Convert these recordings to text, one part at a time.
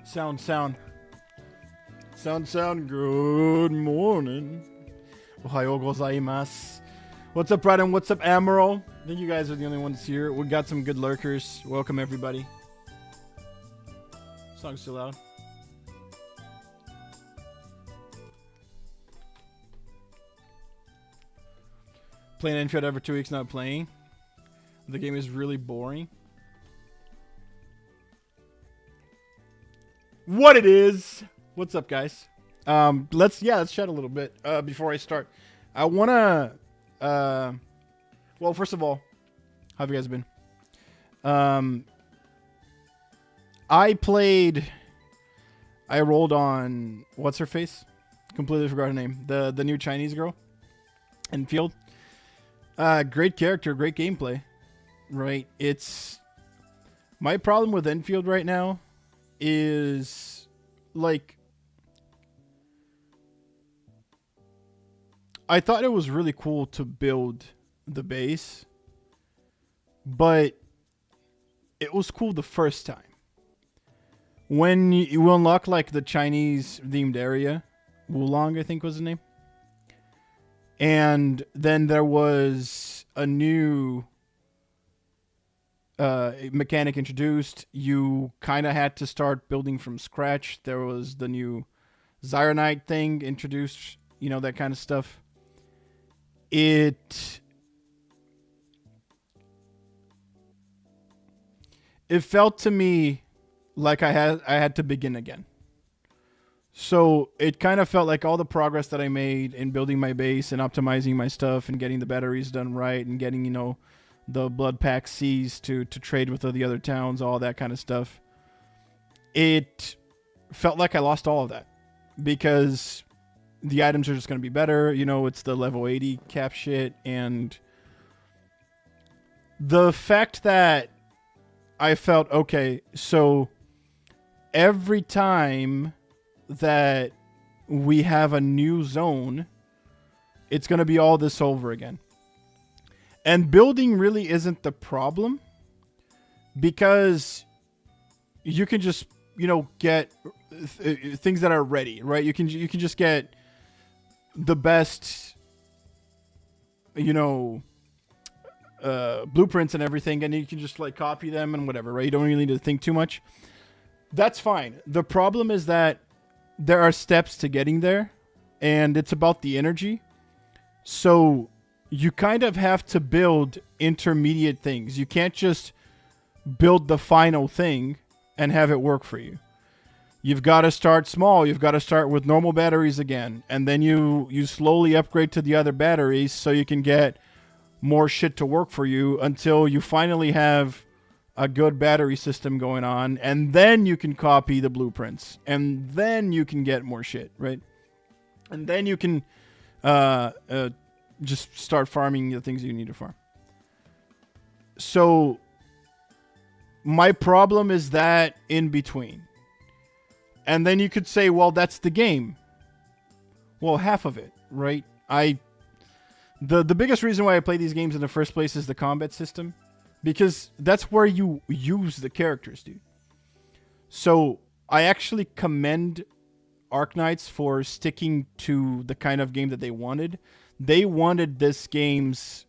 Sound. Good morning. Ohayo gozaimasu. What's up, Brad? What's up, Amaral? I think you guys are the only ones here. We got some good lurkers. Welcome, everybody. Song's too loud. Playing Enfield every 2 weeks, not playing. The game is really boring. What it is? What's up, guys? Let's chat a little bit before I start. I wanna well, first of all, how have you guys been? I rolled on what's her face? Completely forgot her name. The new Chinese girl. Enfield. Great character, great gameplay. Right? It's my problem with Enfield right now is like I thought it was really cool to build the base, but it was cool the first time. When you unlock like the Chinese themed area, Wulong I think was the name. And then there was a new mechanic introduced. You kind of had to start building from scratch. There was the new Zyronite thing introduced, you know, that kind of stuff. It felt to me like I had to begin again. So it kind of felt like all the progress that I made in building my base and optimizing my stuff and getting the batteries done right and getting, you know, the blood pack C's to trade with the other towns, all that kind of stuff. It felt like I lost all of that because the items are just going to be better. You know, it's the level 80 cap shit. And the fact that I felt, okay, so every time that we have a new zone, it's going to be all this over again. And building really isn't the problem because you can just, you know, get things that are ready, right? You can just get the best, you know, blueprints and everything, and you can just like copy them and whatever, right? You don't really need to think too much. That's fine. The problem is that there are steps to getting there, and it's about the energy. So you kind of have to build intermediate things. You can't just build the final thing and have it work for you. You've got to start small. You've got to start with normal batteries again. And then you slowly upgrade to the other batteries so you can get more shit to work for you until you finally have a good battery system going on. And then you can copy the blueprints. And then you can get more shit, right? And then you can just start farming the things you need to farm. So my problem is that in between. And then you could say, well, that's the game. Well, half of it, right? The biggest reason why I play these games in the first place is the combat system. Because that's where you use the characters, dude. So I actually commend Arknights for sticking to the kind of game that they wanted. they wanted this game's,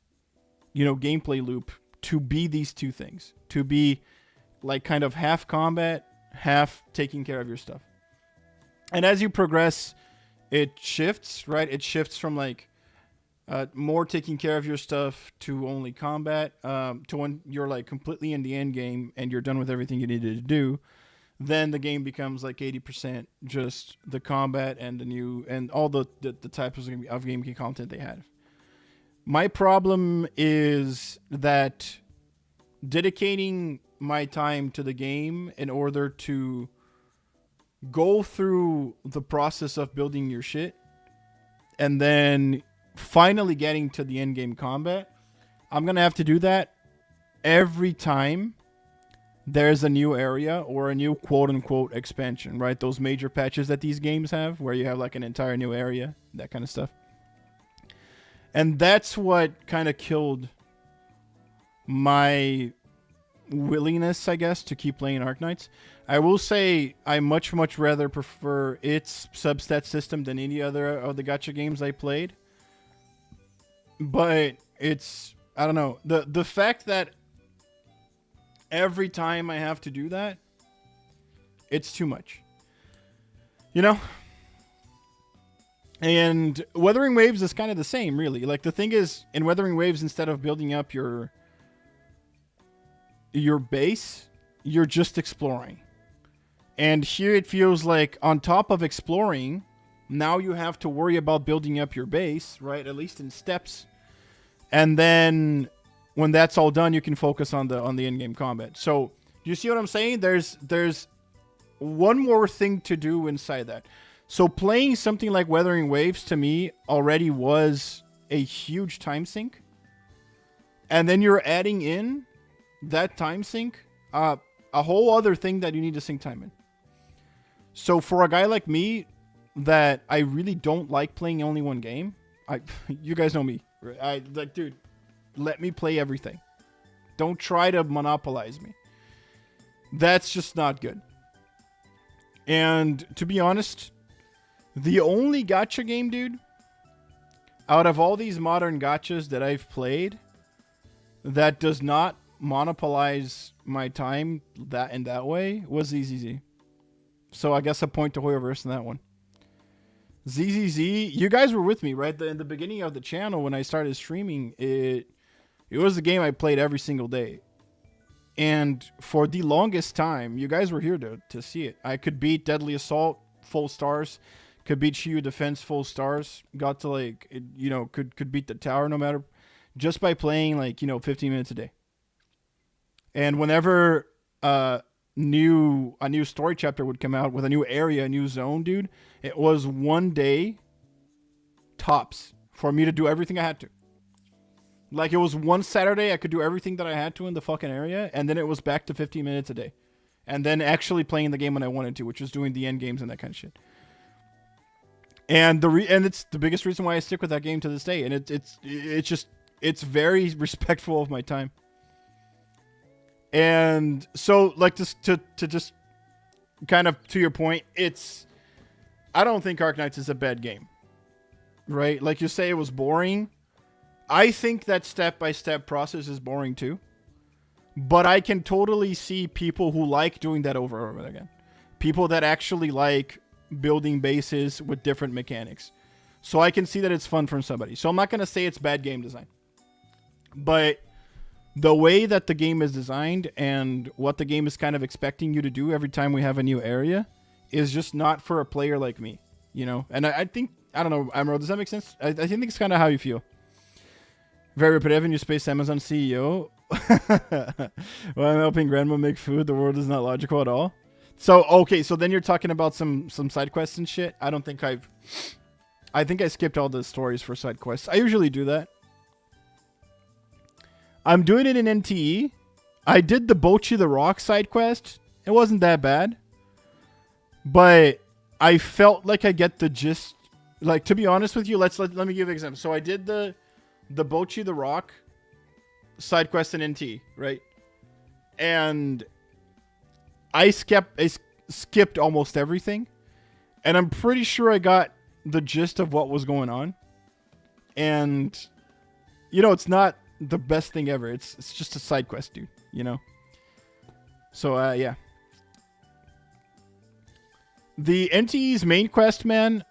gameplay loop to be these two things, to be like kind of half combat, half taking care of your stuff. And as you progress, it shifts, right? It shifts from like more taking care of your stuff to only combat, to when you're like completely in the end game and you're done with everything you needed to do. Then the game becomes like 80% just the combat and the new and all the types of game content they had. My problem is that dedicating my time to the game in order to go through the process of building your shit and then finally getting to the end game combat, I'm going to have to do that every time there's a new area or a new quote-unquote expansion, right? Those major patches that these games have where you have like an entire new area, that kind of stuff. And that's what kind of killed my willingness, I guess, to keep playing Arknights. I will say I much rather prefer its substat system than any other of the gacha games I played. But it's, I don't know, the fact that every time I have to do that, it's too much. And Weathering Waves is kind of the same, really. Like, the thing is, in Weathering Waves, instead of building up your base, you're just exploring. And here it feels like, on top of exploring, now you have to worry about building up your base, right? At least in steps. And then when that's all done, you can focus on the in-game combat. So, do you see what I'm saying? There's one more thing to do inside that. So playing something like Weathering Waves to me already was a huge time sink. And then you're adding in that time sink, a whole other thing that you need to sink time in. So for a guy like me that I really don't like playing only one game, you guys know me. I like, dude, let me play everything. Don't try to monopolize me. That's just not good. And to be honest, the only gacha game, dude, out of all these modern gachas that I've played that does not monopolize my time in that way was ZZZ. So I guess a point to Hoyoverse in that one. ZZZ, you guys were with me, right? In the beginning of the channel when I started streaming, it was the game I played every single day. And for the longest time, you guys were here to see it. I could beat Deadly Assault full stars. Could beat Shiyu Defense full stars. Got to like, could beat the tower no matter, just by playing like, 15 minutes a day. And whenever a new story chapter would come out with a new area, a new zone, dude, it was one day tops for me to do everything I had to. Like, it was one Saturday I could do everything that I had to in the fucking area, and then it was back to 15 minutes a day. And then actually playing the game when I wanted to, which was doing the end games and that kind of shit. And it's the biggest reason why I stick with that game to this day. And it's very respectful of my time. And so, like, to just kind of to your point, I don't think Arknights is a bad game, right? Like you say, it was boring. I think that step-by-step process is boring too. But I can totally see people who like doing that over and over again. People that actually like building bases with different mechanics. So I can see that it's fun for somebody. So I'm not going to say it's bad game design. But the way that the game is designed and what the game is kind of expecting you to do every time we have a new area is just not for a player like me, And I think, I don't know, Amro, does that make sense? I think it's kind of how you feel. Very repetitive, and you space Amazon CEO. Well, I'm helping grandma make food. The world is not logical at all. So, okay, so then you're talking about some side quests and shit. I think I skipped all the stories for side quests. I usually do that. I'm doing it in NTE. I did the Bochi the Rock side quest. It wasn't that bad. But I felt like I get the gist. Like, to be honest with you, let me give you an example. So I did the Bochi the Rock side quest in NTE, right? And I skipped almost everything. And I'm pretty sure I got the gist of what was going on. And you know, it's not the best thing ever. It's just a side quest, dude. You know. So yeah. The NTE's main quest, man,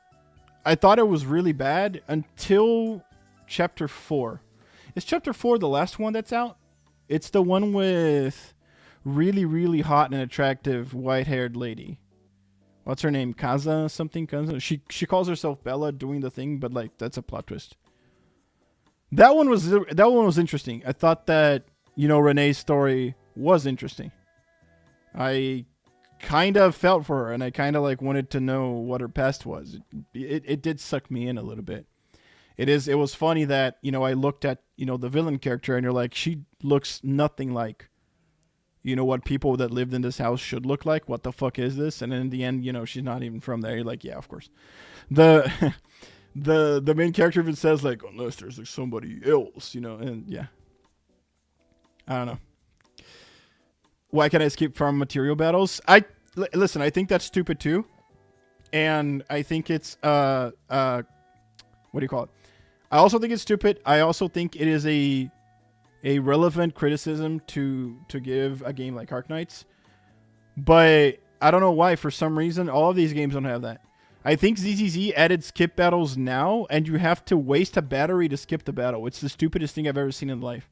I thought it was really bad until Chapter 4. Is Chapter 4 the last one that's out? It's the one with really, really hot and attractive white-haired lady. What's her name? Kaza something? Kaza? She calls herself Bella doing the thing, but like that's a plot twist. That one was interesting. I thought that, you know, Renee's story was interesting. I kind of felt for her, and I kind of like wanted to know what her past was. It did suck me in a little bit. It was funny that, you know, I looked at, you know, the villain character, and you're like, she looks nothing like, you know, what people that lived in this house should look like. What the fuck is this? And then in the end, you know, she's not even from there. You're like, yeah, of course. The the main character even says like, unless there's like somebody else, you know, and yeah. I don't know. Why can't I skip farm material battles? Listen, I think that's stupid too. And I think it's what do you call it? I also think it's stupid. I also think it is a relevant criticism to give a game like Arknights. But I don't know why, for some reason, all of these games don't have that. I think ZZZ added skip battles now, and you have to waste a battery to skip the battle. It's the stupidest thing I've ever seen in life.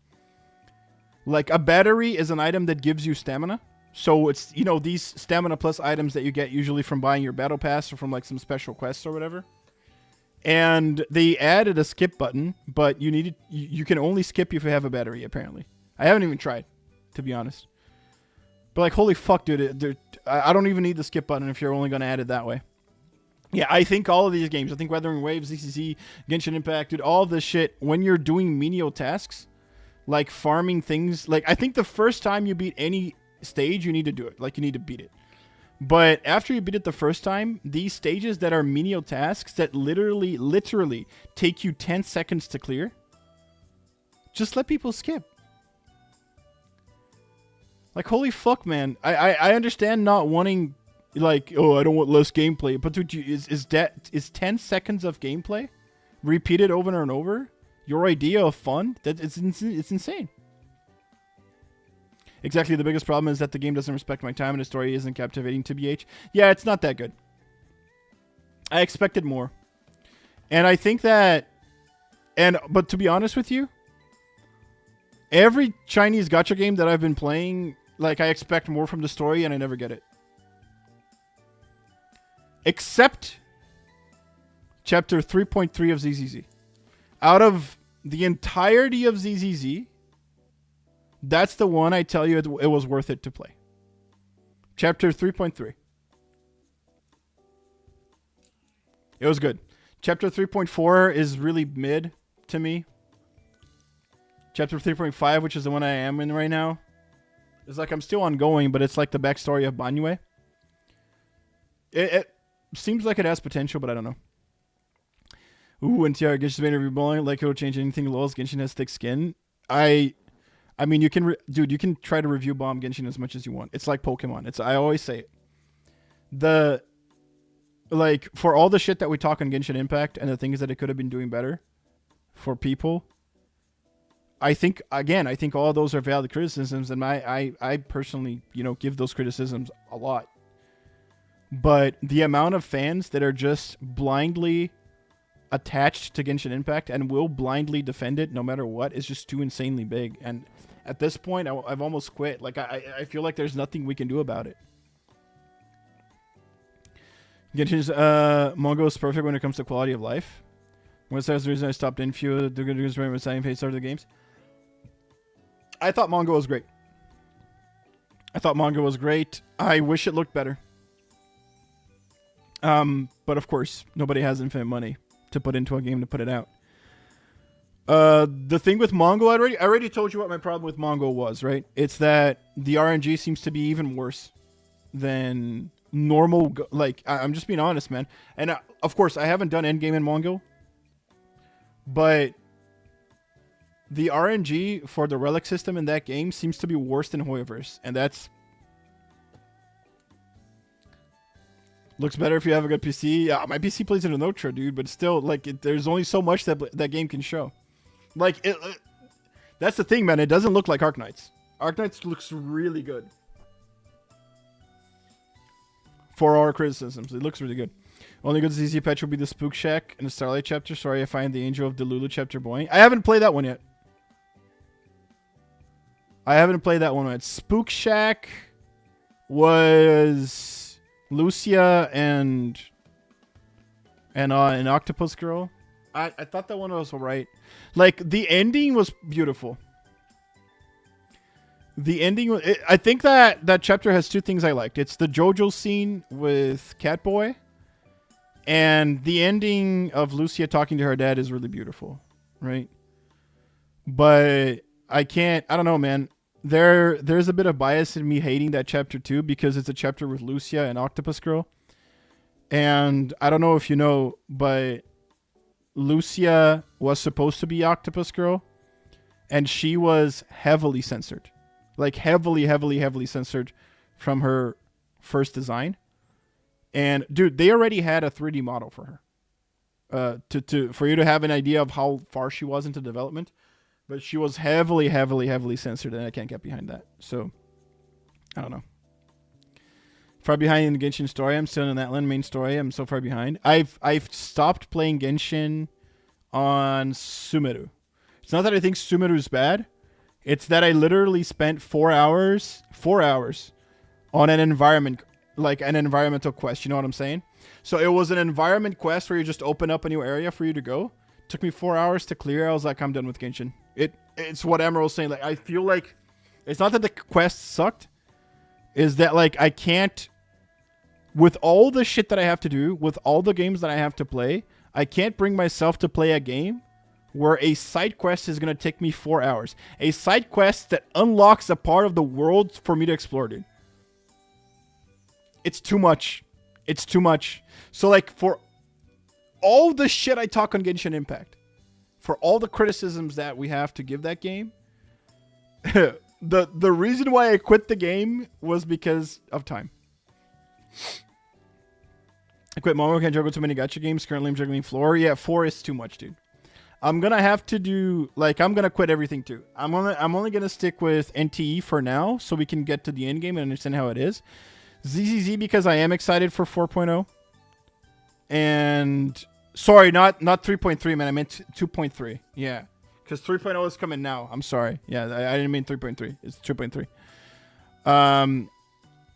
Like, a battery is an item that gives you stamina. So it's, you know, these stamina plus items that you get usually from buying your battle pass or from like some special quests or whatever. And they added a skip button, but you can only skip if you have a battery, apparently. I haven't even tried, to be honest. But like, holy fuck, dude, I don't even need the skip button if you're only going to add it that way. Yeah, I think all of these games, I think Weathering Waves, ZCZ, Genshin Impact, dude, all of this shit, when you're doing menial tasks, like farming things, like I think the first time you beat any stage, you need to do it. Like, you need to beat it. But after you beat it the first time, these stages that are menial tasks that literally take you 10 seconds to clear, just let people skip. Like, holy fuck, man. I understand not wanting, like, oh, I don't want less gameplay. But dude, is 10 seconds of gameplay repeated over and over your idea of fun? It's insane. Exactly, the biggest problem is that the game doesn't respect my time and the story isn't captivating to BH. Yeah, it's not that good. I expected more. And I think that... But to be honest with you, every Chinese gacha game that I've been playing, like, I expect more from the story and I never get it. Except Chapter 3.3 of ZZZ. Out of the entirety of ZZZ... that's the one I tell you it was worth it to play. Chapter 3.3. It was good. Chapter 3.4 is really mid to me. Chapter 3.5, which is the one I am in right now, is like I'm still ongoing, but it's like the backstory of Banyue. It seems like it has potential, but I don't know. Ooh, NTR, Genshin's been reborn. Like, it'll change anything. Lols, Genshin has thick skin. I mean, you can, dude, you can try to review bomb Genshin as much as you want. It's like Pokemon. I always say it. Like, for all the shit that we talk on Genshin Impact and the things that it could have been doing better for people, I think all those are valid criticisms, and I personally, you know, give those criticisms a lot. But the amount of fans that are just blindly attached to Genshin Impact and will blindly defend it no matter what is just too insanely big. And at this point, I've almost quit. Like, I feel like there's nothing we can do about it. Genshin's Mongo is perfect when it comes to quality of life. What's the reason I stopped in few the good news with same page start of the games? I thought Mongo was great. I wish it looked better. But of course, nobody has infinite money to put into a game to put it out. The thing with Mongo, I already told you what my problem with Mongo was, right? It's that the RNG seems to be even worse than normal. Like, I'm just being honest, man. And of course, I haven't done endgame in Mongo, but the RNG for the relic system in that game seems to be worse than Hoyoverse, and Looks better if you have a good PC. Yeah, my PC plays in an Ultra, dude, but still, like, there's only so much that game can show. Like, that's the thing, man. It doesn't look like Arknights. Arknights looks really good. For our criticisms, it looks really good. Only good ZZ patch will be the Spook Shack and the Starlight chapter. Sorry, I find the Angel of Delulu chapter boring. I haven't played that one yet. Spook Shack was Lucia and an octopus girl. I thought that one was alright. Like, the ending was beautiful. The ending, I think that chapter has two things I liked. It's the JoJo scene with Catboy, and the ending of Lucia talking to her dad is really beautiful, right? But I don't know, man. There's a bit of bias in me hating that chapter too, because it's a chapter with Lucia and Octopus Girl. And I don't know if you know, but Lucia was supposed to be Octopus Girl, and she was heavily censored. Like, heavily censored from her first design. And dude, they already had a 3D model for her. For you to have an idea of how far she was into development. But she was heavily censored, and I can't get behind that. So, I don't know. Far behind in the Genshin story. I'm still in that main story. I'm so far behind. I've stopped playing Genshin on Sumeru. It's not that I think Sumeru is bad. It's that I literally spent 4 hours on an environment, like an environmental quest. You know what I'm saying? So it was an environment quest where you just open up a new area for you to go. Took me 4 hours to clear. I was like, I'm done with Genshin. It's what Emerald's saying. Like, I feel like it's not that the quest sucked. Is that, like, I can't, with all the shit that I have to do, with all the games that I have to play, I can't bring myself to play a game where a side quest is going to take me 4 hours. A side quest that unlocks a part of the world for me to explore, dude. It's too much. It's too much. So, like, for all the shit I talk on Genshin Impact, for all the criticisms that we have to give that game, the reason why I quit the game was because of time. I quit Momo. Can't juggle too many gacha games. Currently, I'm juggling Floor. Yeah, 4 is too much, dude. I'm gonna have to do, like, I'm gonna quit everything too. I'm only gonna stick with NTE for now, so we can get to the end game and understand how it is. ZZZ because I am excited for 4.0. And sorry, not 3.3, man. I meant 2.3. Yeah, because 3.0 is coming now. I'm sorry. Yeah, I didn't mean 3.3. It's 2.3.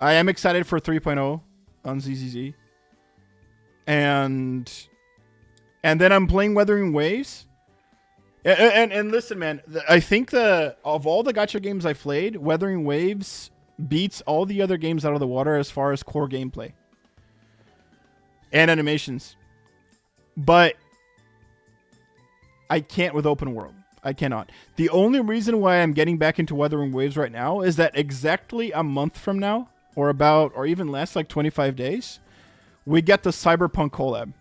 I am excited for 3.0 on ZZZ. And then I'm playing Wuthering Waves. And listen, man, I think of all the gacha games I've played, Wuthering Waves beats all the other games out of the water as far as core gameplay and animations. But I can't with open world. I cannot. The only reason why I'm getting back into Wuthering Waves right now is that exactly a month from now, or even less, like 25 days, we get the Cyberpunk collab.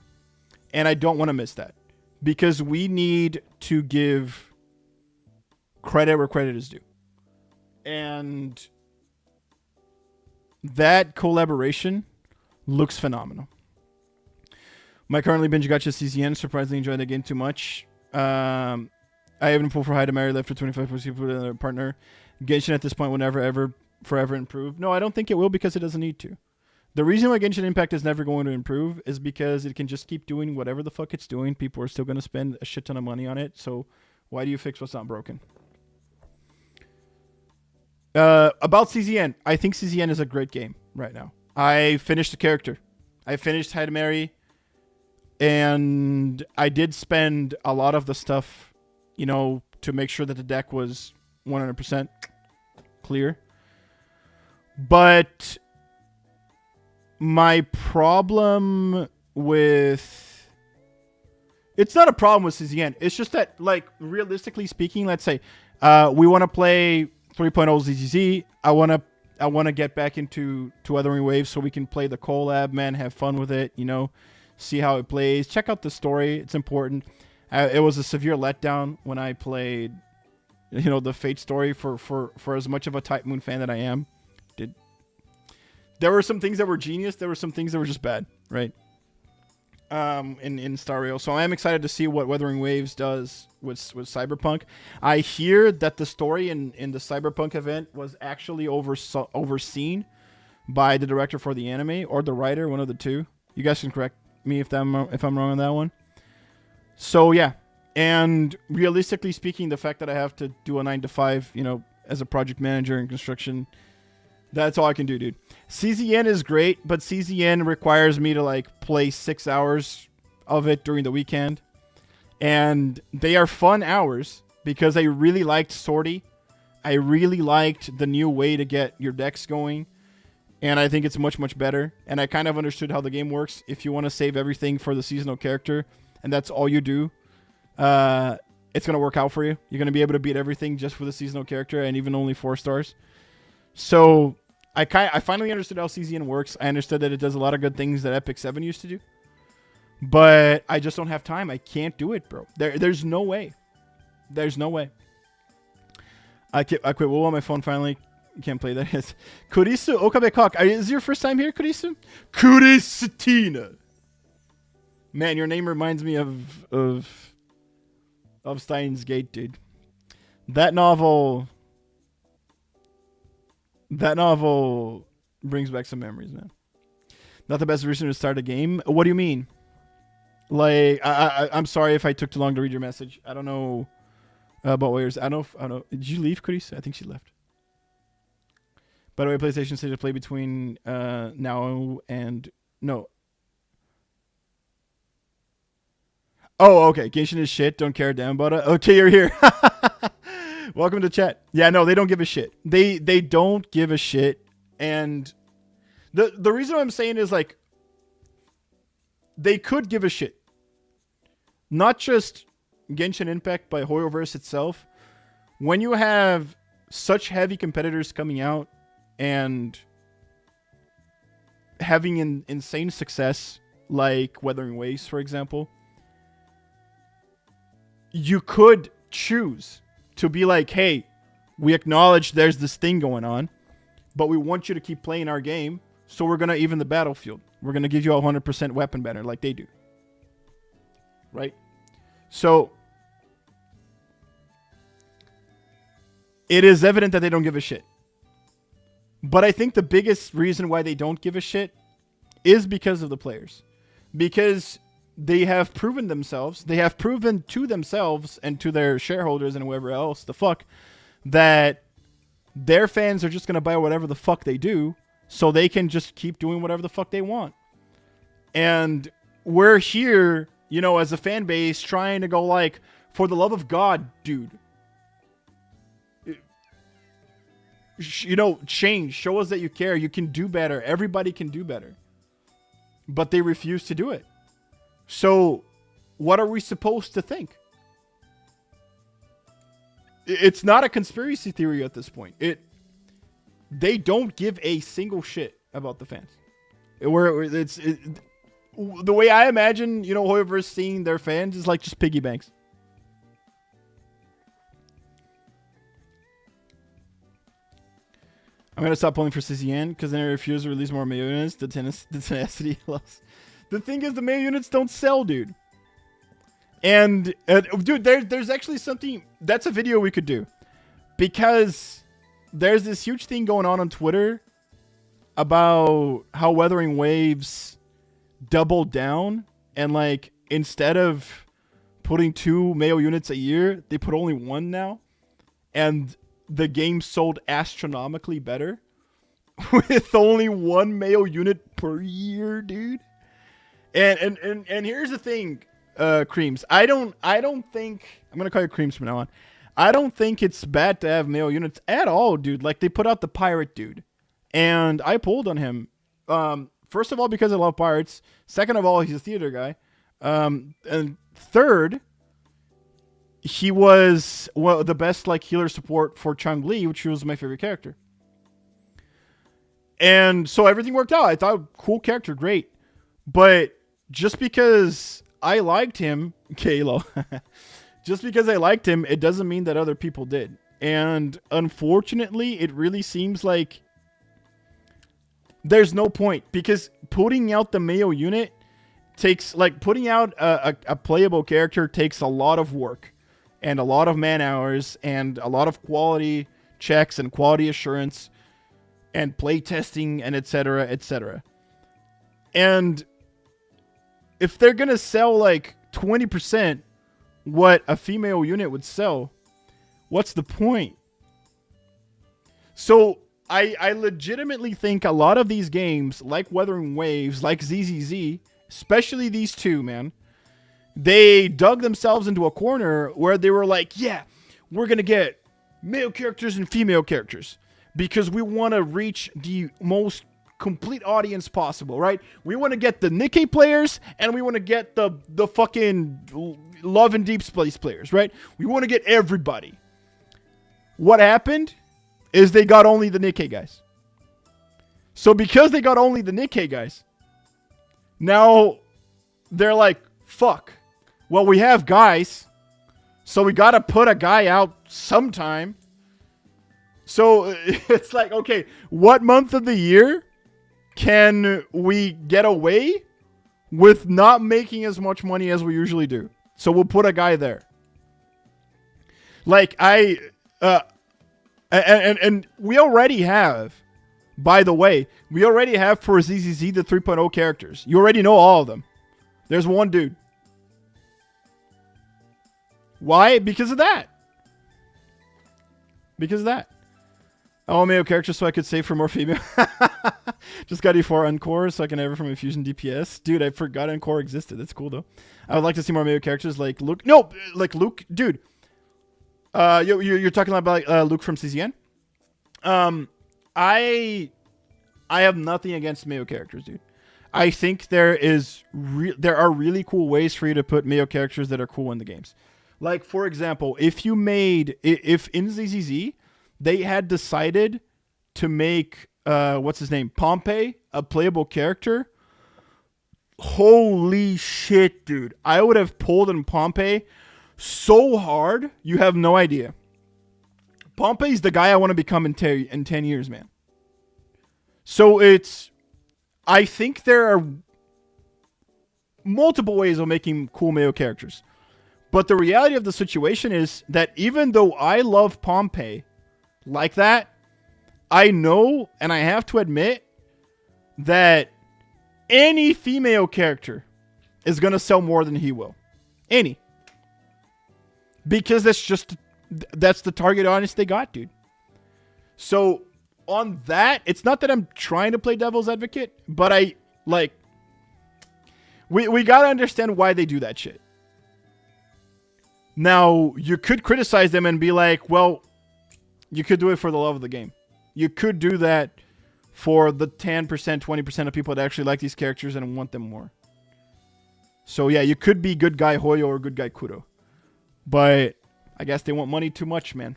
And I don't want to miss that. Because we need to give credit where credit is due. And that collaboration looks phenomenal. My currently binge gacha CCN. Surprisingly enjoyed the game too much. I haven't pulled for Hidamari left for 25% with another partner. Genshin at this point will never, ever, forever improve. No, I don't think it will because it doesn't need to. The reason why Genshin Impact is never going to improve is because it can just keep doing whatever the fuck it's doing. People are still going to spend a shit ton of money on it. So why do you fix what's not broken? About CZN. I think CZN is a great game right now. I finished the character. I finished Hidamari. And I did spend a lot of the stuff, you know, to make sure that the deck was 100% clear. But my problem with... It's not a problem with CZN. It's just that, like, realistically speaking, let's say we want to play 3.0 ZZZ. I want to get back into Wuthering Waves so we can play the collab, man, have fun with it, you know, see how it plays. Check out the story. It's important. It was a severe letdown when I played, you know, the Fate story for as much of a Type Moon fan that I am. there were some things that were genius. There were some things that were just bad, right? In Star Rail. So I am excited to see what Wuthering Waves does with Cyberpunk. I hear that the story in the Cyberpunk event was actually overseen by the director for the anime or the writer, one of the two. You guys can correct me if I'm wrong on that one. So yeah, and realistically speaking, the fact that I have to do a 9 to 5, you know, as a project manager in construction, that's all I can do, dude. CZN is great, but CZN requires me to like play 6 hours of it during the weekend. And they are fun hours because I really liked Sortie. I really liked the new way to get your decks going. And I think it's much, much better. And I kind of understood how the game works. If you want to save everything for the seasonal character, and that's all you do, it's going to work out for you. You're going to be able to beat everything just for the seasonal character, and even only 4 stars. So I finally understood how CZN works. I understood that it does a lot of good things that Epic 7 used to do. But I just don't have time. I can't do it, bro. There's no way. There's no way. I quit WoW on my phone finally. Can't play that. It's Kurisu Okabekok. Is your first time here, Kurisu? Kurisatina. Man, your name reminds me of Steins Gate, dude. That novel brings back some memories, man. Not the best reason to start a game. What do you mean? Like, I'm sorry if I took too long to read your message. I don't know about where's. I don't know. Did you leave, Chris? I think she left. By the way, PlayStation said to play between now and no. Oh, okay. Genshin is shit. Don't care a damn about it. Okay, you're here. Welcome to chat. Yeah, no, they don't give a shit. They don't give a shit. And the reason I'm saying is like they could give a shit. Not just Genshin Impact by Hoyoverse itself. When you have such heavy competitors coming out and having insane success like Wuthering Waves, for example, you could choose to be like, hey, we acknowledge there's this thing going on, but we want you to keep playing our game, so we're going to even the battlefield. We're going to give you a 100% weapon banner like they do. Right? So, it is evident that they don't give a shit. But I think the biggest reason why they don't give a shit is because of the players. Because they have proven themselves, they have proven to themselves and to their shareholders and whoever else the fuck that their fans are just going to buy whatever the fuck they do, so they can just keep doing whatever the fuck they want. And we're here, you know, as a fan base trying to go like, for the love of God, dude, you know, change, show us that you care, you can do better, everybody can do better. But they refuse to do it. So, what are we supposed to think? It's not a conspiracy theory at this point. They don't give a single shit about the fans. The way I imagine, you know, Hoyoverse seeing their fans is like just piggy banks. I'm gonna stop pulling for CCN because then I refuse to release more Mayo units. The tenacity loss. The thing is, the Mayo units don't sell, dude. And, dude, there's actually something... That's a video we could do. Because there's this huge thing going on Twitter about how Wuthering Waves doubled down. And, like, instead of putting 2 Mayo units a year, they put only 1 now. And the game sold astronomically better. With only 1 Mayo unit per year, dude. And here's the thing, Creams. I don't think I'm gonna call you Creams from now on. I don't think it's bad to have male units at all, dude. Like they put out the pirate dude, and I pulled on him. First of all, because I love pirates. Second of all, he's a theater guy. And third, he was the best like healer support for Chang-Li, which was my favorite character. And so everything worked out. I thought cool character, great, but just because I liked him, Kalo, just because I liked him, it doesn't mean that other people did. And unfortunately, it really seems like There's no point because putting out the Mayo unit takes, like, putting out a playable character takes a lot of work and a lot of man hours and a lot of quality checks and quality assurance and play testing and etc. etc. And if they're gonna sell like 20% what a female unit would sell, what's the point? So I legitimately think a lot of these games, like Wuthering Waves, like ZZZ, especially these two, man, they dug themselves into a corner where they were like, yeah, we're going to get male characters and female characters because we want to reach the most complete audience possible, right? We want to get the Nikkei players and we want to get the fucking Love and Deep Space players, right? We want to get everybody. What happened is they got only the Nikkei guys. So because they got only the Nikkei guys, now they're like, fuck. Well, we have guys, so we got to put a guy out sometime. So it's like, okay, what month of the year can we get away with not making as much money as we usually do? So we'll put a guy there. Like, and we already have, by the way, we already have for ZZZ the 3.0 characters. You already know all of them. There's one dude. Why? Because of that. Because of that. Oh, male characters so I could save for more female. Just got E4 Encore so I can have it from Infusion DPS. Dude, I forgot Encore existed. That's cool, though. I would like to see more male characters like Luke. No, like Luke. Dude. You're talking about Luke from CCN? I have nothing against male characters, dude. I think there are really cool ways for you to put male characters that are cool in the games. Like, for example, if in ZZZ, they had decided to make, what's his name? Pompey, a playable character. Holy shit, dude. I would have pulled in Pompey so hard, you have no idea. Pompey's the guy I want to become in 10 years, man. So I think there are multiple ways of making cool male characters. But the reality of the situation is that even though I love Pompey like that, I know and I have to admit that any female character is going to sell more than he will. Any. Because that's the target audience they got, dude. So on that, it's not that I'm trying to play devil's advocate, but we got to understand why they do that shit. Now, you could criticize them and be like, well, you could do it for the love of the game. You could do that for the 10%, 20% of people that actually like these characters and want them more. So yeah, you could be good guy Hoyo or good guy Kuro. But I guess they want money too much, man.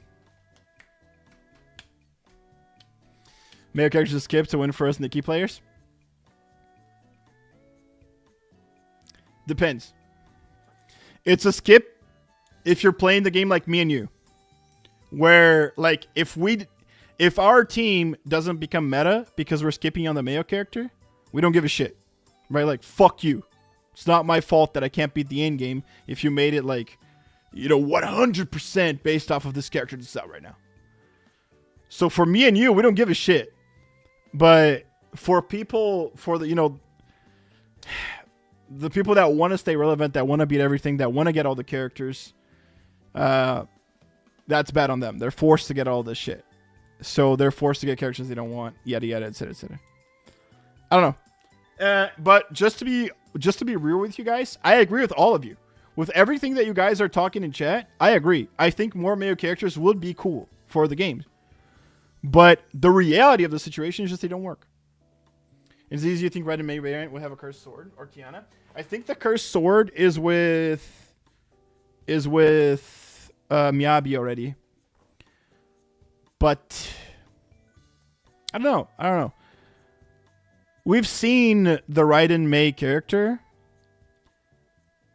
Male characters skip to win for us Nikkei players? Depends. It's a skip if you're playing the game like me and you. Where, like, if our team doesn't become meta because we're skipping on the male character, we don't give a shit. Right? Like, fuck you. It's not my fault that I can't beat the end game if you made it, like, 100% based off of this character that's out right now. So for me and you, we don't give a shit. But for people, the people that want to stay relevant, that want to beat everything, that want to get all the characters, that's bad on them. They're forced to get all this shit. So they're forced to get characters they don't want, yada yada, etc., etc. I don't know. But just to be real with you guys, I agree with all of you. With everything that you guys are talking in chat, I agree. I think more male characters would be cool for the game. But the reality of the situation is just they don't work. It's easy to think Red and May variant will have a cursed sword or Tiana. I think the cursed sword is with Miyabi already. But I don't know. We've seen the Raiden Mei character,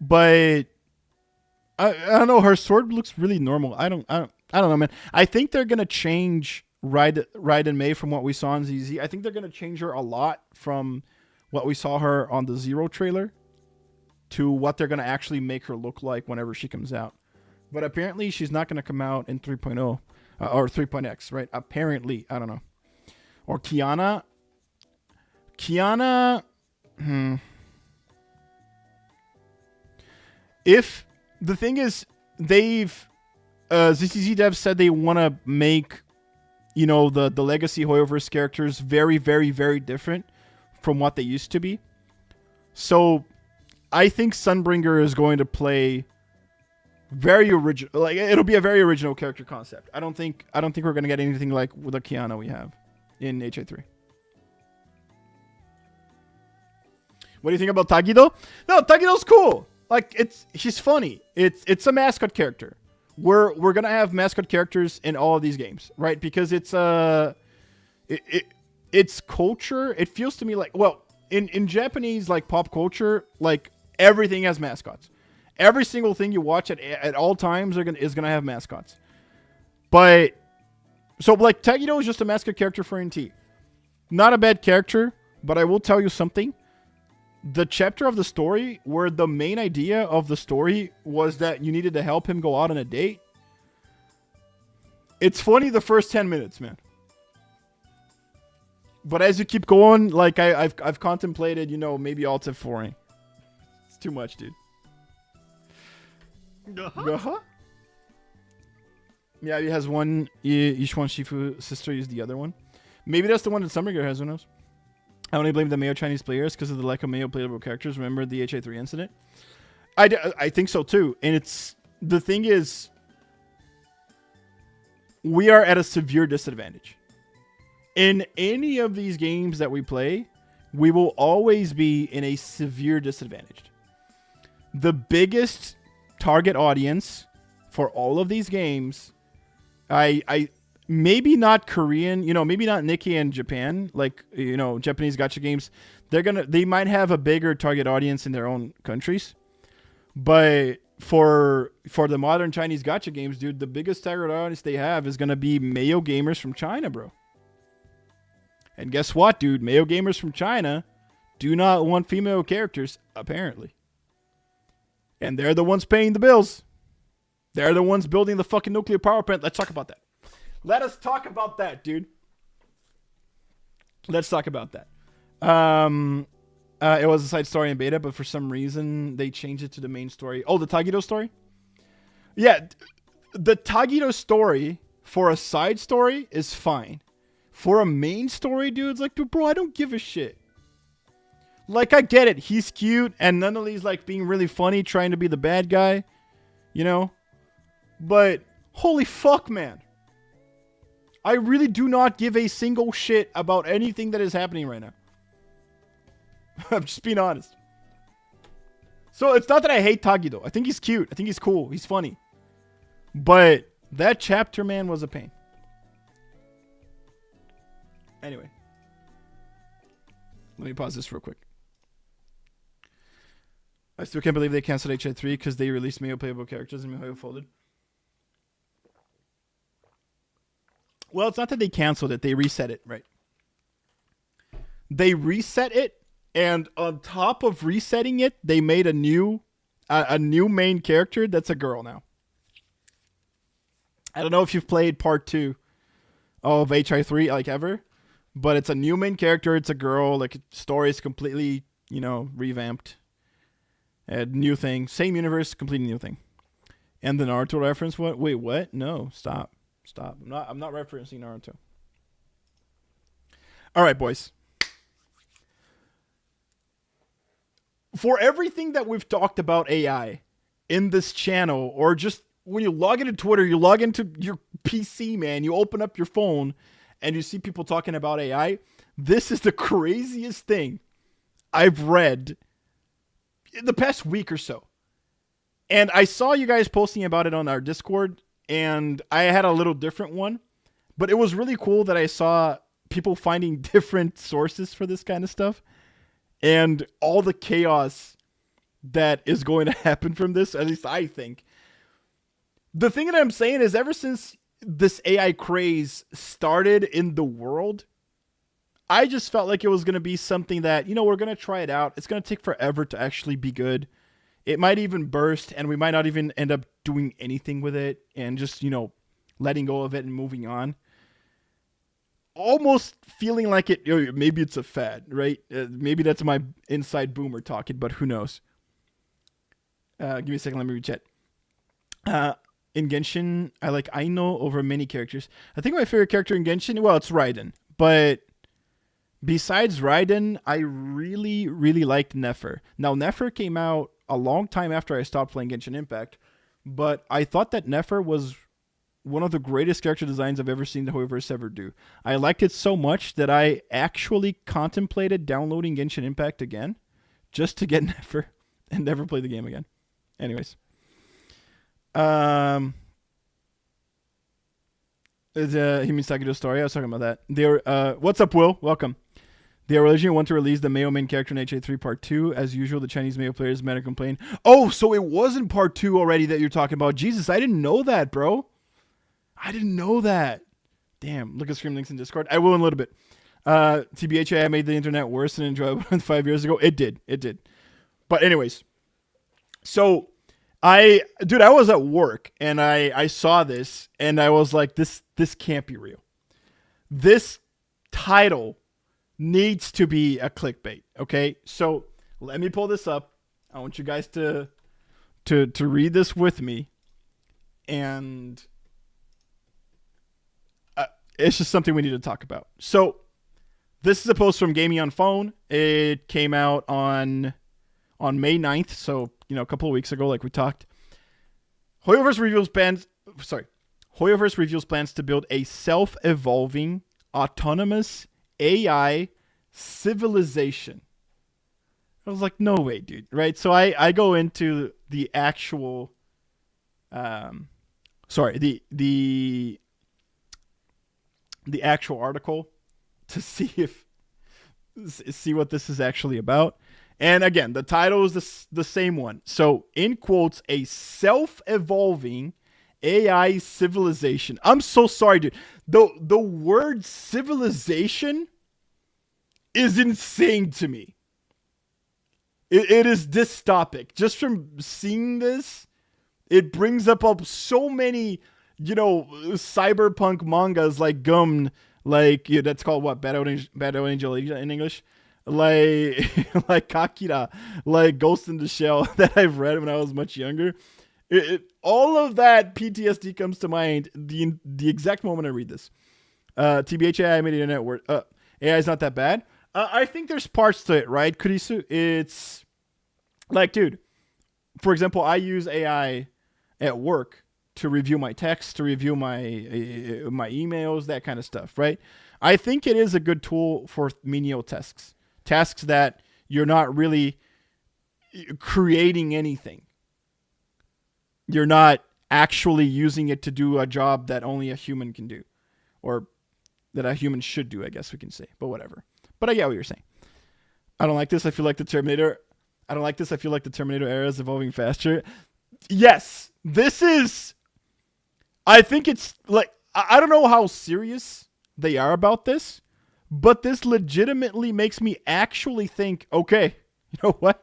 but I don't know. Her sword looks really normal. I don't know, man. I think they're gonna change Raiden Mei from what we saw in ZZ. I think they're gonna change her a lot from what we saw her on the Zero trailer to what they're gonna actually make her look like whenever she comes out. But apparently she's not gonna come out in 3.0 or 3.x, right? Apparently, I don't know. Or Kiana. If the thing is, they've ZCZ devs said they want to make, you know, the legacy Hoyoverse characters very, very, very different from what they used to be. So I think Sunbringer is going to play very original. Like, it'll be a very original character concept. I don't think we're going to get anything like with the Kiana we have in HA3. What do you think about Tagido? No, Tagido's cool. Like, he's funny. It's a mascot character. We're gonna have mascot characters in all of these games, right? Because it's culture. It feels to me like, well, in Japanese, like, pop culture, like, everything has mascots. Every single thing you watch at all times is gonna have mascots. But so, like, Tagido is just a mascot character for NT. Not a bad character, but I will tell you something. The chapter of the story where the main idea of the story was that you needed to help him go out on a date. It's funny the first 10 minutes, man. But as you keep going, like, I've contemplated, you know, maybe Alt F4ing. It's too much, dude. Yeah, he has one. Each one Shifu sister used the other one. Maybe that's the one that Summergear has, who knows? I only blame the Mayo Chinese players because of the lack of Mayo playable characters. Remember the HA3 incident? I think so too. And the thing is, we are at a severe disadvantage. In any of these games that we play, we will always be in a severe disadvantage. The biggest target audience for all of these games, maybe not Korean, you know, maybe not Nikkei and Japan, like, you know, Japanese gacha games. They might have a bigger target audience in their own countries. But for the modern Chinese gacha games, dude, the biggest target audience they have is going to be Mayo gamers from China, bro. And guess what, dude? Mayo gamers from China do not want female characters, apparently. And they're the ones paying the bills. They're the ones building the fucking nuclear power plant. Let's talk about that. Let us talk about that, dude. Let's talk about that. It was a side story in beta, but for some reason they changed it to the main story. Oh, the Tagido story? Yeah, the Tagido story for a side story is fine. For a main story, dude, it's like, dude, bro, I don't give a shit. Like, I get it. He's cute, and Nunali's, like, being really funny, trying to be the bad guy, you know? But, holy fuck, man. I really do not give a single shit about anything that is happening right now. I'm just being honest. So it's not that I hate Tagido. I think he's cute. I think he's cool. He's funny. But that chapter, man, was a pain. Anyway. Let me pause this real quick. I still can't believe they canceled HA3 because they released Mayo playable characters and Mihoyo folded. Well, it's not that they canceled it. They reset it, right? They reset it, and on top of resetting it, they made a new main character that's a girl now. I don't know if you've played part 2 of HI3, like, ever, but it's a new main character. It's a girl. Like, story is completely, you know, revamped. New thing. Same universe, completely new thing. And the Naruto reference, what? Wait, what? No, stop. Stop. I'm not referencing Naruto. All right, boys. For everything that we've talked about AI in this channel, or just when you log into Twitter, you log into your PC, man, you open up your phone and you see people talking about AI, this is the craziest thing I've read in the past week or so. And I saw you guys posting about it on our Discord, and I had a little different one, but it was really cool that I saw people finding different sources for this kind of stuff and all the chaos that is going to happen from this, at least I think. The thing that I'm saying is ever since this AI craze started in the world, I just felt like it was going to be something that, we're going to try it out. It's going to take forever to actually be good. It might even burst and we might not even end up doing anything with it and just, letting go of it and moving on. Almost feeling like maybe it's a fad, right? Maybe that's my inside boomer talking, but who knows? Give me a second. Let me read chat. In Genshin, I like Aino over many characters. I think my favorite character in Genshin, well, it's Raiden. But besides Raiden, I really, really liked Nefer. Now, Nefer came out a long time after I stopped playing Genshin Impact, but I thought that Nefer was one of the greatest character designs I've ever seen the Hoyoverse ever do. I liked it so much that I actually contemplated downloading Genshin Impact again just to get Nefer and never play the game again. Anyways. He means Takedo's story. I was talking about that. What's up, Will? Welcome. They originally want to release the Mayo main character in HA3 Part 2. As usual, the Chinese Mayo players might complain. Oh, so it wasn't Part 2 already that you're talking about. Jesus, I didn't know that, bro. I didn't know that. Damn. Look at Scream links in Discord. I will in a little bit. TBHA, I made the internet worse and enjoyable than 5 years ago. It did. But anyways. So, I was at work and I saw this and I was like, this can't be real. This title needs to be a clickbait. Okay. So let me pull this up. I want you guys to read this with me. And it's just something we need to talk about. So this is a post from Gaming on Phone. It came out on May 9th. So, a couple of weeks ago, like we talked. Hoyoverse reveals plans to build a self-evolving, autonomous AI civilization. I was like, no way, dude. Right? So I go into the actual, the actual article to see what this is actually about. And again, the title is the same one. So, in quotes, a self-evolving AI civilization. I'm so sorry, dude. The word civilization is insane to me. It is dystopic. Just from seeing this, it brings up so many, cyberpunk mangas like Gum, like that's called what? Bad Angel in English. Like Kakira, like Ghost in the Shell that I've read when I was much younger. All of that PTSD comes to mind the exact moment I read this. TBHA, I made it internet word. AI is not that bad. I think there's parts to it, right? Kurisu, it's like, dude, for example, I use AI at work to review my text, to review my emails, that kind of stuff, right? I think it is a good tool for menial tasks that you're not really creating anything. You're not actually using it to do a job that only a human can do, or that a human should do, I guess we can say, but whatever. But I get what you're saying. I don't like this. I feel like the Terminator era is evolving faster. Yes, this is, I think it's like, I don't know how serious they are about this, but this legitimately makes me actually think, okay, you know what?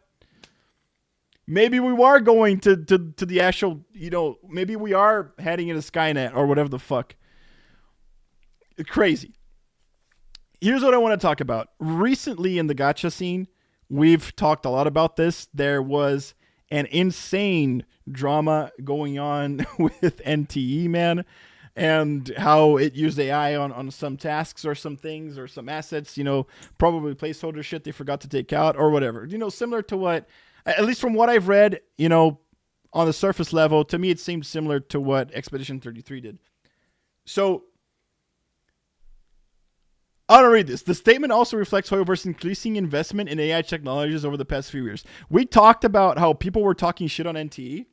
Maybe we are going to the actual, maybe we are heading into Skynet or whatever the fuck. Crazy. Here's what I want to talk about. Recently in the Gacha scene, we've talked a lot about this. There was an insane drama going on with NTE, man, and how it used AI on some tasks or some things or some assets, probably placeholder shit they forgot to take out or whatever. Similar to what, at least from what I've read, on the surface level, to me it seemed similar to what Expedition 33 did. So, I want to read this. The statement also reflects Hoyoverse's increasing investment in AI technologies over the past few years. We talked about how people were talking shit on NTE,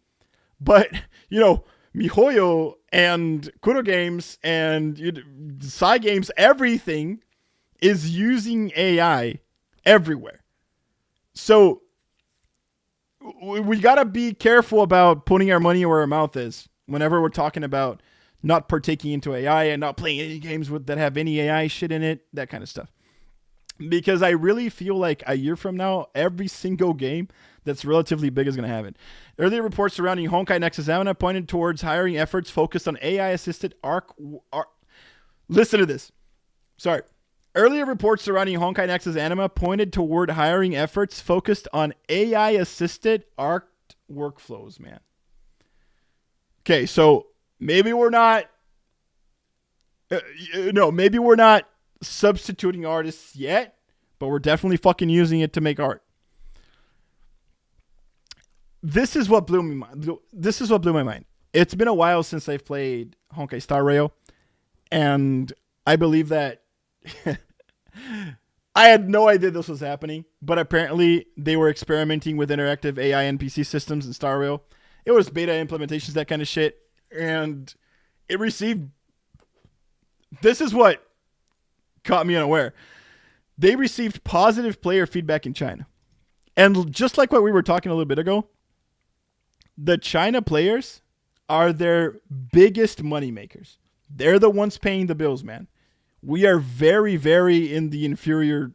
but, MiHoYo and Kuro Games and Psy Games, everything is using AI everywhere. So, we got to be careful about putting our money where our mouth is whenever we're talking about not partaking into AI and not playing any games that have any AI shit in it, that kind of stuff. Because I really feel like a year from now, every single game that's relatively big is going to have it. Earlier reports surrounding Honkai Nexus Amana pointed towards hiring efforts focused on AI-assisted Listen to this. Sorry. Earlier reports surrounding Honkai Nexus Anima pointed toward hiring efforts focused on AI-assisted ARC workflows, man. Okay, so maybe we're not... maybe we're not substituting artists yet, but we're definitely fucking using it to make art. This is what blew my mind. It's been a while since I've played Honkai Star Rail, and I believe that I had no idea this was happening, but apparently they were experimenting with interactive AI NPC systems in Star Rail. It was beta implementations, that kind of shit, and it received... This is what caught me unaware. They received positive player feedback in China. And just like what we were talking a little bit ago, the China players are their biggest money makers. They're the ones paying the bills, man. We are very, very in the inferior...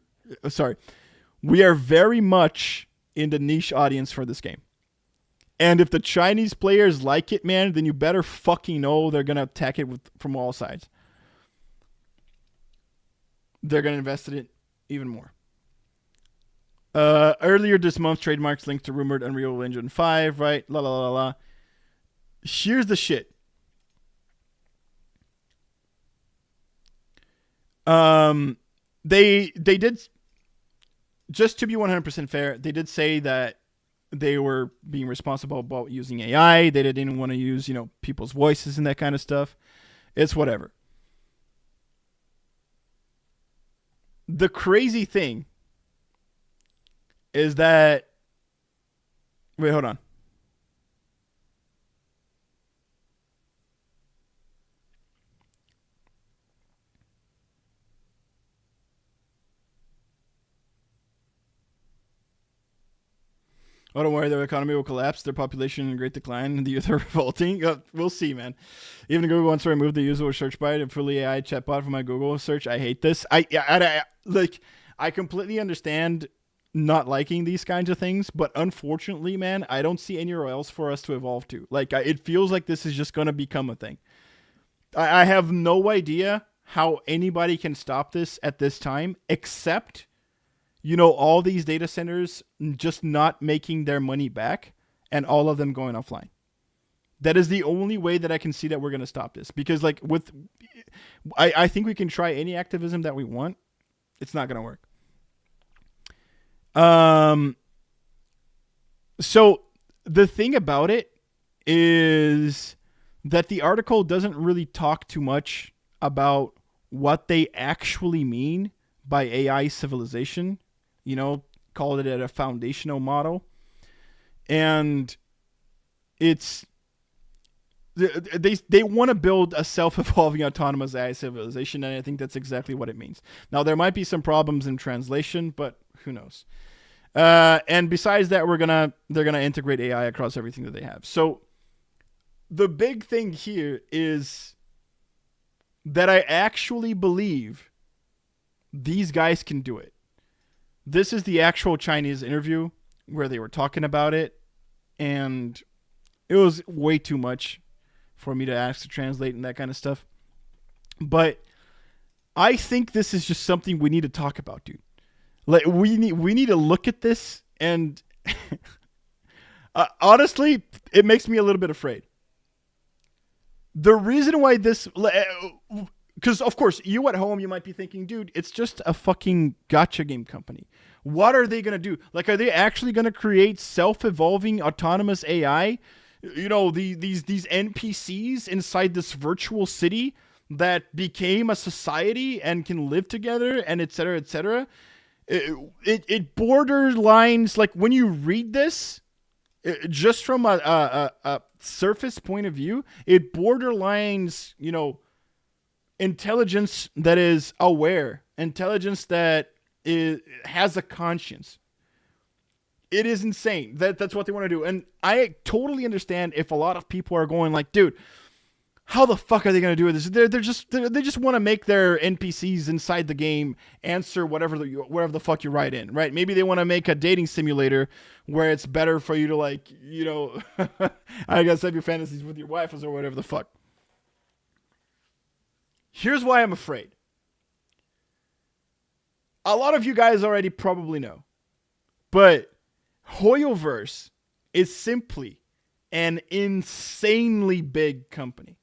We are very much in the niche audience for this game. And if the Chinese players like it, man, then you better fucking know they're going to attack it from all sides. They're going to invest in it even more. Earlier this month, trademarks linked to rumored Unreal Engine 5, right? La la la la. Here's the shit. They did, just to be 100% fair, they did say that they were being responsible about using AI. They didn't want to use, people's voices and that kind of stuff. It's whatever. The crazy thing is that... Wait, hold on. Oh, don't worry, their economy will collapse, their population in great decline, and the youth are revolting. We'll see, man. Even Google wants to remove the user search bar and fully AI chatbot from my Google search. I hate this. I completely understand not liking these kinds of things, but unfortunately, man, I don't see anywhere else for us to evolve to. It feels like this is just going to become a thing. I have no idea how anybody can stop this at this time, except... all these data centers just not making their money back and all of them going offline. That is the only way that I can see that we're going to stop this. Because I think we can try any activism that we want. It's not going to work. So the thing about it is that the article doesn't really talk too much about what they actually mean by AI civilization. Called it a foundational model. And it's... They want to build a self-evolving autonomous AI civilization, and I think that's exactly what it means. Now, there might be some problems in translation, but who knows? And besides that, they're gonna integrate AI across everything that they have. So the big thing here is that I actually believe these guys can do it. This is the actual Chinese interview where they were talking about it, and it was way too much for me to ask to translate and that kind of stuff. But I think this is just something we need to talk about, dude. We need to look at this, and honestly, it makes me a little bit afraid. The reason why this... Because, of course, you at home, you might be thinking, dude, it's just a fucking gacha game company. What are they going to do? Are they actually going to create self-evolving autonomous AI? These NPCs inside this virtual city that became a society and can live together and et cetera, et cetera. It borderlines, when you read this, just from a surface point of view, it borderlines, intelligence that is aware, intelligence that has a conscience. It is insane. That's what they want to do. And I totally understand if a lot of people are going dude, How the fuck are they going to do this? They just want to make their NPCs inside the game answer whatever the fuck you write in, right? Maybe they want to make a dating simulator where it's better for you to, like, you know, I guess have your fantasies with your wife or whatever the fuck. Here's why I'm afraid. A lot of you guys already probably know, but Hoyoverse is simply an insanely big company.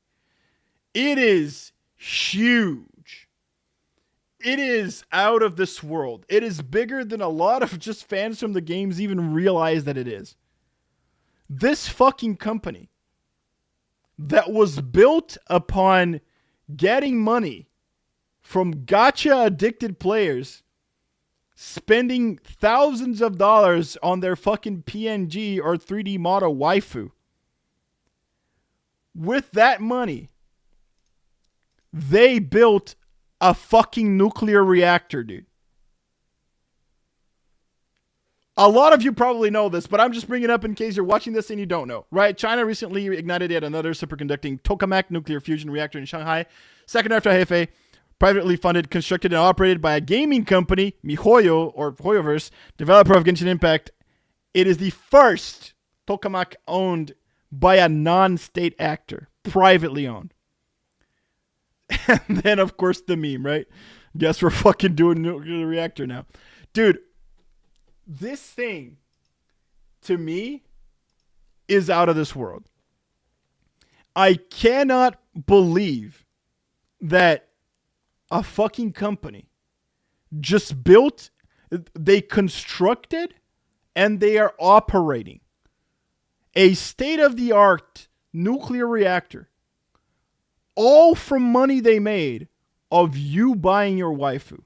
It is huge. It is out of this world. It is bigger than a lot of just fans from the games even realize that it is. This fucking company that was built upon getting money from gacha addicted players spending thousands of dollars on their fucking PNG or 3D model waifu. With that money, they built a fucking nuclear reactor, dude. A lot of you probably know this, but I'm just bringing it up in case you're watching this and you don't know, right? China recently ignited yet another superconducting tokamak nuclear fusion reactor in Shanghai, second after Hefei, privately funded, constructed, and operated by a gaming company, MiHoYo, or Hoyoverse, developer of Genshin Impact. It is the first tokamak owned by a non-state actor, privately owned. And then, of course, the meme, right? Guess we're fucking doing nuclear reactor now. Dude, this thing, to me, is out of this world. I cannot believe that a fucking company just built, they constructed, and they are operating a state-of-the-art nuclear reactor, all from money they made of you buying your waifu.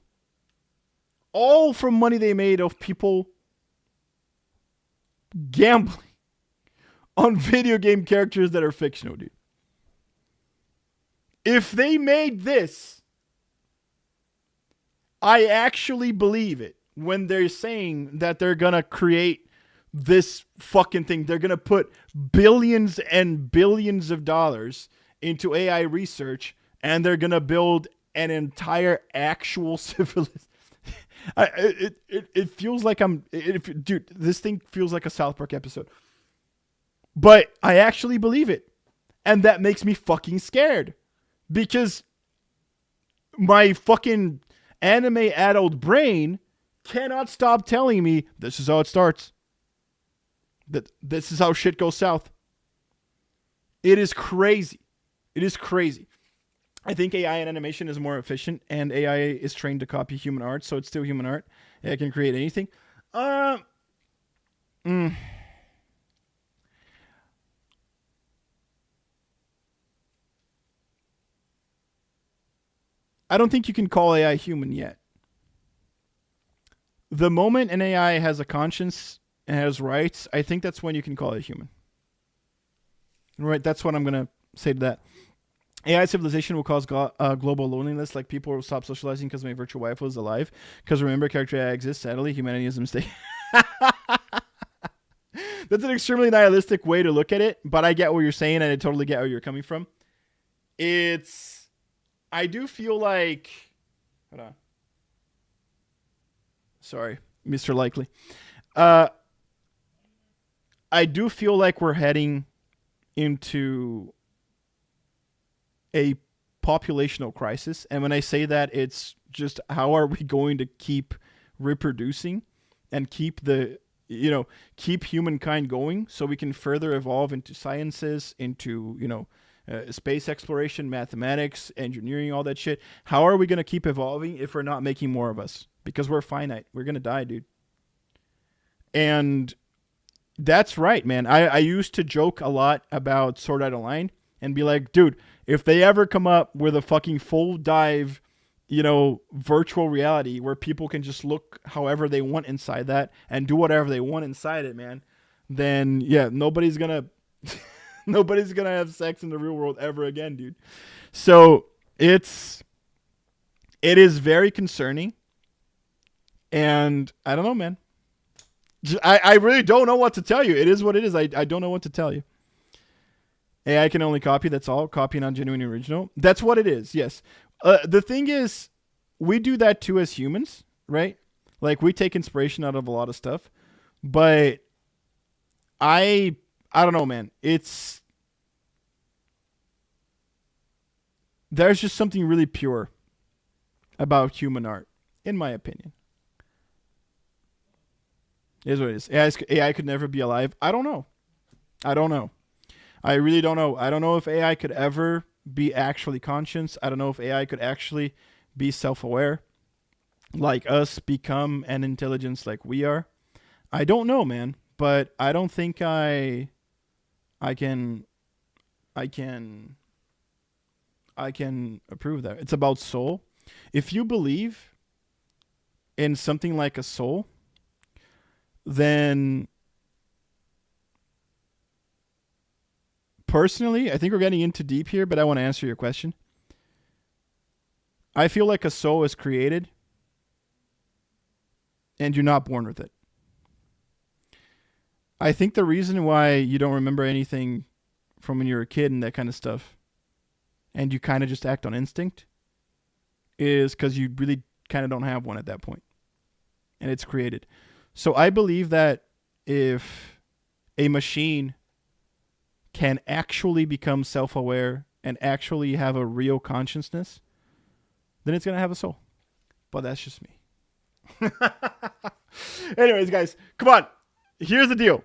All from money they made of people gambling on video game characters that are fictional, dude. If they made this, I actually believe it when they're saying that they're going to create this fucking thing. They're going to put billions and billions of dollars into AI research, and they're going to build an entire actual civilization. It feels like dude, this thing feels like a South Park episode. But I actually believe it. And that makes me fucking scared. Because my fucking anime adult brain cannot stop telling me this is how it starts. That this is how shit goes south. It is crazy. It is crazy. I think AI in animation is more efficient, and AI is trained to copy human art, so it's still human art. It can create anything. I don't think you can call AI human yet. The moment an AI has a conscience and has rights, I think that's when you can call it human. Right, that's what I'm going to say to that. AI civilization will cause global loneliness, like people will stop socializing because my virtual wife was alive. Because remember, character AI exists. Sadly, humanity is a mistake. That's an extremely nihilistic way to look at it, but I get what you're saying, and I totally get where you're coming from. I do feel like... Hold on. Sorry, Mr. Likely. I do feel like we're heading into a populational crisis. And when I say that, it's just how are we going to keep reproducing and keep keep humankind going so we can further evolve into sciences, into, space exploration, mathematics, engineering, all that shit. How are we going to keep evolving if we're not making more of us? Because we're finite. We're going to die, dude. And that's right, man. I used to joke a lot about Sword Art Online and be like, dude, if they ever come up with a fucking full dive, virtual reality where people can just look however they want inside that and do whatever they want inside it, man, then yeah, nobody's gonna have sex in the real world ever again, dude. So it is very concerning, and I don't know, man. I really don't know what to tell you. It is what it is. I don't know what to tell you. AI can only copy. That's all. Copy, not genuine original. That's what it is. Yes. The thing is, we do that too as humans, right? Like we take inspiration out of a lot of stuff, but I don't know, man. There's just something really pure about human art, in my opinion. It is what it is. AI could never be alive. I don't know. I don't know. I really don't know. I don't know if AI could ever be actually conscious. I don't know if AI could actually be self-aware, like us, become an intelligence like we are. I don't know, man. But I don't think I can I can I can approve that. It's about soul. If you believe in something like a soul, then personally, I think we're getting into deep here, but I want to answer your question. I feel like a soul is created and you're not born with it. I think the reason why you don't remember anything from when you were a kid and that kind of stuff, and you kind of just act on instinct, is because you really kind of don't have one at that point, and it's created. So I believe that if a machine can actually become self-aware and actually have a real consciousness, then it's going to have a soul. But that's just me. Anyways, guys, come on. Here's the deal.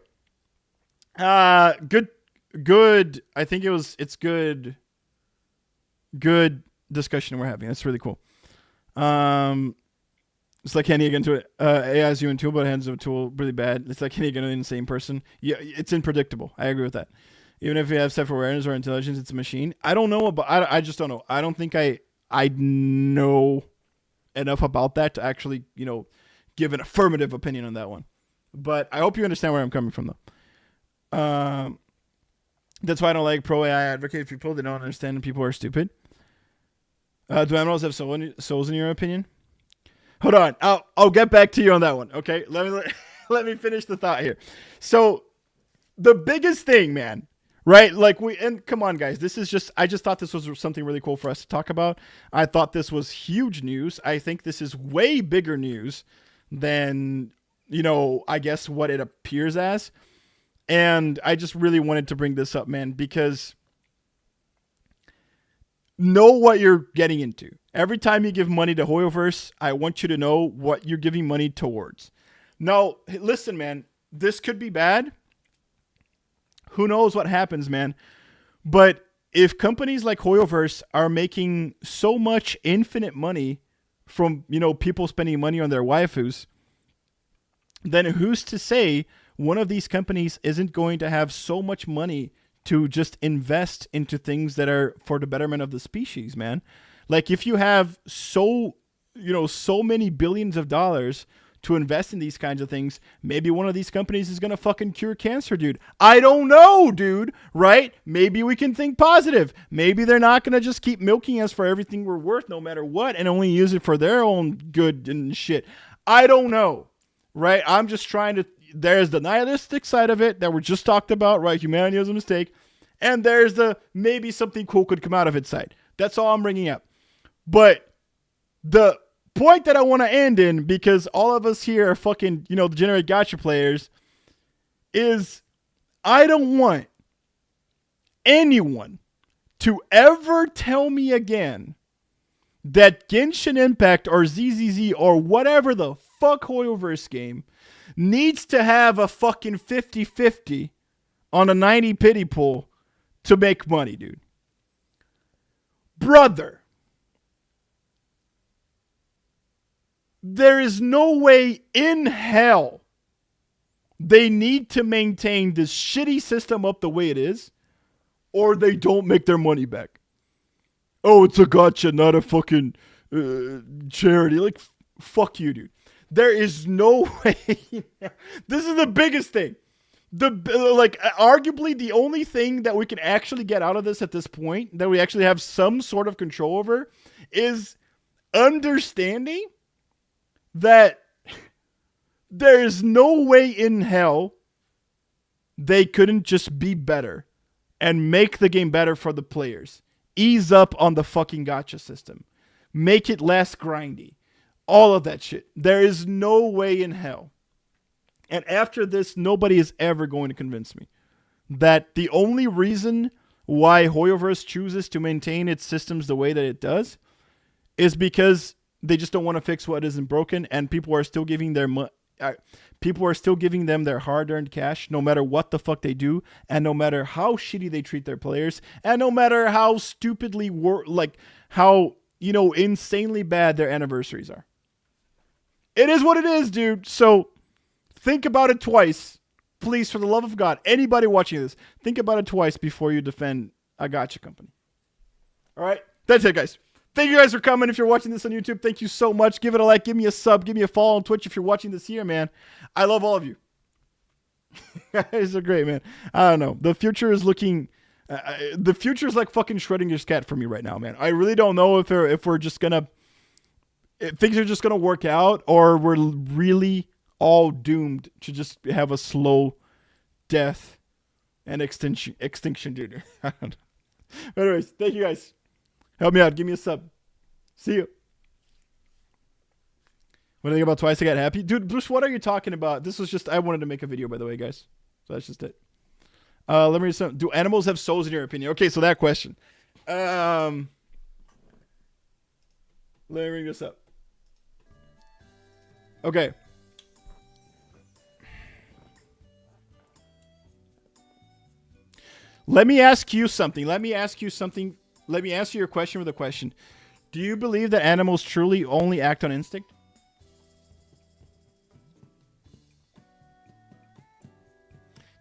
Good. I think it's good discussion we're having. That's really cool. It's like Kenny again to it. AI is human tool, but hands of a tool really bad. It's like Kenny again, an insane person. Yeah, it's unpredictable. I agree with that. Even if you have self-awareness or intelligence, it's a machine. I don't know about. I just don't know. I don't think I know enough about that to actually, give an affirmative opinion on that one. But I hope you understand where I'm coming from, though. That's why I don't like pro AI advocate people. They don't understand and people are stupid. Do animals have souls in your opinion? Hold on. I'll get back to you on that one. Okay. Let me finish the thought here. So the biggest thing, man, right? Like and come on, guys. I just thought this was something really cool for us to talk about. I thought this was huge news. I think this is way bigger news than, I guess what it appears as. And I just really wanted to bring this up, man, because know what you're getting into. Every time you give money to Hoyoverse, I want you to know what you're giving money towards. Now, listen, man, this could be bad. Who knows what happens, man? But if companies like Hoyoverse are making so much infinite money from, people spending money on their waifus, then who's to say one of these companies isn't going to have so much money to just invest into things that are for the betterment of the species, man? Like if you have so many billions of dollars to invest in these kinds of things, maybe one of these companies is going to fucking cure cancer, dude. I don't know, dude, right? Maybe we can think positive. Maybe they're not going to just keep milking us for everything we're worth no matter what and only use it for their own good and shit. I don't know, right? I'm just trying to... There's the nihilistic side of it that we just talked about, right? Humanity was a mistake. And there's the maybe something cool could come out of its side. That's all I'm bringing up. But the point that I want to end in, because all of us here are fucking, degenerate gacha players, is I don't want anyone to ever tell me again that Genshin Impact or ZZZ or whatever the fuck Hoyoverse game needs to have a fucking 50-50 on a 90 pity pool to make money, dude. Brother, there is no way in hell they need to maintain this shitty system up the way it is, or they don't make their money back. Oh, it's a gacha, not a fucking charity. Like, fuck you, dude. There is no way. This is the biggest thing. Arguably the only thing that we can actually get out of this at this point, that we actually have some sort of control over, is understanding that there is no way in hell they couldn't just be better and make the game better for the players. Ease up on the fucking gacha system. Make it less grindy. All of that shit. There is no way in hell. And after this, nobody is ever going to convince me that the only reason why Hoyoverse chooses to maintain its systems the way that it does is because they just don't want to fix what isn't broken, and people are still giving them their hard-earned cash, no matter what the fuck they do, and no matter how shitty they treat their players, and no matter how stupidly how insanely bad their anniversaries are. It is what it is, dude. So think about it twice. Please, for the love of God, anybody watching this, think about it twice before you defend a gacha company. All right? That's it, guys. Thank you guys for coming. If you're watching this on YouTube, thank you so much. Give it a like. Give me a sub. Give me a follow on Twitch if you're watching this here, man. I love all of you. You guys are great, man. I don't know. The future is looking... the future is like fucking Schrodinger's cat for me right now, man. I really don't know if we're just gonna... if things are just gonna work out, or we're really... all doomed to just have a slow death and extinction, dude. I don't know. But anyways, thank you guys. Help me out. Give me a sub. See you. What do you think about Twice I Got Happy? Dude, Bruce, what are you talking about? This was just, I wanted to make a video, by the way, guys. So that's just it. Let me read some. Do animals have souls in your opinion? Okay, so that question. Let me bring this up. Okay. Let me ask you something. Let me answer your question with a question. Do you believe that animals truly only act on instinct?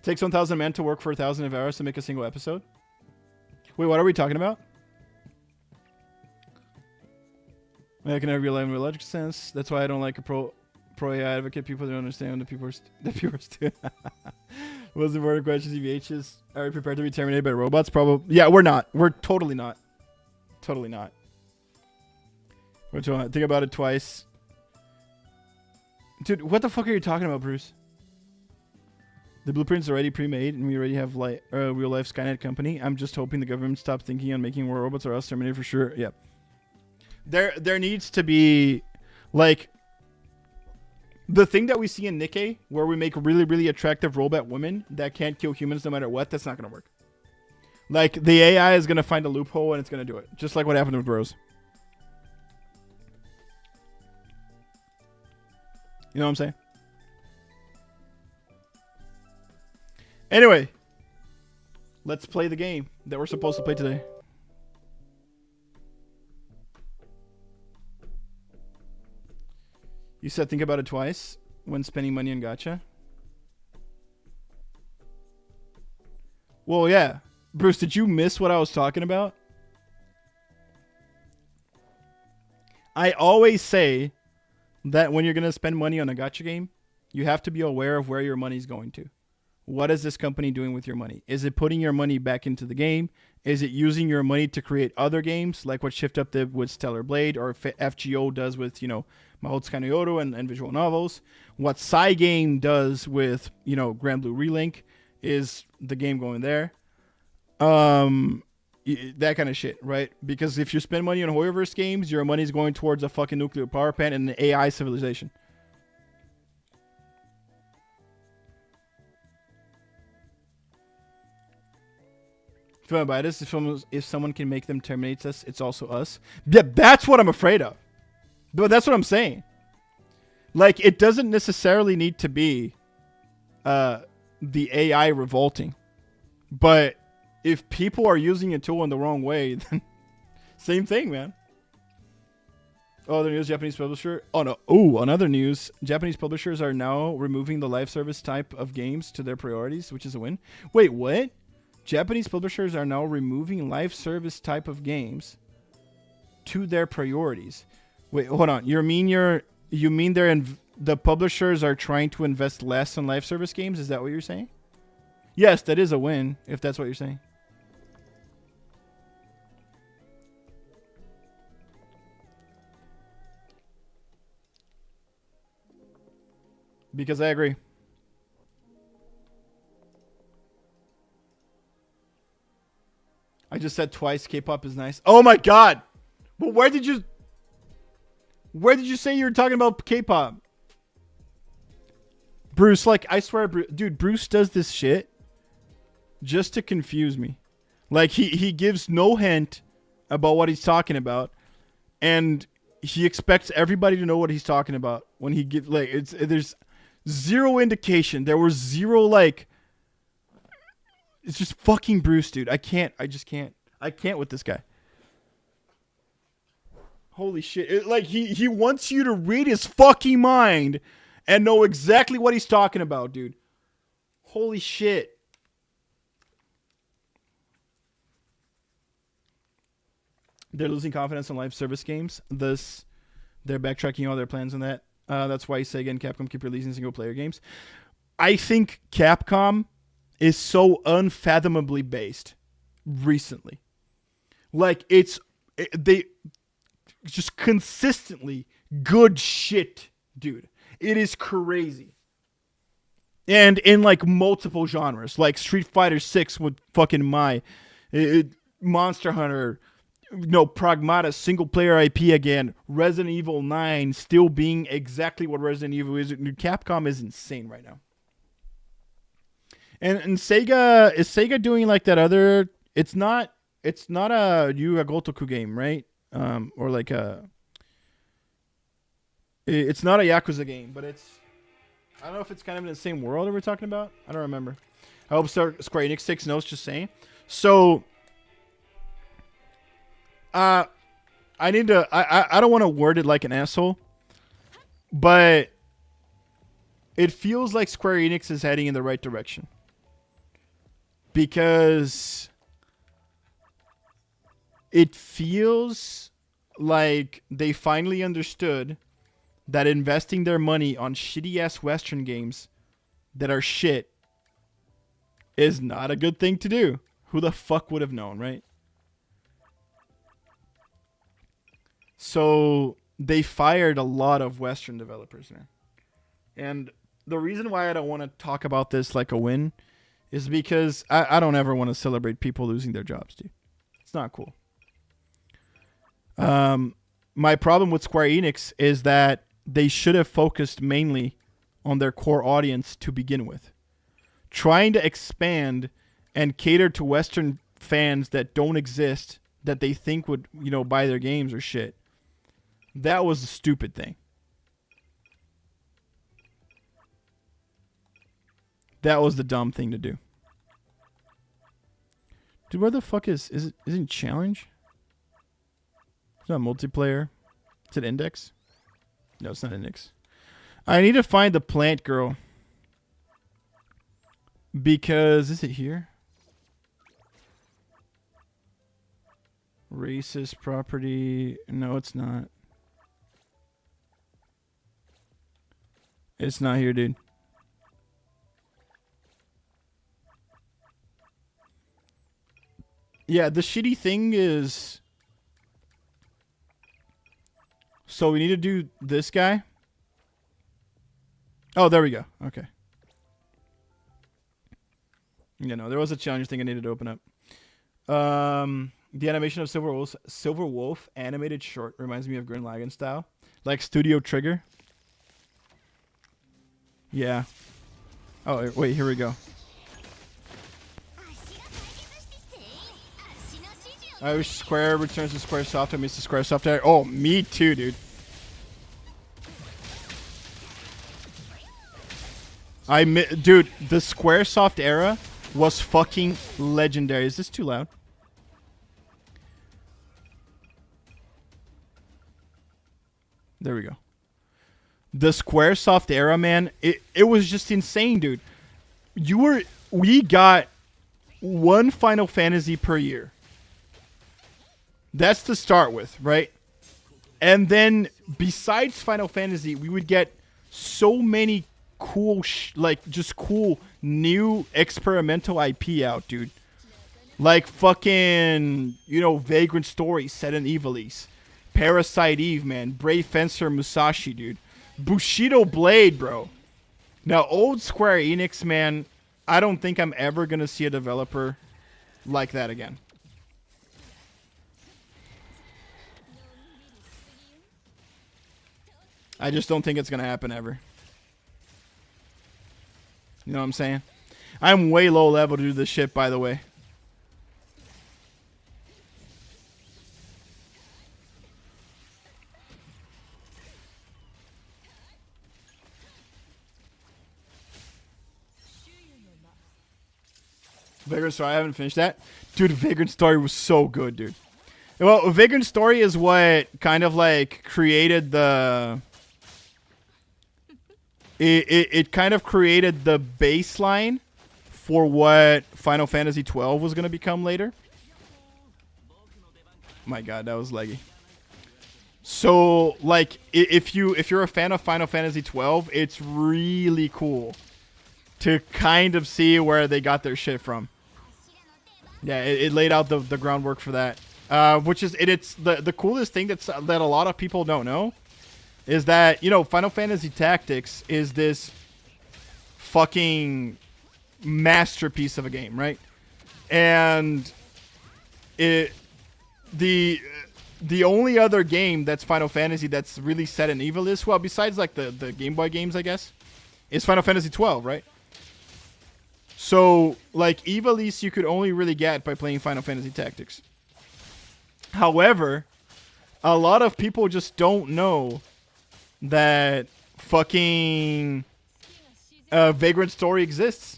Takes 1,000 men to work for 1,000 hours to make a single episode? Wait, what are we talking about? I can have real life in a logical sense. That's why I don't like a pro AI advocate. People don't understand that people are still... What's the important question? EVHs, are we prepared to be terminated by robots? Probably. Yeah, we're not. We're totally not. Totally not. Which one? Think about it twice. Dude, what the fuck are you talking about, Bruce? The blueprint's already pre-made, and we already have real-life Skynet company. I'm just hoping the government stops thinking on making more robots, or else terminated for sure. Yeah. There needs to be, like... the thing that we see in Nikkei, where we make really, really attractive robot women that can't kill humans no matter what, that's not going to work. Like, the AI is going to find a loophole and it's going to do it. Just like what happened with Rose. You know what I'm saying? Anyway. Let's play the game that we're supposed to play today. You said think about it twice when spending money on gacha. Well, yeah. Bruce, did you miss what I was talking about? I always say that when you're going to spend money on a gacha game, you have to be aware of where your money's going to. What is this company doing with your money? Is it putting your money back into the game? Is it using your money to create other games like what Shift Up did with Stellar Blade, or FGO does with, Mahotsukai no Yoru and visual novels? What Cygame does with, Grand Blue Relink, is the game going there? That kind of shit, right? Because if you spend money on Hoyoverse games, your money's going towards a fucking nuclear power plant and an AI civilization. If I buy this, if someone can make them terminate us, it's also us. Yeah, that's what I'm afraid of. But that's what I'm saying. Like, it doesn't necessarily need to be the AI revolting. But if people are using a tool in the wrong way, then same thing, man. Oh, the news, Japanese publisher. Oh, no. Oh, another news. Japanese publishers are now removing the live service type of games to their priorities, which is a win. Wait, what? Japanese publishers are now removing live service type of games to their priorities. Wait, hold on. You mean the publishers are trying to invest less in live service games? Is that what you're saying? Yes, that is a win, if that's what you're saying. Because I agree. I just said twice. K-pop is nice. Oh my god. But where did you say you were talking about K-pop? Bruce, like, I swear, dude, Bruce does this shit just to confuse me. Like, he gives no hint about what he's talking about, and he expects everybody to know what he's talking about when he gives, like, there's zero indication. There was zero, like, it's just fucking Bruce, dude. I can't with this guy. Holy shit. Like, he wants you to read his fucking mind and know exactly what he's talking about, dude. Holy shit. They're losing confidence in live service games. Thus, they're backtracking all their plans on that. That's why Sega and Capcom keep releasing single-player games. I think Capcom is so unfathomably based recently. Like, they just consistently good shit, dude. It is crazy. And in, like, multiple genres. Like Street Fighter 6 with fucking Monster Hunter, Pragmata, single player IP again. Resident Evil 9 still being exactly what Resident Evil is. Capcom is insane right now. And Sega, is Sega doing like that other, it's not a Yu Gotoku game, right? Or like it's not a Yakuza game, but it's, I don't know if it's kind of in the same world that we're talking about. I don't remember. I hope Square Enix takes notes, just saying. So, I don't want to word it like an asshole, but it feels like Square Enix is heading in the right direction. Because it feels like they finally understood that investing their money on shitty-ass Western games that are shit is not a good thing to do. Who the fuck would have known, right? So they fired a lot of Western developers, man. And the reason why I don't want to talk about this like a win is because I don't ever want to celebrate people losing their jobs, dude. It's not cool. My problem with Square Enix is that they should have focused mainly on their core audience to begin with. Trying to expand and cater to Western fans that don't exist, that they think would, buy their games or shit. That was a stupid thing. That was the dumb thing to do. Dude, where the fuck isn't challenge? It's not multiplayer. Is it index? No, it's not index. I need to find the plant girl. Because, is it here? Racist property. No, it's not. It's not here, dude. Yeah, the shitty thing is... So we need to do this guy. Oh, there we go. Okay. There was a challenge thing I needed to open up. The animation of Silver Wolf animated short reminds me of Gurren Lagann style. Like Studio Trigger. Yeah. Oh, wait, here we go. I wish Square returns to Squaresoft. I miss the Squaresoft era. Oh, me too, dude. Dude, the Squaresoft era was fucking legendary. Is this too loud? There we go. The Squaresoft era, man, it was just insane, dude. We got one Final Fantasy per year. That's to start with, right? And then besides Final Fantasy, we would get so many cool, just cool new experimental IP out, dude. Like fucking, Vagrant Story set in Ivalice. Parasite Eve, man. Brave Fencer Musashi, dude. Bushido Blade, bro. Now, old Square Enix, man, I don't think I'm ever going to see a developer like that again. I just don't think it's gonna happen ever. You know what I'm saying? I'm way low level to do this shit, by the way. Vagrant Story, I haven't finished that. Dude, Vagrant Story was so good, dude. Well, Vagrant Story is what kind of like created the... It kind of created the baseline for what Final Fantasy 12 was going to become later. My god, that was laggy. So, like, if you're a fan of Final Fantasy 12, it's really cool to kind of see where they got their shit from. Yeah, it laid out the groundwork for that. Which is it's the coolest thing that a lot of people don't know is that, you know, Final Fantasy Tactics is this fucking masterpiece of a game, right? And the only other game that's Final Fantasy that's really set in Ivalice, well, besides like the Game Boy games, I guess, is Final Fantasy 12, right? So, like, Ivalice you could only really get by playing Final Fantasy Tactics. However, a lot of people just don't know that fucking Vagrant Story exists.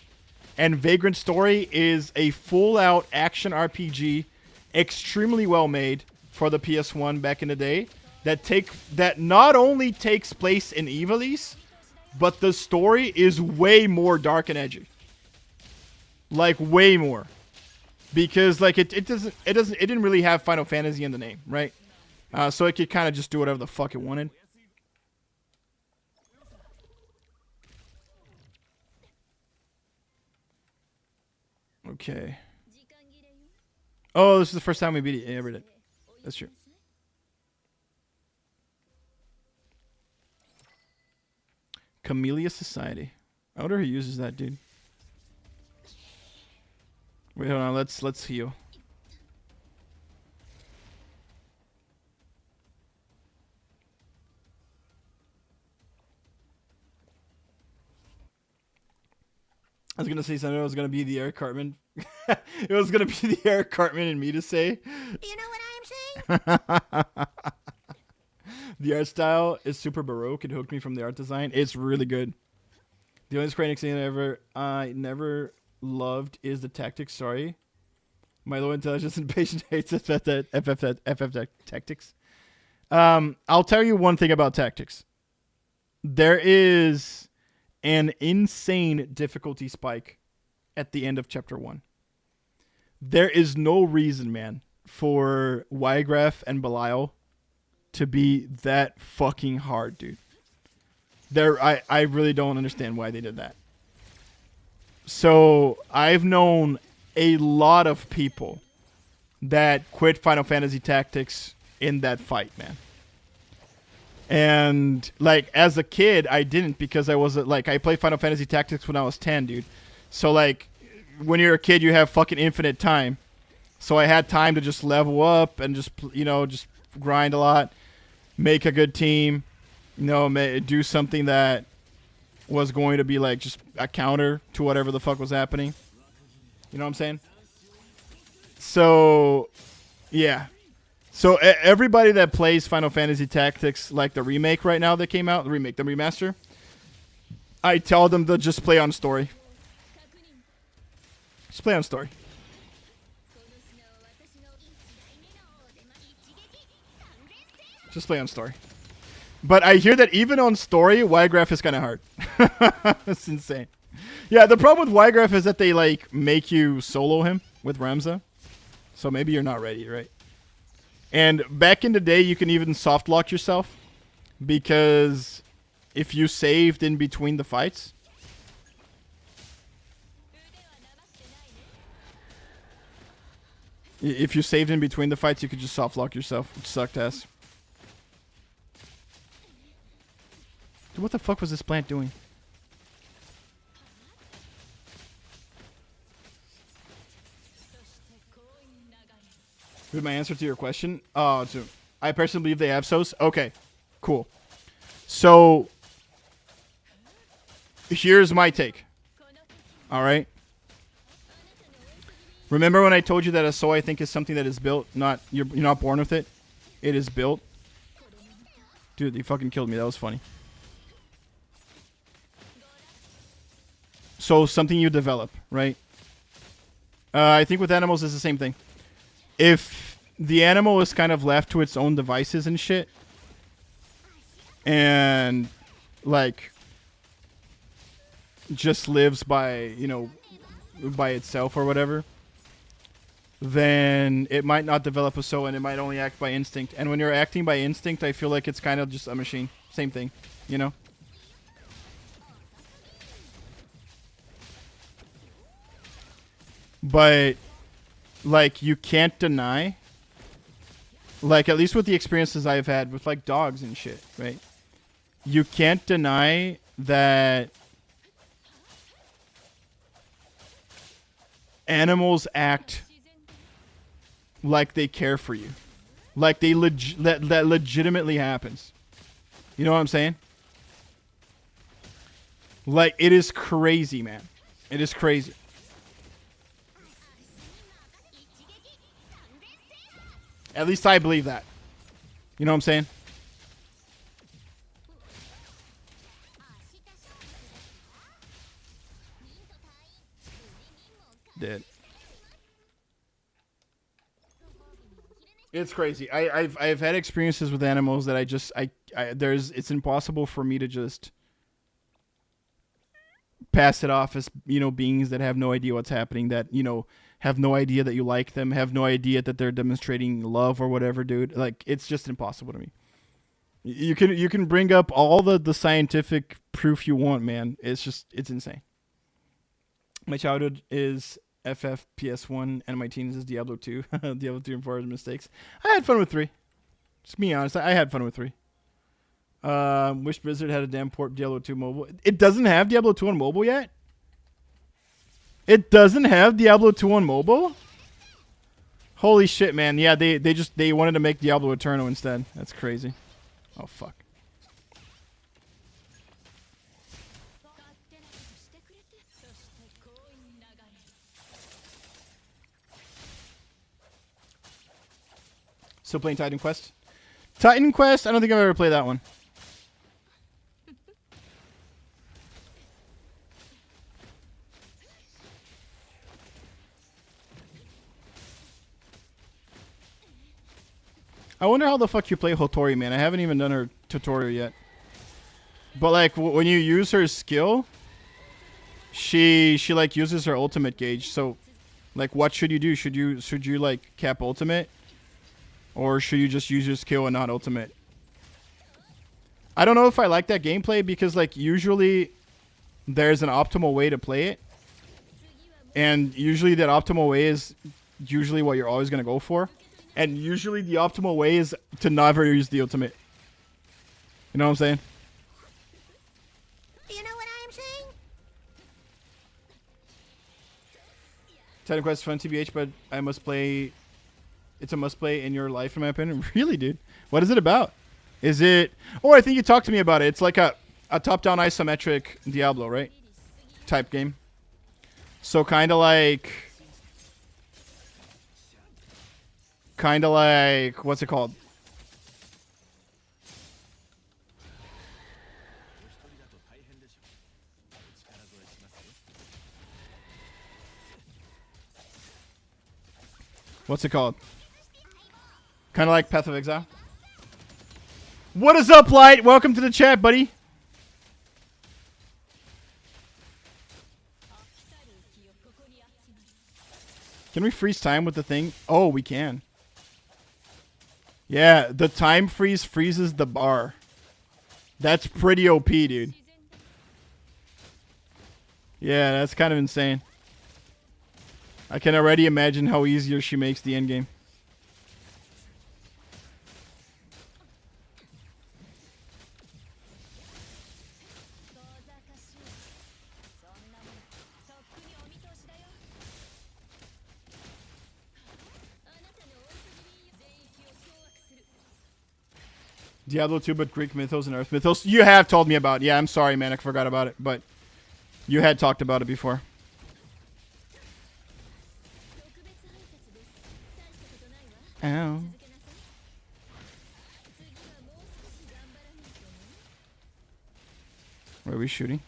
And Vagrant Story is a full-out action RPG, extremely well made for the PS1 back in the day, that not only takes place in Ivalice, but the story is way more dark and edgy. Like, way more. Because, like, it didn't really have Final Fantasy in the name, right? So it could kind of just do whatever the fuck it wanted. Okay. Oh, this is the first time we beat it. Yeah, ever did. That's true. Camellia Society. I wonder who uses that, dude. Wait, hold on. Let's heal. I was gonna say something. It was gonna be the Eric Cartman. It was gonna be the Eric Cartman and me to say. You know what I'm saying? The art style is super baroque. It hooked me from the art design. It's really good. The only Square Enix thing I never loved is the tactics. Sorry, my low intelligence and patient hates FF tactics. I'll tell you one thing about tactics. There is an insane difficulty spike at the end of Chapter 1. There is no reason, man, for Ygraph and Belial to be that fucking hard, dude. I really don't understand why they did that. So, I've known a lot of people that quit Final Fantasy Tactics in that fight, man. And, like, as a kid, I didn't because I wasn't, like, I played Final Fantasy Tactics when I was 10, dude. So, like, when you're a kid, you have fucking infinite time. So I had time to just level up and just, you know, just grind a lot, make a good team, you know, do something that was going to be, like, just a counter to whatever the fuck was happening. You know what I'm saying? So, yeah. So everybody that plays Final Fantasy Tactics, like the remake right now that came out, the remaster, I tell them to just play on story. Just play on story. Just play on story. But I hear that even on story, Ygraph is kind of hard. That's insane. Yeah, the problem with Ygraph is that they, like, make you solo him with Ramza. So maybe you're not ready, right? And back in the day, you can even soft lock yourself. Because if you saved in between the fights... If you saved in between the fights, you could just soft lock yourself, which sucked ass. Dude, what the fuck was this plant doing? Here's my answer to your question. I personally believe they have SOS. Okay, cool. So here's my take. All right. Remember when I told you that a soul, I think, is something that is built, not you're not born with it. It is built. Dude, you fucking killed me. That was funny. So something you develop, right? I think with animals it's the same thing. If the animal is kind of left to its own devices and shit, and like just lives by, you know, by itself or whatever, then it might not develop a soul and it might only act by instinct. And when you're acting by instinct, I feel like it's kind of just a machine. Same thing, you know? But, like, you can't deny, like, at least with the experiences I've had with, like, dogs and shit, right? You can't deny that animals act like they care for you. Like they that legitimately happens. You know what I'm saying? Like, it is crazy, man. It is crazy. At least I believe that. You know what I'm saying? Dead. It's crazy. I've had experiences with animals that it's impossible for me to just pass it off as, you know, beings that have no idea what's happening, that, you know, have no idea that you like them, have no idea that they're demonstrating love or whatever, dude. Like, it's just impossible to me. You can bring up all the scientific proof you want, man. It's insane. My childhood is FF PS1 and my teens is Diablo 2. Diablo 3 and 4 is mistakes. I had fun with 3. Just be honest, I had fun with 3. Wish Blizzard had a damn port Diablo 2 mobile. It doesn't have Diablo 2 on mobile yet? It doesn't have Diablo 2 on mobile? Holy shit, man. Yeah, they wanted to make Diablo Eternal instead. That's crazy. Oh, fuck. Still playing Titan Quest? Titan Quest? I don't think I've ever played that one. I wonder how the fuck you play Hotori, man. I haven't even done her tutorial yet. But, like, when you use her skill, she like uses her ultimate gauge. So, like, what should you do? Should you like cap ultimate, or should you just use your skill and not ultimate? I don't know if I like that gameplay because, like, usually there's an optimal way to play it, and usually that optimal way is usually what you're always gonna go for, and usually the optimal way is to never use the ultimate. You know what I'm saying? You know what I am saying? Titan Quest is fun, TBH, but I must play. It's a must play in your life, in my opinion. Really, dude? What is it about? Is it? Oh, I think you talked to me about it. It's like a top-down isometric Diablo, right? Type game. So kind of like what's it called? What's it called? Kind of like Path of Exile. What is up, Light? Welcome to the chat, buddy. Can we freeze time with the thing? Oh, we can. Yeah, the time freeze freezes the bar. That's pretty OP, dude. Yeah, that's kind of insane. I can already imagine how easier she makes the endgame. Diablo 2, but Greek mythos and Earth mythos. You have told me about it. Yeah, I'm sorry, man. I forgot about it. But you had talked about it before. Ow. Where are we shooting?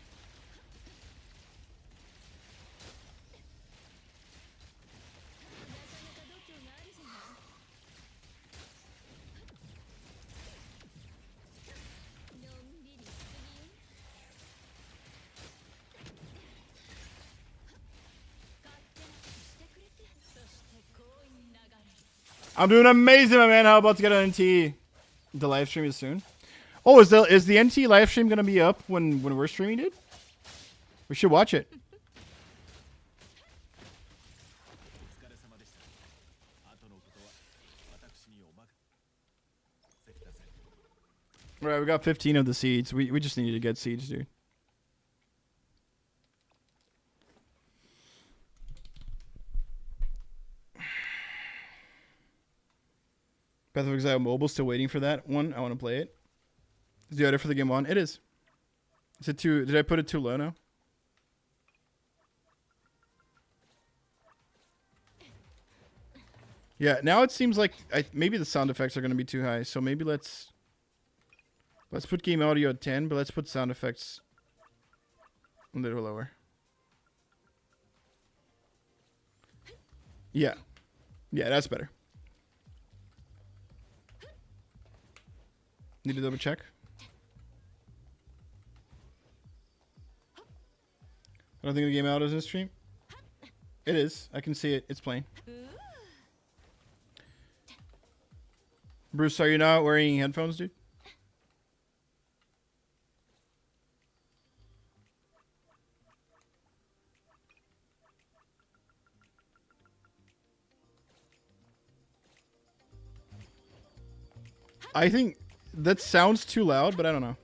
I'm doing amazing, my man. How about to get an NTE? The live stream is soon. Oh, is the NTE live stream gonna be up when we're streaming, dude? We should watch it. Right, we got 15 of the seeds. We just needed to get seeds, dude. Path of Exile Mobile, still waiting for that one. I want to play it. Is the order for the game on? It is. Is it too? Did I put it too low now? Yeah, now it seems like maybe the sound effects are going to be too high. So maybe let's put game audio at 10, but let's put sound effects a little lower. Yeah. Yeah, that's better. Need to double check. I don't think the game out is this stream. It is. I can see it. It's playing. Bruce, are you not wearing headphones, dude? I think that sounds too loud, but I don't know.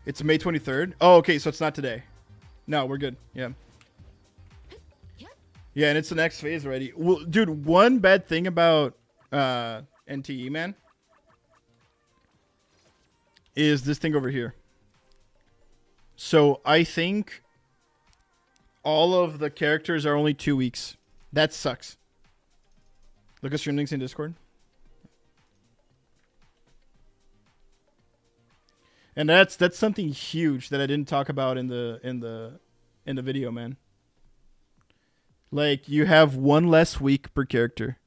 It's May 23rd. Oh, okay, so it's not today. No, we're good. Yeah. Yeah, and it's the next phase already. Well, dude, one bad thing about NTE, man, is this thing over here. So I think all of the characters are only 2 weeks. That sucks. Look at stream links in Discord. And that's something huge that I didn't talk about in the video, man. Like, you have one less week per character.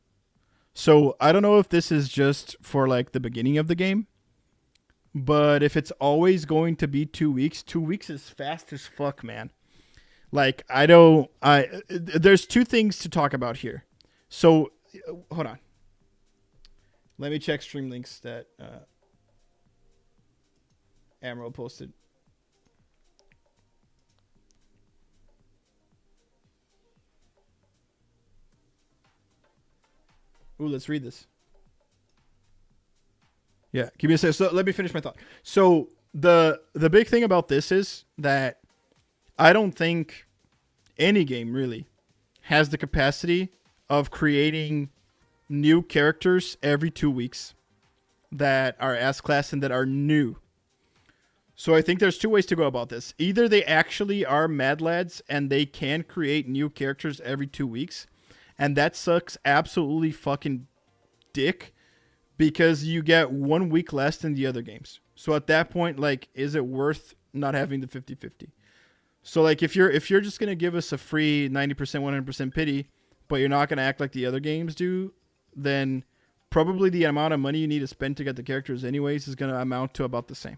So I don't know if this is just for like the beginning of the game, but if it's always going to be 2 weeks, 2 weeks is fast as fuck, man. Like, there's two things to talk about here. So hold on. Let me check stream links that Amro posted. Ooh, let's read this. Yeah, give me a second. So let me finish my thought. So the big thing about this is that I don't think any game really has the capacity of creating new characters every 2 weeks that are S-class and that are new. So I think there's two ways to go about this. Either they actually are mad lads and they can create new characters every 2 weeks, and that sucks absolutely fucking dick because you get 1 week less than the other games. So at that point, like, is it worth not having the 50-50? So like, if you're just gonna give us a free 90%, 100% pity, but you're not gonna act like the other games do, then probably the amount of money you need to spend to get the characters anyways is gonna amount to about the same.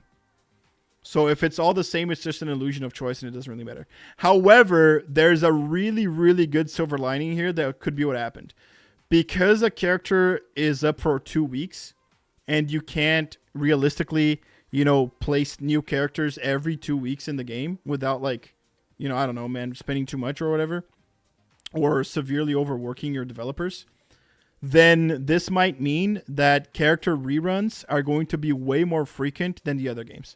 So if it's all the same, it's just an illusion of choice and it doesn't really matter. However, there's a really, really good silver lining here that could be what happened. Because a character is up for 2 weeks and you can't realistically, place new characters every 2 weeks in the game without, like, I don't know, man, spending too much or whatever, or severely overworking your developers, then this might mean that character reruns are going to be way more frequent than the other games.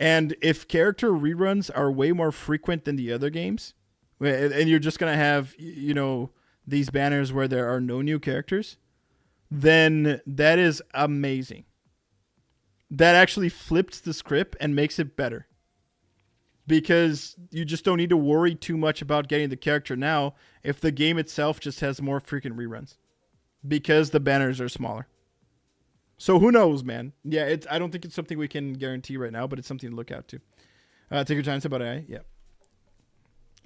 And if character reruns are way more frequent than the other games, and you're just going to have, these banners where there are no new characters, then that is amazing. that actually flips the script and makes it better. Because you just don't need to worry too much about getting the character now if the game itself just has more freaking reruns. Because the banners are smaller. So who knows, man? Yeah, I don't think it's something we can guarantee right now, but it's something to look out to. Take your time about AI. Yeah.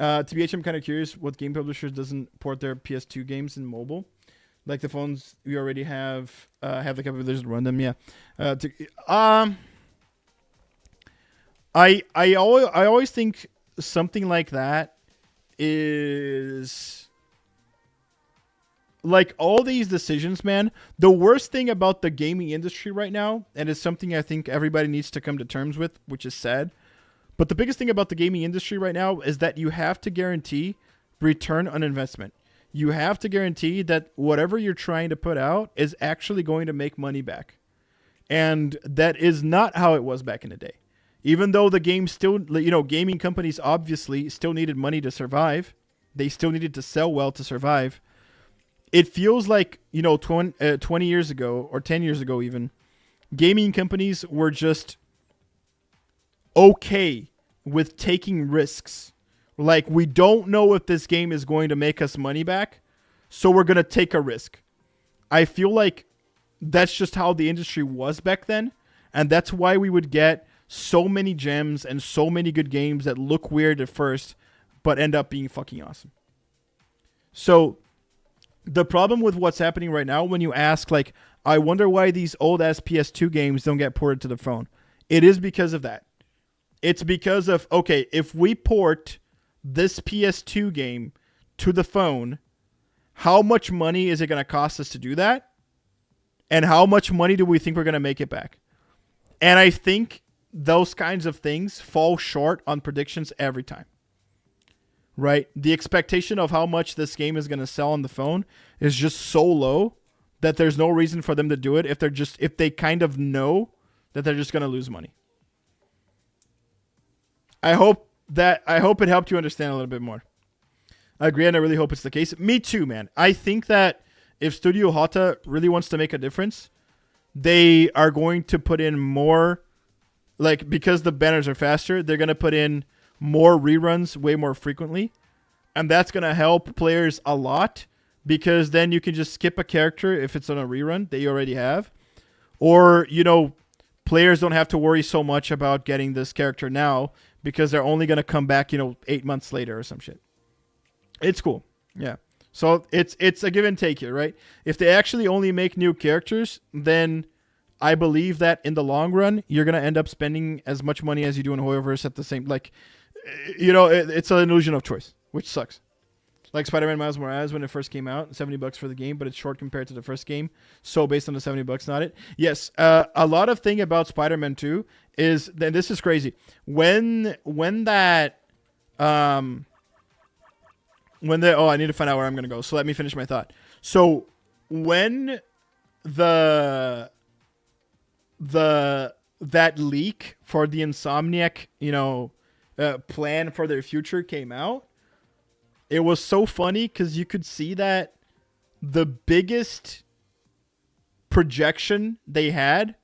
TBH, I'm kind of curious what game publishers doesn't port their PS2 games in mobile. Like the phones we already have the capabilities to run them. Yeah. I always think something like that is like all these decisions, man. The worst thing about the gaming industry right now, and it's something I think everybody needs to come to terms with, which is sad. But the biggest thing about the gaming industry right now is that you have to guarantee return on investment. You have to guarantee that whatever you're trying to put out is actually going to make money back. And that is not how it was back in the day. Even though the game still, gaming companies obviously still needed money to survive. They still needed to sell well to survive. It feels like, 20 years ago or 10 years ago even, gaming companies were just okay with taking risks. Like, we don't know if this game is going to make us money back, so we're going to take a risk. I feel like that's just how the industry was back then, and that's why we would get so many gems and so many good games that look weird at first, but end up being fucking awesome. So, the problem with what's happening right now, when you ask, like, I wonder why these old-ass PS2 games don't get ported to the phone, it is because of that. It's because of, okay, if we port this PS2 game to the phone, how much money is it going to cost us to do that? And how much money do we think we're going to make it back? And I think those kinds of things fall short on predictions every time. Right? The expectation of how much this game is going to sell on the phone is just so low that there's no reason for them to do it if they kind of know that they're just going to lose money. I hope it helped you understand a little bit more. I agree, and I really hope it's the case. Me too, man. I think that if Studio Hata really wants to make a difference, they are going to put in more, like, because the banners are faster, they're going to put in more reruns way more frequently. And that's going to help players a lot, because then you can just skip a character if it's on a rerun that you already have. Or, players don't have to worry so much about getting this character now, because they're only going to come back, 8 months later or some shit. It's cool. Yeah. So it's a give and take here, right? If they actually only make new characters, then I believe that in the long run, you're going to end up spending as much money as you do in Hoyoverse at the same, it's an illusion of choice, which sucks. Like Spider-Man Miles Morales when it first came out, $70 for the game, but it's short compared to the first game. So based on the $70, not it. Yes, a lot of thing about Spider-Man 2 is, then this is crazy. When that, I need to find out where I'm going to go. So let me finish my thought. So when that leak for the Insomniac, plan for their future came out, it was so funny because you could see that the biggest projection they had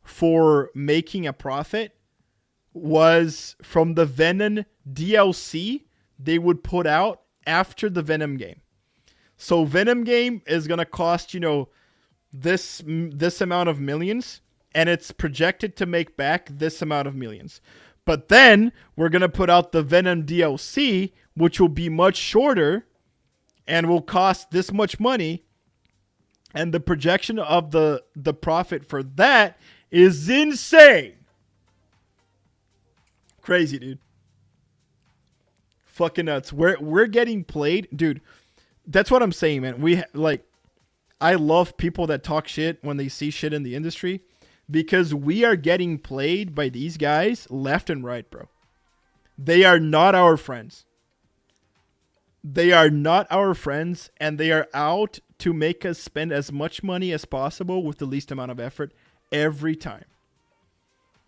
for making a profit was from the Venom DLC they would put out after the Venom game. So Venom game is going to cost, this amount of millions, and it's projected to make back this amount of millions. But then we're going to put out the Venom DLC, which will be much shorter and will cost this much money. And the projection of the profit for that is insane. Crazy, dude. Fucking nuts. We're getting played. Dude, that's what I'm saying, man. I love people that talk shit when they see shit in the industry, because we are getting played by these guys left and right, bro. They are not our friends. They are not our friends, and they are out to make us spend as much money as possible with the least amount of effort every time.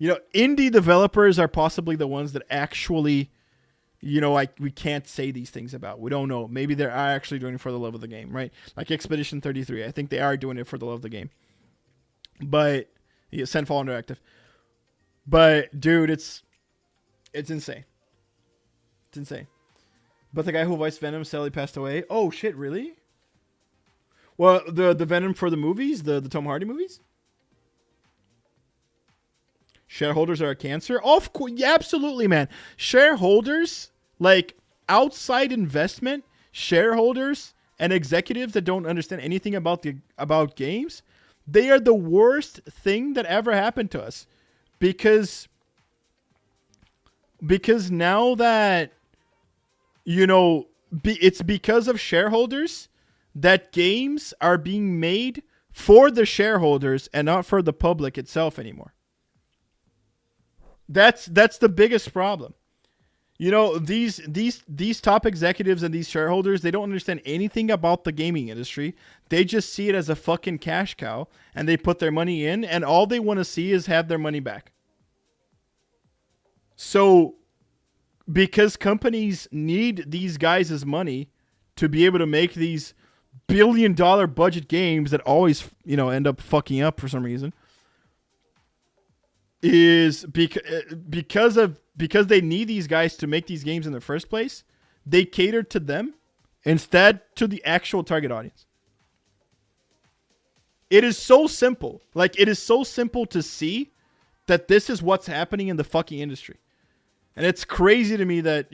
Indie developers are possibly the ones that actually, we can't say these things about. We don't know. Maybe they are actually doing it for the love of the game, right? Like Expedition 33. I think they are doing it for the love of the game. But Sendfall Interactive. But dude, it's insane. It's insane. But the guy who voiced Venom sadly passed away. Oh shit, really? Well, the Venom for the movies, the Tom Hardy movies. Shareholders are a cancer. Oh, of course, yeah, absolutely, man. Shareholders, like outside investment, shareholders and executives that don't understand anything about games, they are the worst thing that ever happened to us, because now that it's because of shareholders that games are being made for the shareholders and not for the public itself anymore. That's the biggest problem. These top executives and these shareholders, they don't understand anything about the gaming industry. They just see it as a fucking cash cow, and they put their money in, and all they want to see is have their money back. So, because companies need these guys' money to be able to make these billion-dollar budget games that always, end up fucking up for some reason, is because they need these guys to make these games in the first place, they cater to them instead to the actual target audience. It is so simple. Like, it is so simple to see that this is what's happening in the fucking industry. And it's crazy to me that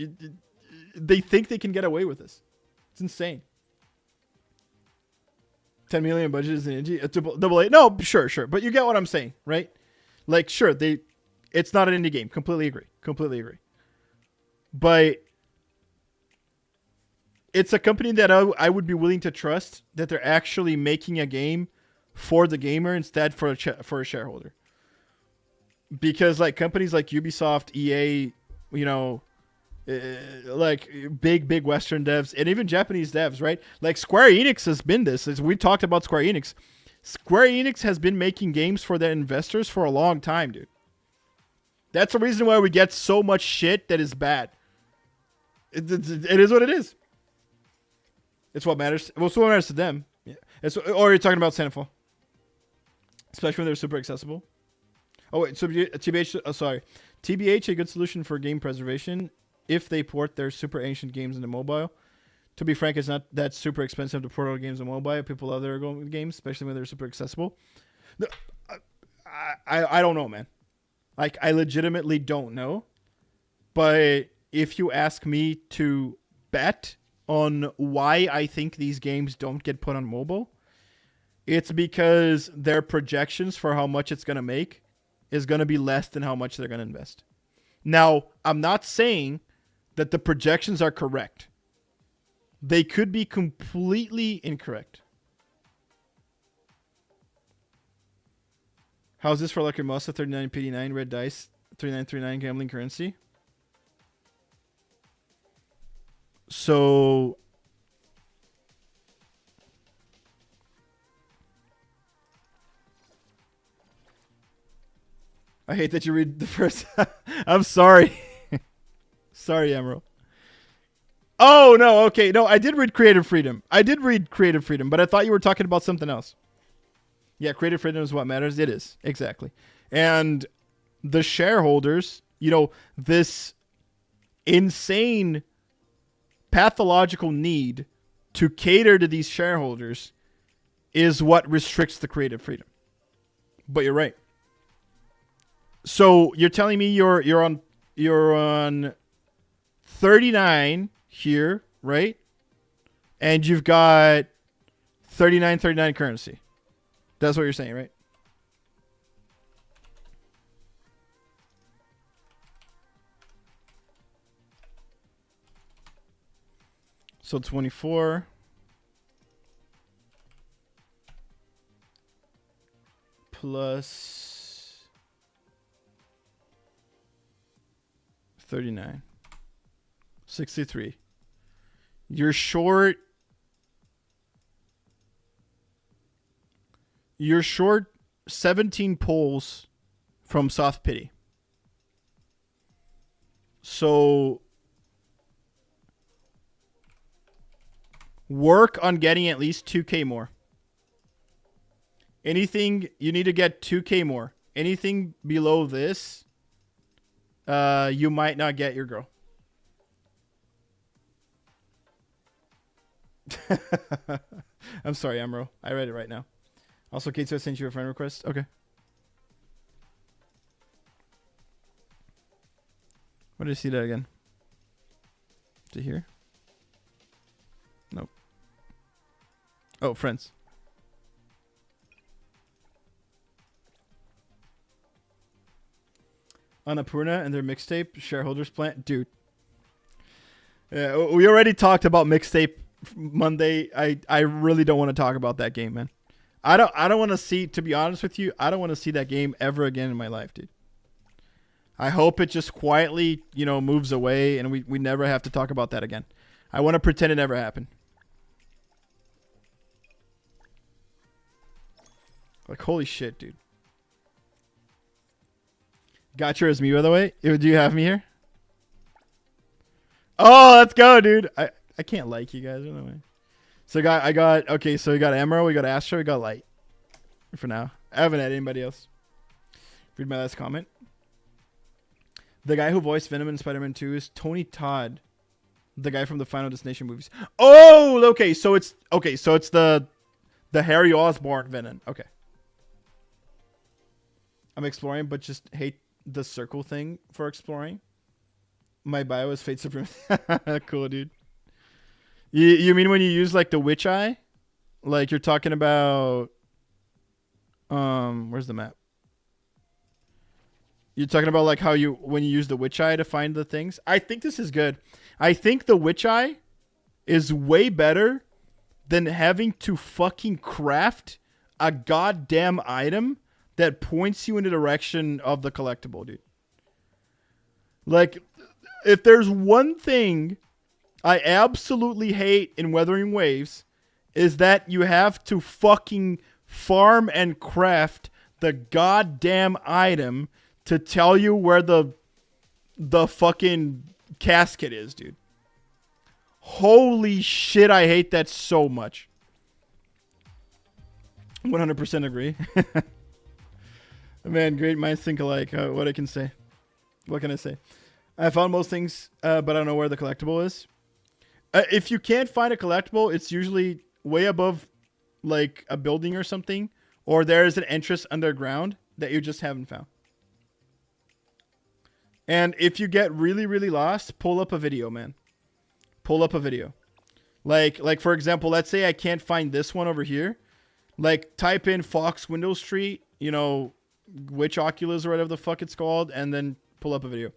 they think they can get away with this. It's insane. 10 million budget is an indie. Double A. No, sure. But you get what I'm saying, right? Like, sure, it's not an indie game. Completely agree. But it's a company that I would be willing to trust that they're actually making a game for the gamer instead for a shareholder. Because like companies like Ubisoft, EA, like big Western devs and even Japanese devs, right? Like Square Enix has been this. As we talked about Square Enix has been making games for their investors for a long time, dude. That's the reason why we get so much shit that is bad. It is what it is. It's what matters. Well, it's what matters to them. Yeah. Or you're talking about Sanfall. Especially when they're super accessible. Oh, wait. So TBH, TBH, a good solution for game preservation if they port their super ancient games into mobile. To be frank, it's not that super expensive to port out games on mobile. People love their games, especially when they're super accessible. I don't know, man. Like, I legitimately don't know. But if you ask me to bet on why I think these games don't get put on mobile, it's because their projections for how much it's going to make is going to be less than how much they're going to invest. Now, I'm not saying that the projections are correct. They could be completely incorrect. How's this for Lucky Mossa? 39.89 red dice, 39.39 gambling currency. So I hate that you read the first. I'm sorry. Sorry, Emerald. Oh, no. Okay. No, I did read Creative Freedom. But I thought you were talking about something else. Yeah, creative freedom is what matters. It is. Exactly. And the shareholders, this insane pathological need to cater to these shareholders is what restricts the creative freedom. But you're right. So you're telling me you're on 39 here, right? And you've got 39 currency. That's what you're saying, right? So 24 plus 39. 63. You're short. You're short 17 polls from Soft Pity. So work on getting at least 2K more. Anything, you need to get 2K more. Anything below this You might not get your girl. I'm sorry, Amro. I read it right now. Also, Kate sent you a friend request. Okay. Where did I see that again? Is it here? Nope. Oh, friends. Annapurna and their mixtape, Shareholders Plant. Dude. Yeah, we already talked about mixtape Monday. I really don't want to talk about that game, man. I don't want to see, to be honest with you, I don't want to see that game ever again in my life, dude. I hope it just quietly, moves away and we never have to talk about that again. I want to pretend it never happened. Like, holy shit, dude. Gacha is me, by the way. Do you have me here? Oh, let's go, dude. I can't like you guys. No way. So I got okay, so we got Emerald, we got Astro, we got Light. For now. I haven't had anybody else. Read my last comment. The guy who voiced Venom in Spider-Man 2 is Tony Todd. The guy from the Final Destination movies. Oh, okay, so it's the Harry Osborn Venom. Okay. I'm exploring, but just hate the circle thing for exploring. My bio is Fate Supremacy. Cool, dude. You mean when you use like the witch eye? Like you're talking about where's the map? You're talking about like how when you use the witch eye to find the things? I think this is good. I think the witch eye is way better than having to fucking craft a goddamn item that points you in the direction of the collectible, dude. Like, if there's one thing I absolutely hate in Weathering Waves, is that you have to fucking farm and craft the goddamn item to tell you where the fucking casket is, dude. Holy shit, I hate that so much. 100% agree. Man, great minds think alike. What I can say. What can I say? I found most things, but I don't know where the collectible is. If you can't find a collectible, it's usually way above like a building or something. Or there is an entrance underground that you just haven't found. And if you get really, really lost, pull up a video, man. Pull up a video. Like for example, let's say I can't find this one over here. Like type in Fox Window Street, Witch Oculus or whatever the fuck it's called, and then pull up a video.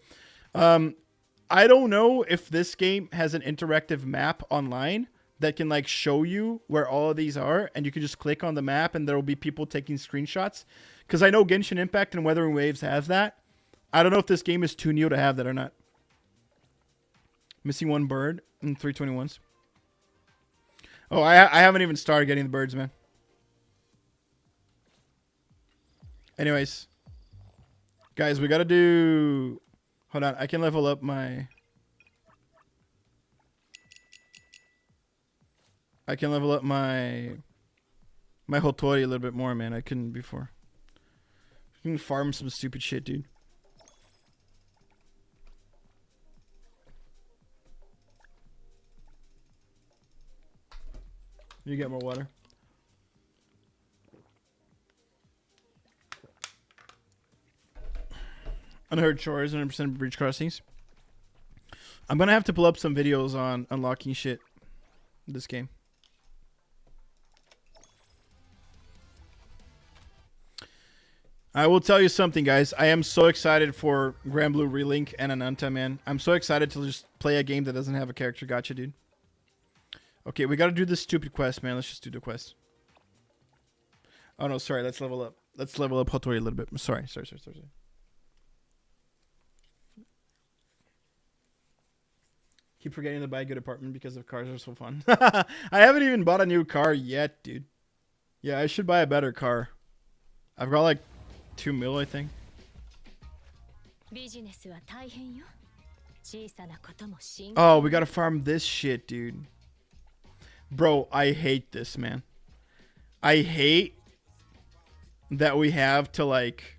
I don't know if this game has an interactive map online that can like show you where all of these are, and you can just click on the map and there will be people taking screenshots. Because I know Genshin Impact and Weathering Waves has that. I don't know if this game is too new to have that or not. Missing one bird in 321s. Oh, I haven't even started getting the birds, man. Anyways. Guys, we gotta do... Hold on, I can level up my... I can level up my Hotori a little bit more, man. I couldn't before. I can farm some stupid shit, dude. You get more water. Unheard chores, 100% bridge crossings. I'm gonna have to pull up some videos on unlocking shit in this game. I will tell you something, guys. I am so excited for Grand Blue Relink and Ananta, man. I'm so excited to just play a game that doesn't have a character gacha, dude. Okay, we gotta do this stupid quest, man. Let's just do the quest. Oh, no, sorry. Let's level up. Let's level up Hotori a little bit. Sorry. Keep forgetting to buy a good apartment because of cars are so fun. I haven't even bought a new car yet, dude. Yeah, I should buy a better car. I've got like 2 mil, I think. Oh, we gotta farm this shit, dude. Bro, I hate this, man. I hate that we have to like...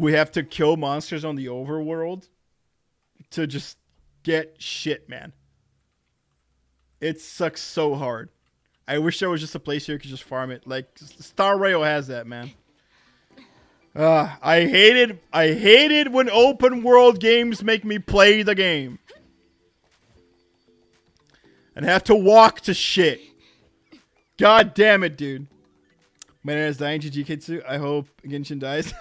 we have to kill monsters on the overworld to just get shit, man. It sucks so hard. I wish there was just a place here you could just farm it. Like, Star Rail has that, man. I hated when open world games make me play the game. And have to walk to shit. God damn it, dude. My name is dying, GG Kitsu. I hope Genshin dies.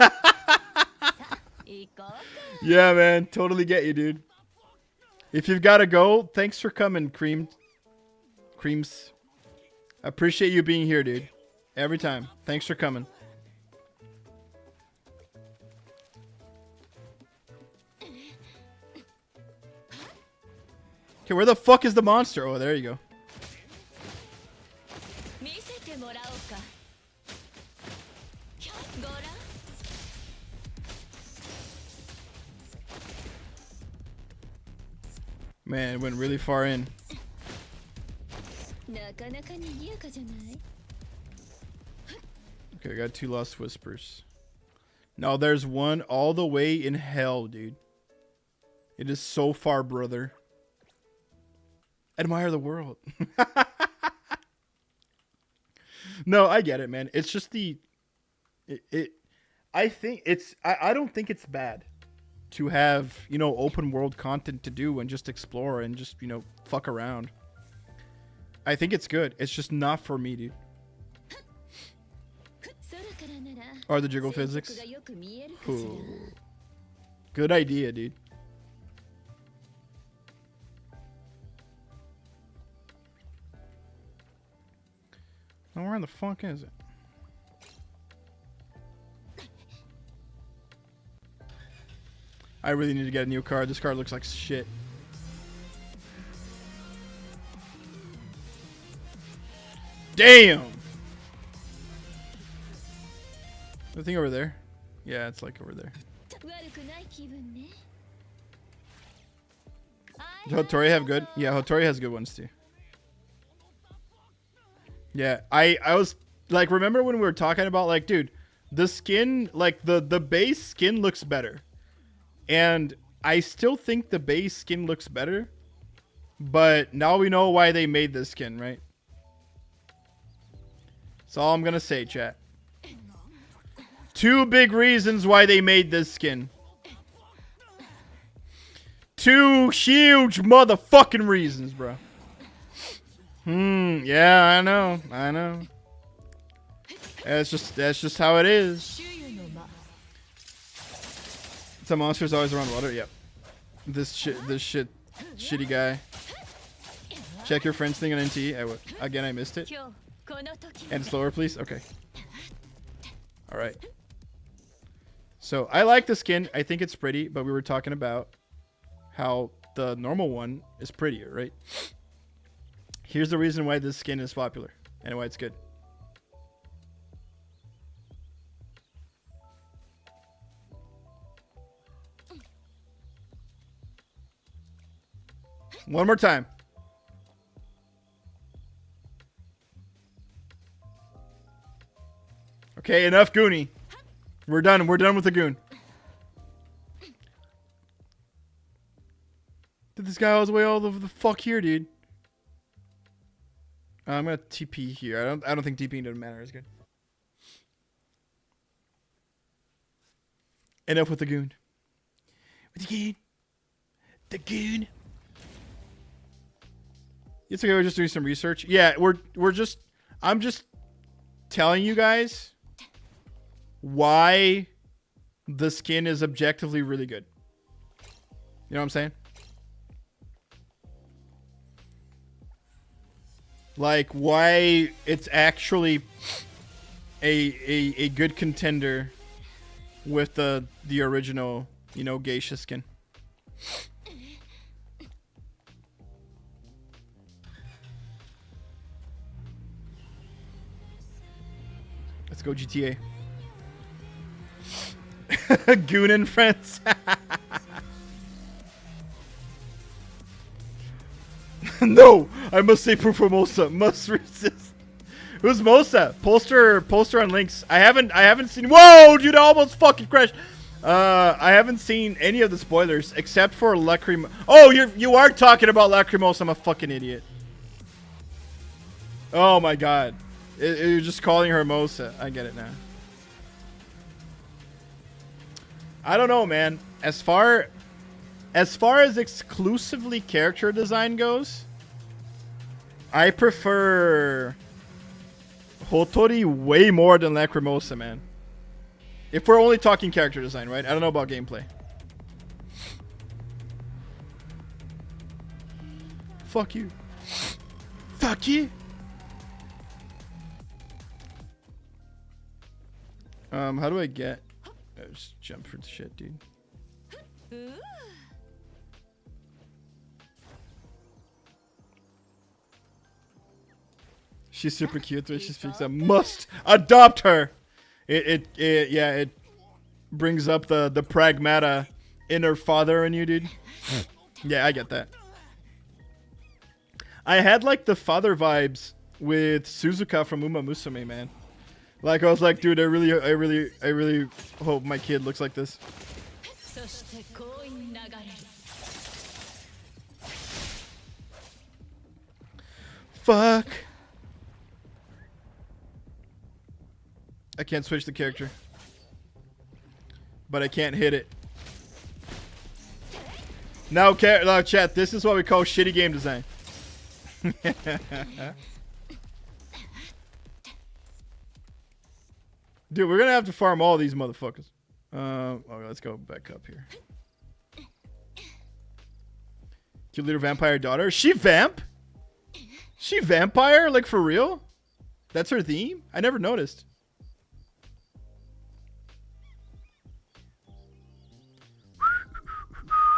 Yeah, man. Totally get you, dude. If you've got to go, thanks for coming, Creams. I appreciate you being here, dude. Every time. Thanks for coming. Okay, where the fuck is the monster? Oh, there you go. Man, it went really far in. Okay, I got 2 Lost Whispers. No, there's one all the way in hell, dude. It is so far, brother. Admire the world. No, I get it, man. It's just the... I think it's... I don't think it's bad to have, you know, open world content to do and just explore and just, you know, fuck around. I think it's good. It's just not for me, dude. Or the jiggle physics. Ooh. Good idea, dude. Now, where in the fuck is it? I really need to get a new card. This card looks like shit. Damn! The thing over there? Yeah, it's like over there. Does Hotori have good? Yeah, Hotori has good ones too. Yeah, I was like, remember when we were talking about like, dude, the skin, like the base skin looks better. And I still think the base skin looks better. But now we know why they made this skin, right? That's all I'm going to say, chat. 2 big reasons why they made this skin. 2 huge motherfucking reasons, bro. Yeah, I know. That's just how it is. Some monsters always around water. Yep. This shitty guy. Check your friends thing on NTE. Again, I missed it. And slower, please. Okay. All right. So I like the skin. I think it's pretty, but we were talking about how the normal one is prettier, right? Here's the reason why this skin is popular and why it's good. One more time. Okay, enough Goonie. We're done. We're done with the goon. Did this guy all the way all over the fuck here, dude? I'm gonna TP here. I don't think TPing doesn't matter. It's good. Enough with the goon. With the goon. The goon. It's okay. We're just doing some research. Yeah, I'm just telling you guys why the skin is objectively really good. You know what I'm saying? Like why it's actually a good contender with the original, you know, geisha skin. Let's go GTA. Goon and friends. No, I must say proof for Mosa. Must resist. Who's Mosa? Poster on links. I haven't seen. Whoa, dude! I almost fucking crashed. I haven't seen any of the spoilers except for Lacrimosa. Oh, you are talking about Lacrimosa. I'm a fucking idiot. Oh my god. You're just calling her Mosa. I get it now. I don't know, man. As far as exclusively character design goes, I prefer Hotori way more than Lacrimosa, man. If we're only talking character design, right? I don't know about gameplay. Fuck you. Fuck you. How do I get... I just jump for the shit, dude. She's super cute the way she speaks. I must adopt her. It brings up the pragmata inner father in you, dude. Yeah, I get that. I had like the father vibes with Suzuka from Uma Musume, man. Like I was like, dude, I really hope my kid looks like this. Fuck. I can't switch the character. But I can't hit it. Now, chat, this is what we call shitty game design. Dude, we're gonna have to farm all these motherfuckers. Okay, let's go back up here. Cute little vampire daughter. She vamp? She vampire? Like for real? That's her theme? I never noticed.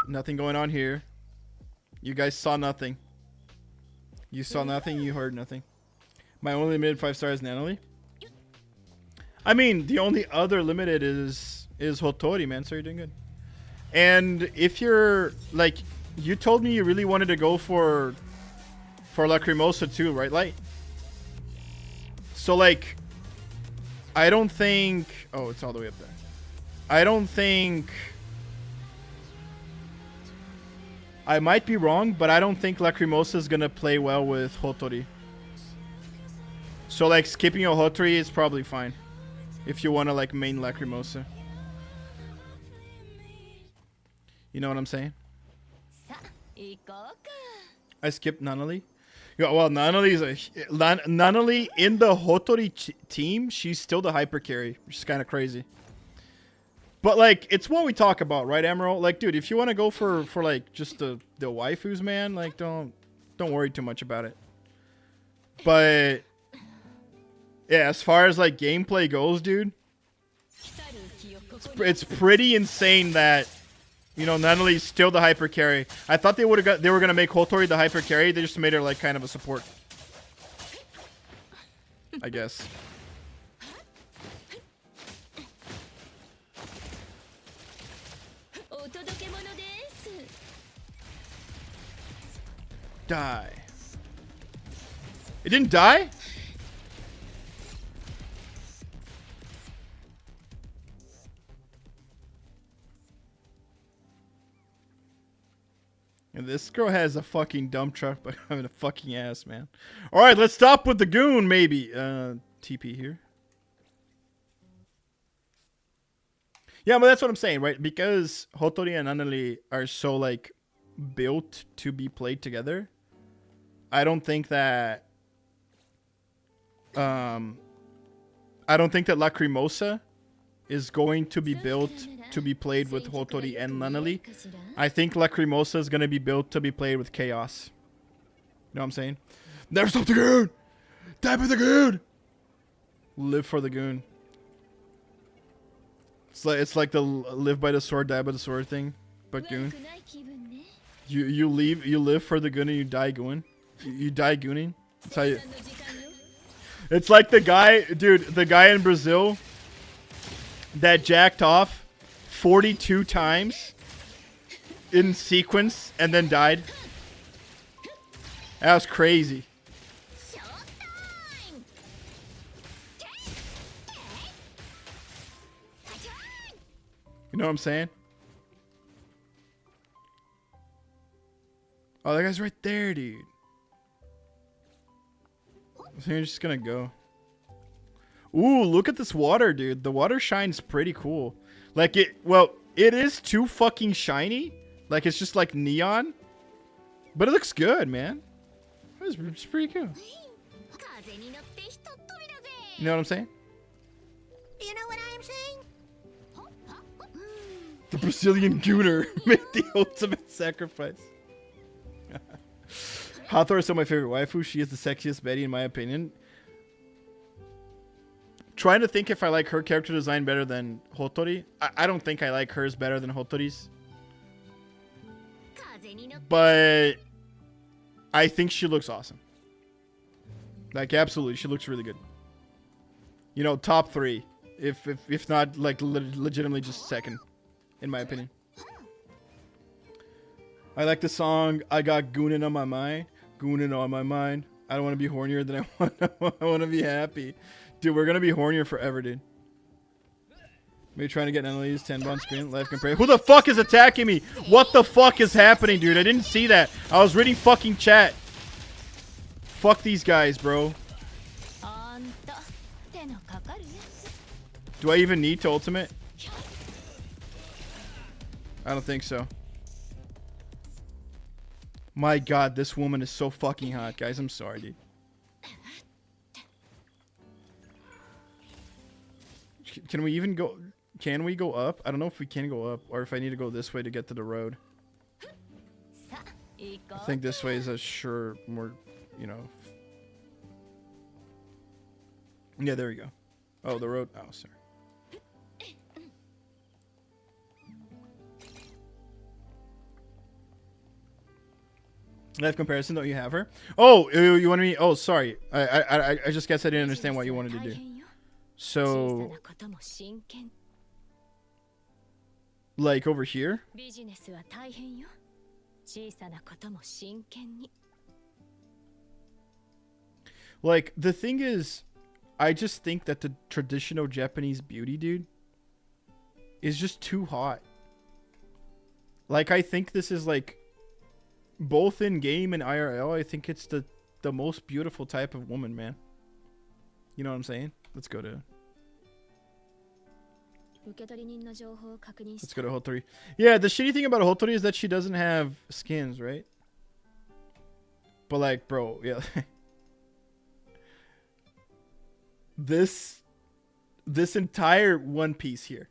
Nothing going on here. You guys saw nothing. You saw nothing, you heard nothing. My only limited 5 stars is Natalie. I mean, the only other limited is Hotori, man, so you're doing good. And if you're, like, you told me you really wanted to go for Lacrimosa too, right, Light? So, like, I don't think... Oh, it's all the way up there. I don't think... I might be wrong, but I don't think Lacrimosa is gonna play well with Hotori. So, like, skipping a Hotori is probably fine. If you want to, like, main Lacrimosa. You know what I'm saying? I skipped Nanali. Yeah, well, Nanali in the Hotori team, she's still the hyper carry, which is kind of crazy. But, like, it's what we talk about, right, Emerald? Like, dude, if you want to go for like, just the waifus, man, like, don't worry too much about it. But... yeah, as far as like gameplay goes, dude, it's pretty insane that, you know, Nanali's still the hyper carry. I thought they were gonna make Hotori the hyper carry. They just made her like kind of a support, I guess. Die. It didn't die? And this girl has a fucking dump truck, but I'm in a fucking ass, man. Alright, let's stop with the goon, maybe. TP here. Yeah, but that's what I'm saying, right? Because Hotori and Nanali are so, like, built to be played together, I don't think that... I don't think that Lacrimosa is going to be built to be played with Hotori and Nanali. I think Lacrimosa is going to be built to be played with Chaos. You know what I'm saying? Never stop the goon! Die with the goon! Live for the goon. It's like the live by the sword, die by the sword thing, but goon. You live for the goon and you die gooning. You die gooning. That's how you... It's like the guy, dude, the guy in Brazil that jacked off 42 times in sequence and then died. That was crazy. You know what I'm saying? Oh, that guy's right there, dude. I think I'm just gonna go. Ooh, look at this water, dude. The water shines pretty cool. Like it, well, it is too fucking shiny. Like it's just like neon. But it looks good, man. It's pretty cool. You know what I'm saying? You know what I am saying? The Brazilian gooner made the ultimate sacrifice. Hathor is still my favorite waifu. She is the sexiest Betty in my opinion. Trying to think if I like her character design better than Hotori. I don't think I like hers better than Hotori's. But I think she looks awesome. Like absolutely, she looks really good. You know, top 3, if not like legitimately just second, in my opinion. I like the song. I got goonin on my mind. Goonin on my mind. I don't want to be hornier than I want to be happy. Dude, we're gonna be hornier forever, dude. Maybe trying to get Annalise 10 on screen. Life compare. Who the fuck is attacking me? What the fuck is happening, dude? I didn't see that. I was reading fucking chat. Fuck these guys, bro. Do I even need to ultimate? I don't think so. My god, this woman is so fucking hot, guys. I'm sorry, dude. Can we even go... Can we go up? I don't know if we can go up or if I need to go this way to get to the road. I think this way is a sure more, you know... Yeah, there we go. Oh, the road. Oh, sorry. Life comparison, don't you have her? Oh, you want me? Oh, sorry. I just guess I didn't understand what you wanted to do. So, like over here? Like, the thing is, I just think that the traditional Japanese beauty, dude, is just too hot. Like, I think this is like, both in game and IRL, I think it's the most beautiful type of woman, man. You know what I'm saying? Let's go to Hotori. Yeah, the shitty thing about Hotori is that she doesn't have skins, right? But like, bro, yeah. This entire one piece here,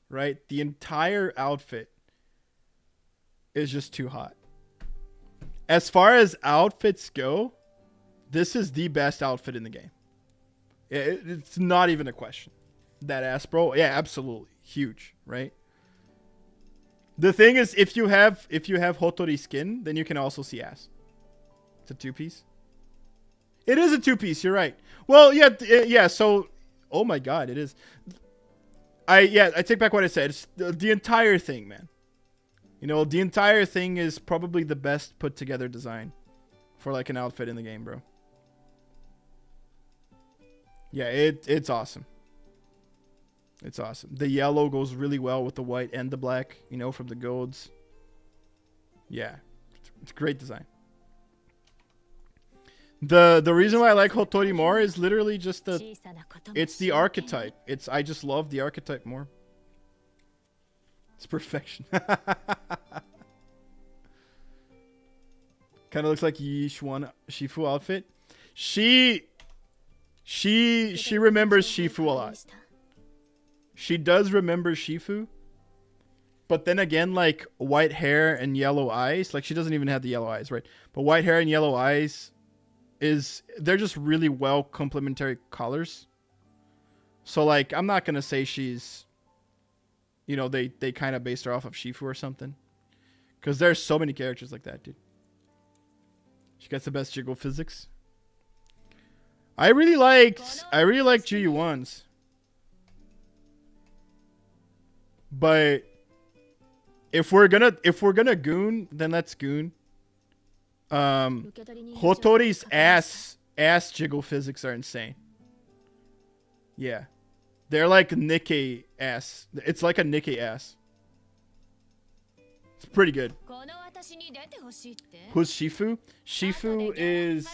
right? The entire outfit is just too hot. As far as outfits go, this is the best outfit in the game. It's not even a question. That ass, bro. Yeah, absolutely. Huge, right? The thing is, if you have Hotori skin, then you can also see ass. It's a 2-piece. It is a 2-piece, you're right. Well, yeah, so oh my god, it is. I take back what I said. It's the entire thing, man. You know, the entire thing is probably the best put together design for like an outfit in the game, bro. Yeah, it's awesome. It's awesome. The yellow goes really well with the white and the black, you know, from the golds. Yeah, it's great design. The reason why I like Hotori more is literally just it's the archetype. I just love the archetype more. It's perfection. Kind of looks like Yishuan Shifu outfit. She remembers Shifu a lot. She does remember Shifu. But then again, like white hair and yellow eyes, like she doesn't even have the yellow eyes, right? But white hair and yellow eyes they're just really well complementary colors. So like I'm not gonna say she's, you know, they kind of based her off of Shifu or something. Because there's so many characters like that, dude. She gets the best jiggle physics. I really liked Ju-Yuan's. But if we're gonna goon, then let's goon. Hotori's ass jiggle physics are insane. Yeah. They're like Nikkei ass. It's like a Nikkei ass. It's pretty good. Who's Shifu? Shifu is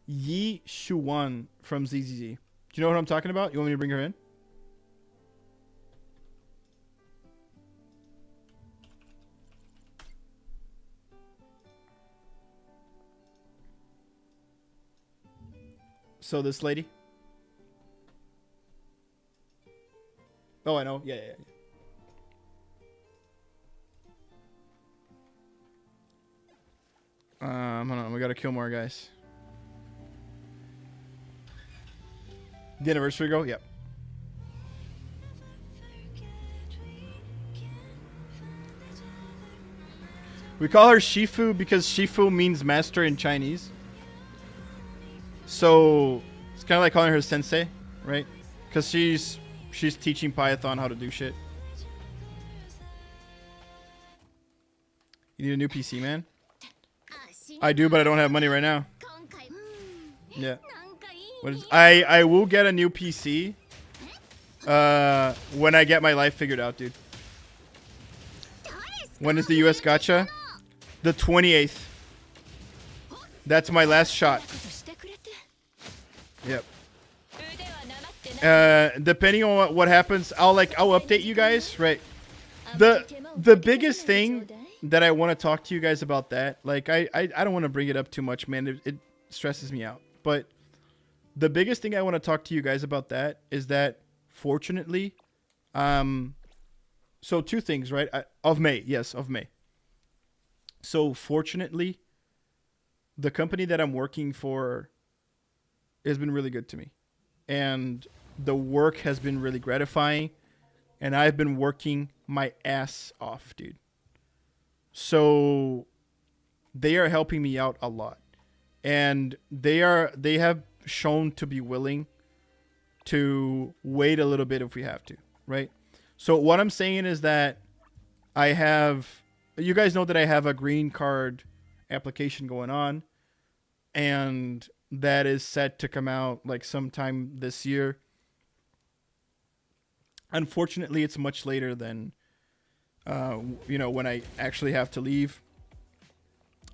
Yi Shuwan from ZZZ. Do you know what I'm talking about? You want me to bring her in? So this lady. Oh, I know. Yeah. Hold on. We gotta kill more guys. The anniversary girl? Yep. We call her Shifu because Shifu means master in Chinese. So it's kind of like calling her sensei, right? Because she's teaching Python how to do shit. You need a new PC, man? I do, but I don't have money right now. Yeah. I will get a new PC when I get my life figured out, dude. When is the US Gacha? The 28th. That's my last shot. Yep. Depending on what happens, I'll update you guys, right? The biggest thing that I want to talk to you guys about that, like I don't want to bring it up too much, man. It stresses me out. But the biggest thing I want to talk to you guys about that is that fortunately, so two things, right? Of May. So fortunately, the company that I'm working for has been really good to me. And the work has been really gratifying. And I've been working my ass off, dude. So they are helping me out a lot. And they have shown to be willing to wait a little bit if we have to, right? So what I'm saying is that you guys know that I have a green card application going on, and that is set to come out like sometime this year. Unfortunately, it's much later than when I actually have to leave,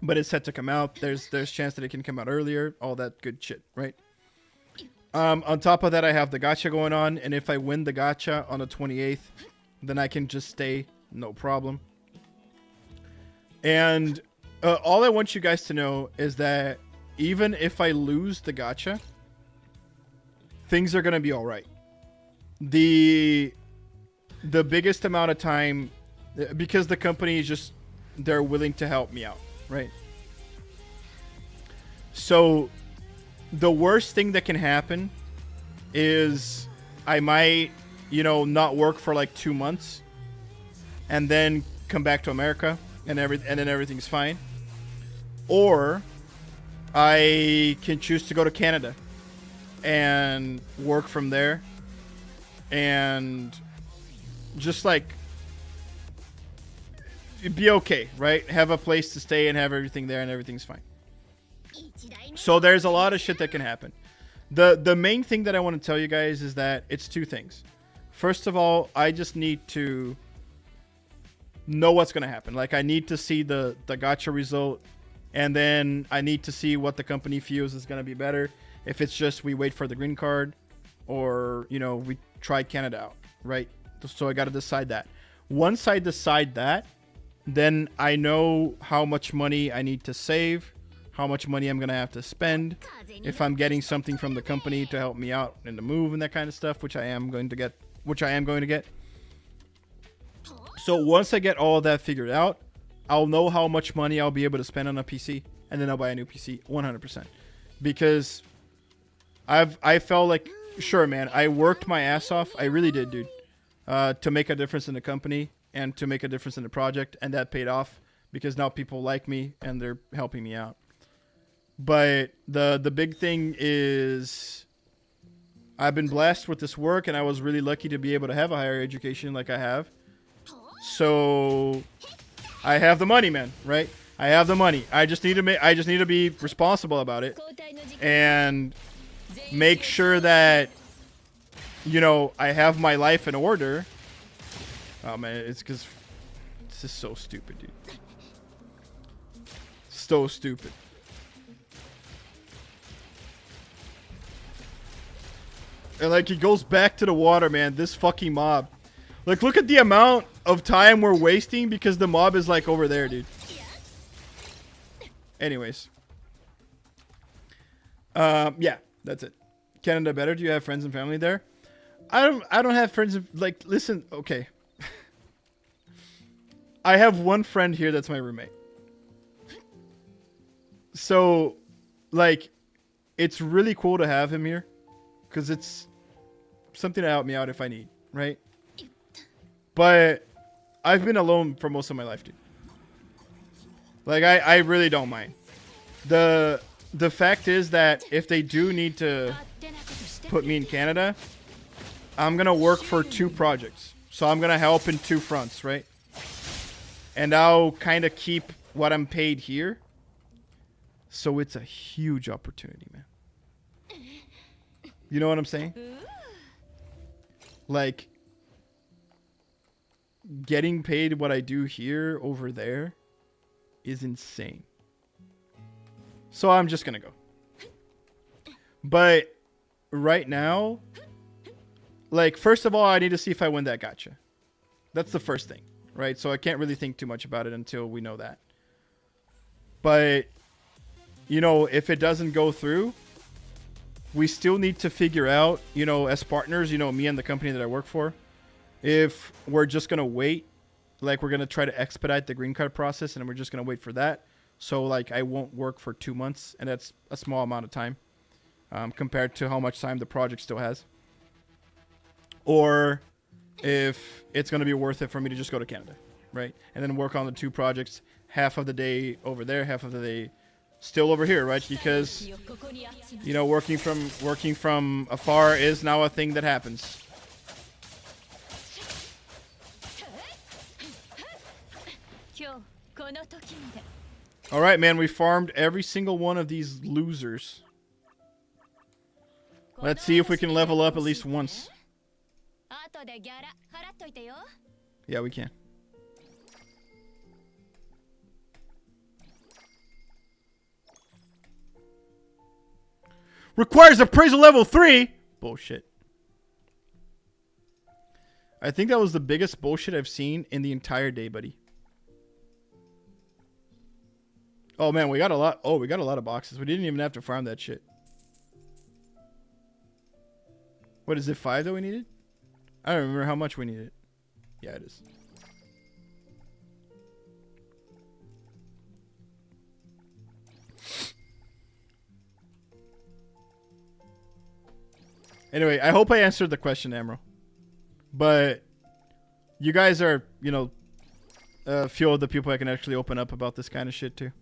but it's set to come out. There's chance that it can come out earlier, all that good shit, right? On top of that, I have the gacha going on, and if I win the gacha on the 28th, then I can just stay, no problem. And all I want you guys to know is that even if I lose the gacha, things are gonna be all right. The biggest amount of time, because the company is just, they're willing to help me out, right? So the worst thing that can happen is I might, not work for like 2 months and then come back to America and then everything's fine. Or I can choose to go to Canada and work from there and just like be okay, right? Have a place to stay and have everything there and everything's fine. So there's a lot of shit that can happen. The main thing that I want to tell you guys is that it's two things. First of all, I just need to know what's going to happen. Like I need to see the gacha result, and then I need to see what the company feels is going to be better. If it's just we wait for the green card, or we try Canada out, right? So I got to decide that. Once I decide that, then I know how much money I need to save, how much money I'm going to have to spend, if I'm getting something from the company to help me out in the move and that kind of stuff, which I am going to get. So once I get all of that figured out, I'll know how much money I'll be able to spend on a PC, and then I'll buy a new PC 100%. Because I felt like, sure, man, I worked my ass off. I really did, dude, to make a difference in the company and to make a difference in the project, and that paid off because now people like me and they're helping me out. But the big thing is I've been blessed with this work, and I was really lucky to be able to have a higher education like I have. So I have the money, man, right? I have the money. I just need to be responsible about it and make sure that I have my life in order. Oh man, it's because This is so stupid, dude. So stupid. And like he goes back to the water, man. This fucking mob. Like look at the amount of time we're wasting because the mob is like over there, dude. Anyways. Yeah, that's it. Canada better. Do you have friends and family there? I don't have friends. Like, listen, okay. I have one friend here that's my roommate. So, like, it's really cool to have him here. Because it's something to help me out if I need, right? But I've been alone for most of my life, dude. Like, I really don't mind. The fact is that if they do need to put me in Canada, I'm going to work for 2 projects. So I'm going to help in 2 fronts, right? And I'll kind of keep what I'm paid here. So it's a huge opportunity, man. You know what I'm saying? Like, getting paid what I do here over there is insane. So I'm just going to go. But right now, like, first of all, I need to see if I win that gacha. That's the first thing, right? So I can't really think too much about it until we know that. But, you know, if it doesn't go through, we still need to figure out, you know, as partners, you know, me and the company that I work for, if we're just going to wait, like we're going to try to expedite the green card process and we're just going to wait for that. So, like, I won't work for 2 months, and that's a small amount of time compared to how much time the project still has. Or if it's going to be worth it for me to just go to Canada, right? And then work on the 2 projects, half of the day over there, half of the day still over here, right? Because, you know, working from afar is now a thing that happens. All right, man, we farmed every single one of these losers. Let's see if we can level up at least once. Yeah, we can. Requires appraisal level 3. Bullshit. I think that was the biggest bullshit I've seen in the entire day, buddy. Oh man, we got a lot. Oh, we got a lot of boxes. We didn't even have to farm that shit. What is it, 5 that we needed? I don't remember how much we needed. Yeah, it is. Anyway, I hope I answered the question, Amro. But you guys are, you know, a few of the people I can actually open up about this kind of shit to.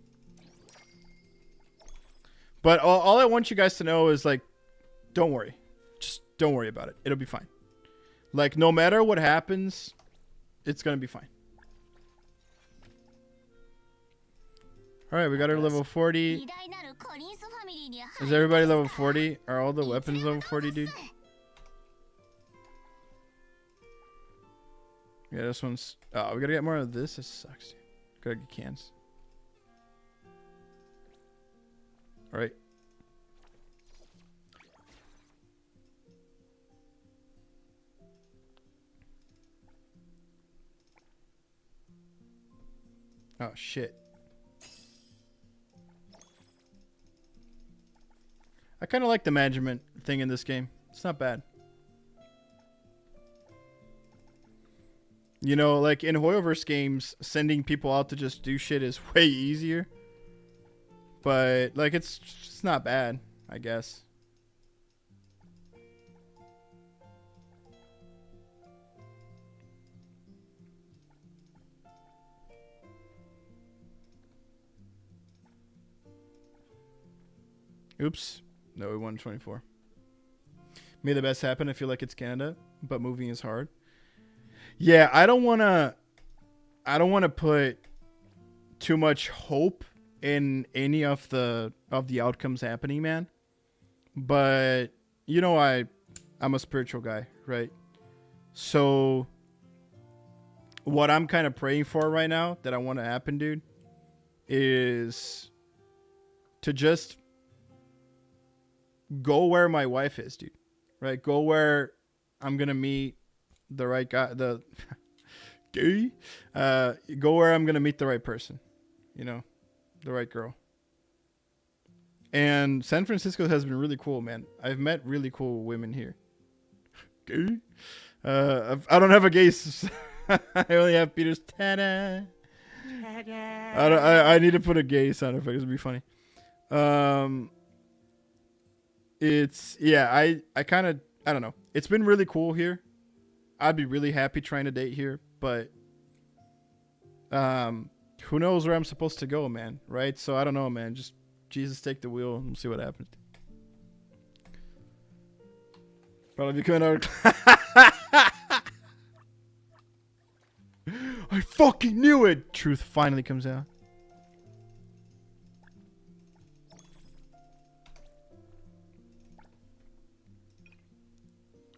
But all I want you guys to know is, like, don't worry. Just don't worry about it. It'll be fine. Like, no matter what happens, it's going to be fine. Alright, we got our level 40. Is everybody level 40? Are all the weapons level 40, dude? Yeah, this one's... Oh, we gotta get more of this? This sucks, dude. Gotta get cans. Alright. Oh, shit. I kind of like the management thing in this game. It's not bad. You know, like in Hoyoverse games, sending people out to just do shit is way easier. But, like, it's not bad, I guess. Oops. No, we won 24. May the best happen. I feel like it's Canada, but moving is hard. Yeah, I don't want to put too much hope in any of the outcomes happening, man. But you know, I'm a spiritual guy, right? So what I'm kind of praying for right now that I want to happen, dude, is to just go where my wife is, dude. Right? Go where I'm gonna meet the right guy. The gay. Go where I'm gonna meet the right person. You know, the right girl. And San Francisco has been really cool, man. I've met really cool women here. Gay. I don't have a gay. I only have Peter's ta-da. I need to put a gay sound effect. It'd be funny. It's I don't know. It's been really cool here. I'd be really happy trying to date here, but who knows where I'm supposed to go, man? Right? So I don't know, man. Just Jesus take the wheel and we'll see what happens. Probably becoming out. I fucking knew it. Truth finally comes out.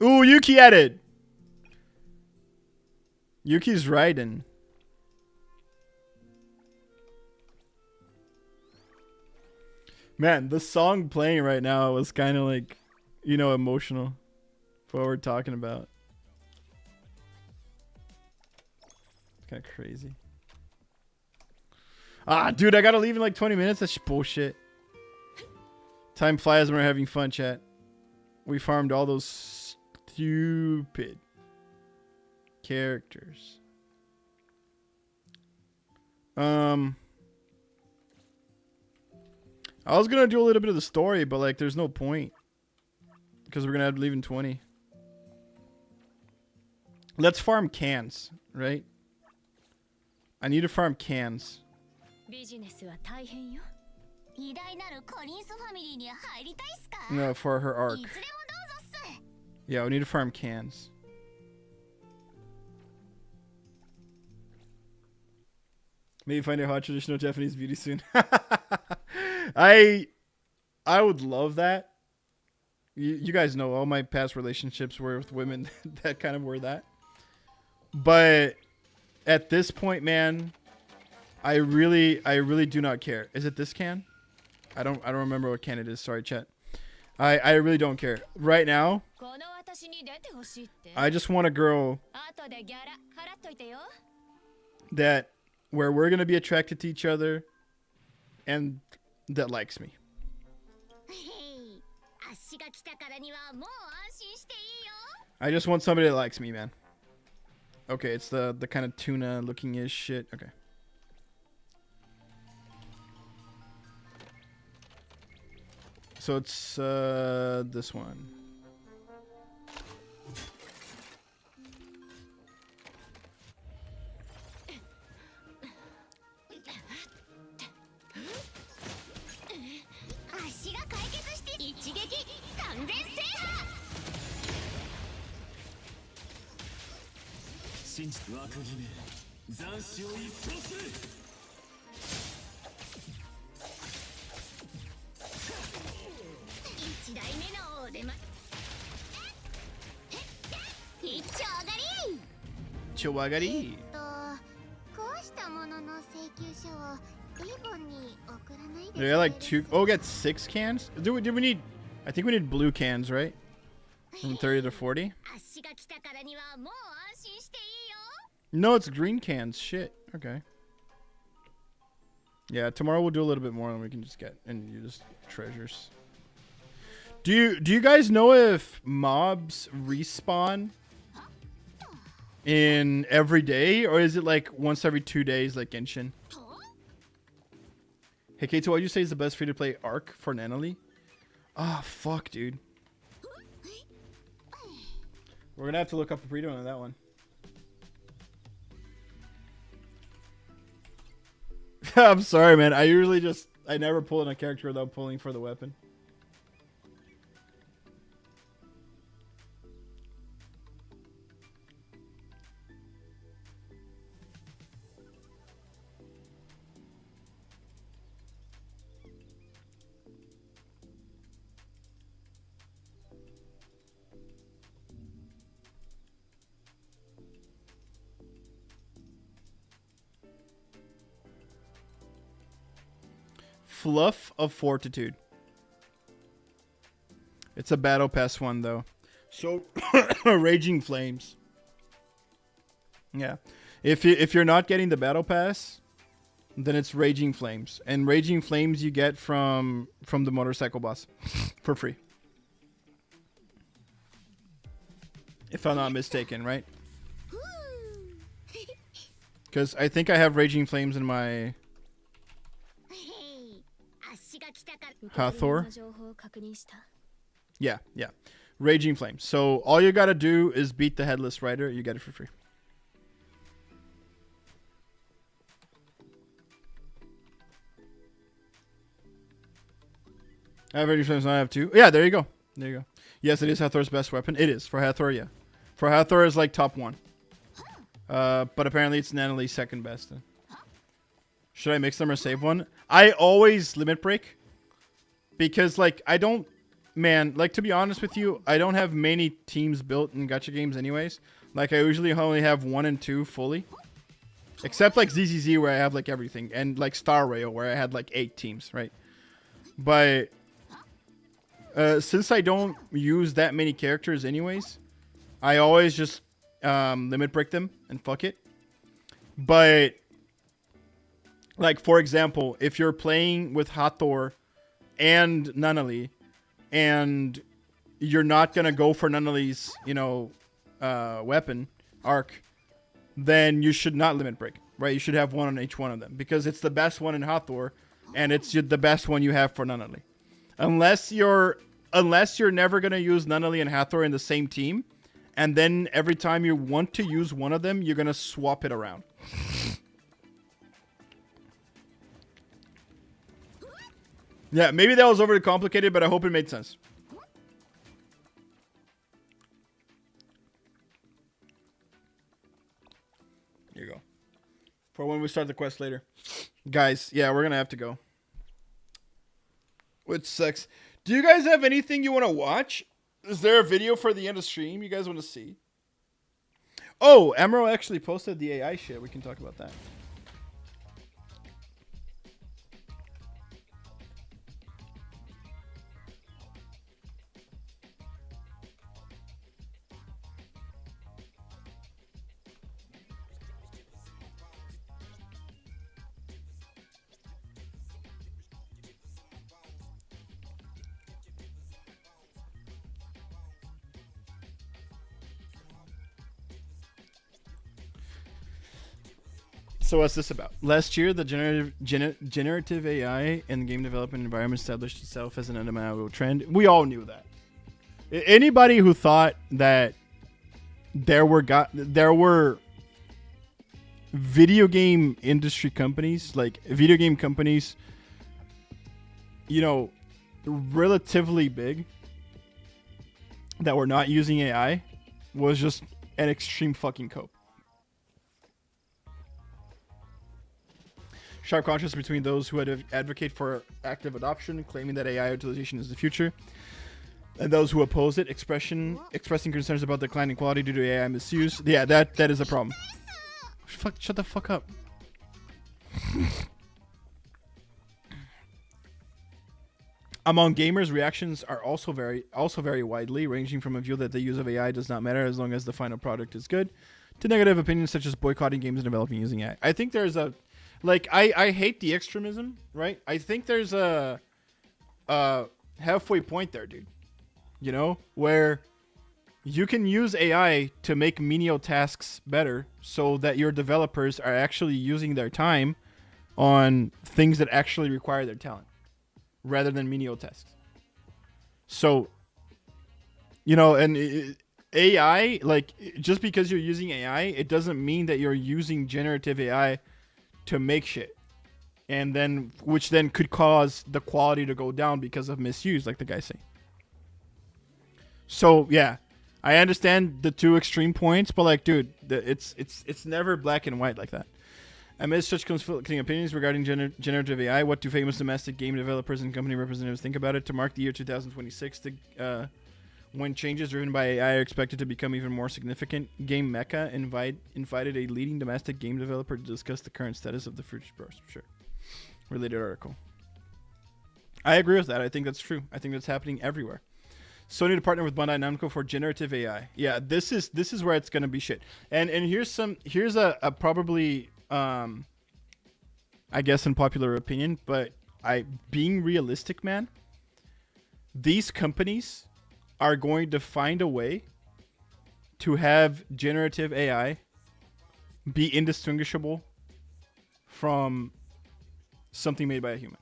Ooh, Yuki at it. Yuki's riding. Man, the song playing right now was kind of like, you know, emotional for what we're talking about. It's kind of crazy. Ah, dude, I gotta leave in like 20 minutes. That's bullshit. Time flies when we're having fun, chat. We farmed all those stupid characters. I was gonna do a little bit of the story, but like there's no point. Because we're gonna have to leave in 20. Let's farm cans, right? I need to farm cans. No, for her arc. Yeah, we need to farm cans. Maybe find a hot traditional Japanese beauty soon. I would love that. You guys know all my past relationships were with women that kind of were that. But at this point, man, I really do not care. Is it this can? I don't remember what can it is. Sorry, chat. I really don't care. Right now, I just want a girl that where we're going to be attracted to each other and that likes me. I just want somebody that likes me, man. Okay, it's the kind of tuna looking ish shit. Okay. So it's this one. Chiwagari. Yeah, like two. Oh, we got 6 cans. Do we need? I think we need blue cans, right? From 30 to 40. No, it's green cans. Shit. Okay. Yeah, tomorrow we'll do a little bit more, and we can just get and you just treasures. Do you guys know if mobs respawn in every day, or is it like once every 2 days, like Genshin? Hey, Kato, what you say is the best free to play arc for Nanali? Ah, fuck, dude. We're gonna have to look up a pre-doing on that one. I'm sorry, man. I never pull in a character without pulling for the weapon. Fluff of Fortitude. It's a Battle Pass one, though. So, Raging Flames. Yeah. If you're not getting the Battle Pass, then it's Raging Flames. And Raging Flames you get from the motorcycle boss for free. If I'm not mistaken, right? Because I think I have Raging Flames in my Hathor. Yeah. Raging Flames. So all you gotta do is beat the Headless Rider. You get it for free. I have Raging Flames. I have two. Yeah, there you go. There you go. Yes, it is Hathor's best weapon. It is for Hathor. Yeah, for Hathor is like top one. But apparently it's Nanali's second best. Should I mix them or save one? I always limit break because like I don't. Man, like, to be honest with you, I don't have many teams built in gacha games anyways. Like, I usually only have 1 and 2 fully. Except, like, ZZZ, where I have, like, everything. And, like, Star Rail, where I had, like, 8 teams, right? But, since I don't use that many characters anyways, I always just limit break them and fuck it. But, like, for example, if you're playing with Hathor and Nanali, and you're not going to go for Nanali's, weapon, arc, then you should not limit break, right? You should have 1 on each one of them because it's the best one in Hathor and it's the best one you have for Nanali. Unless you're never going to use Nanali and Hathor in the same team, and then every time you want to use one of them, you're going to swap it around. Yeah, maybe that was overly complicated, but I hope it made sense. Here you go. For when we start the quest later. Guys, yeah, we're going to have to go. Which sucks. Do you guys have anything you want to watch? Is there a video for the end of stream you guys want to see? Oh, Emerald actually posted the AI shit. We can talk about that. So what's this about? Last year, the generative AI in the game development environment established itself as an undeniable trend. We all knew that. Anybody who thought that there were video game industry companies, like video game companies, relatively big, that were not using AI, was just an extreme fucking cope. Sharp contrast between those who advocate for active adoption, claiming that AI utilization is the future, and those who oppose it, expressing concerns about declining quality due to AI misuse. Yeah, that is a problem. Shut the fuck up. Among gamers, reactions are also very widely, ranging from a view that the use of AI does not matter as long as the final product is good, to negative opinions such as boycotting games and developing using AI. I think there's a I hate the extremism, right? I think there's a halfway point there, dude. Where you can use AI to make menial tasks better so that your developers are actually using their time on things that actually require their talent rather than menial tasks. So, and AI, just because you're using AI, it doesn't mean that you're using generative AI to make shit, and then which then could cause the quality to go down because of misuse, like the guys say. So yeah, I understand the two extreme points, but dude, it's never black and white like that. Amidst such conflicting opinions regarding generative AI, what do famous domestic game developers and company representatives think about it? To mark the year 2026, when changes driven by AI are expected to become even more significant, Game Mecca invited a leading domestic game developer to discuss the current status of the future. Sure. Related article. I agree with that. I think that's true. I think that's happening everywhere. Sony to partner with Bandai Namco for generative AI. Yeah, this is where it's gonna be shit. And here's a probably I guess unpopular opinion, but being realistic, man, these companies are going to find a way to have generative AI be indistinguishable from something made by a human.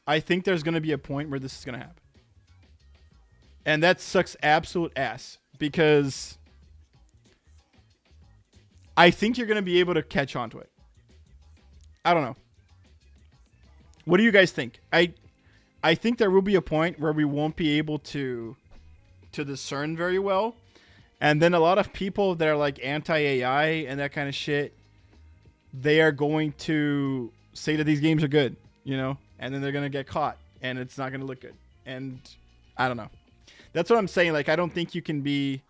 I think there's going to be a point where this is going to happen. And that sucks absolute ass because I think you're going to be able to catch on to it. I don't know. What do you guys think? I think there will be a point where we won't be able to discern very well. And then a lot of people that are like anti-AI and that kind of shit, they are going to say that these games are good, you know? And then they're going to get caught and it's not going to look good. And I don't know. That's what I'm saying. Like, I don't think you can be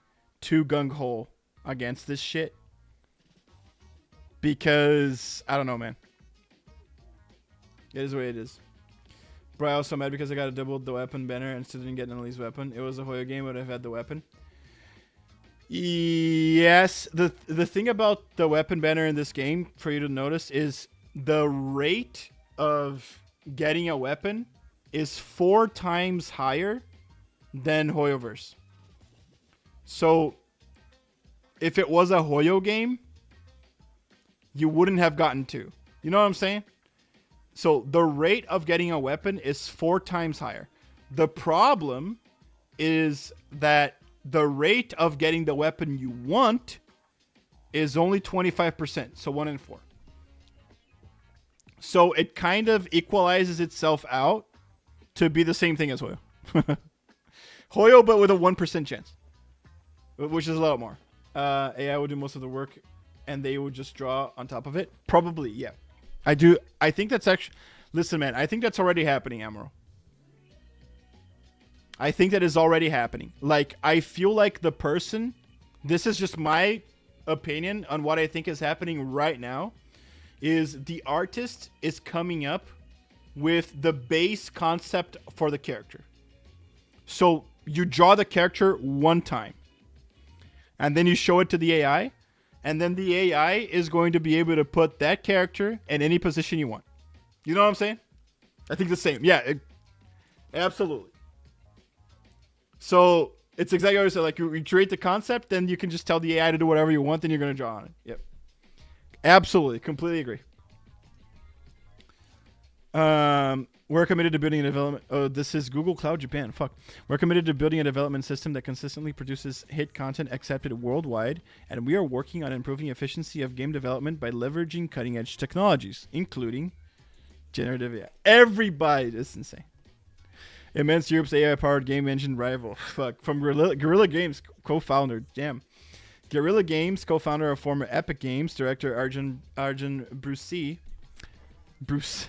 too gung-ho against this shit. Because, I don't know, man. It is what it is. Bro, I was so mad because I got a double the weapon banner and still didn't get an Ellie's weapon. It was a Hoyo game, but I've had the weapon. Yes. The thing about the weapon banner in this game, for you to notice, is the rate of getting a weapon is 4 times higher than Hoyoverse. So, if it was a Hoyo game, you wouldn't have gotten 2. You know what I'm saying? So the rate of getting a weapon is 4 times higher. The problem is that the rate of getting the weapon you want is only 25%. So 1 in 4. So it kind of equalizes itself out to be the same thing as Hoyo. Hoyo, but with a 1% chance, which is a lot more. AI will do most of the work and they will just draw on top of it. Probably, yeah. I think that's actually... Listen, man, I think that's already happening, Amaro. I think that is already happening. Like, I feel like the person... This is just my opinion on what I think is happening right now. Is the artist is coming up with the base concept for the character. So, you draw the character one time. And then you show it to the AI. And then the AI is going to be able to put that character in any position you want. You know what I'm saying? I think the same. Yeah, absolutely. So it's exactly what I said. Like, you create the concept, then you can just tell the AI to do whatever you want, then you're going to draw on it. Yep. Absolutely. Completely agree. We're committed to building a development... Oh, this is Google Cloud Japan. Fuck. We're committed to building a development system that consistently produces hit content accepted worldwide, and we are working on improving efficiency of game development by leveraging cutting-edge technologies, including generative AI. Everybody, this is insane. Immense Europe's AI-powered game engine rival. Fuck. From Guerrilla Games co-founder. Damn. Guerrilla Games co-founder of former Epic Games director Arjun Bruce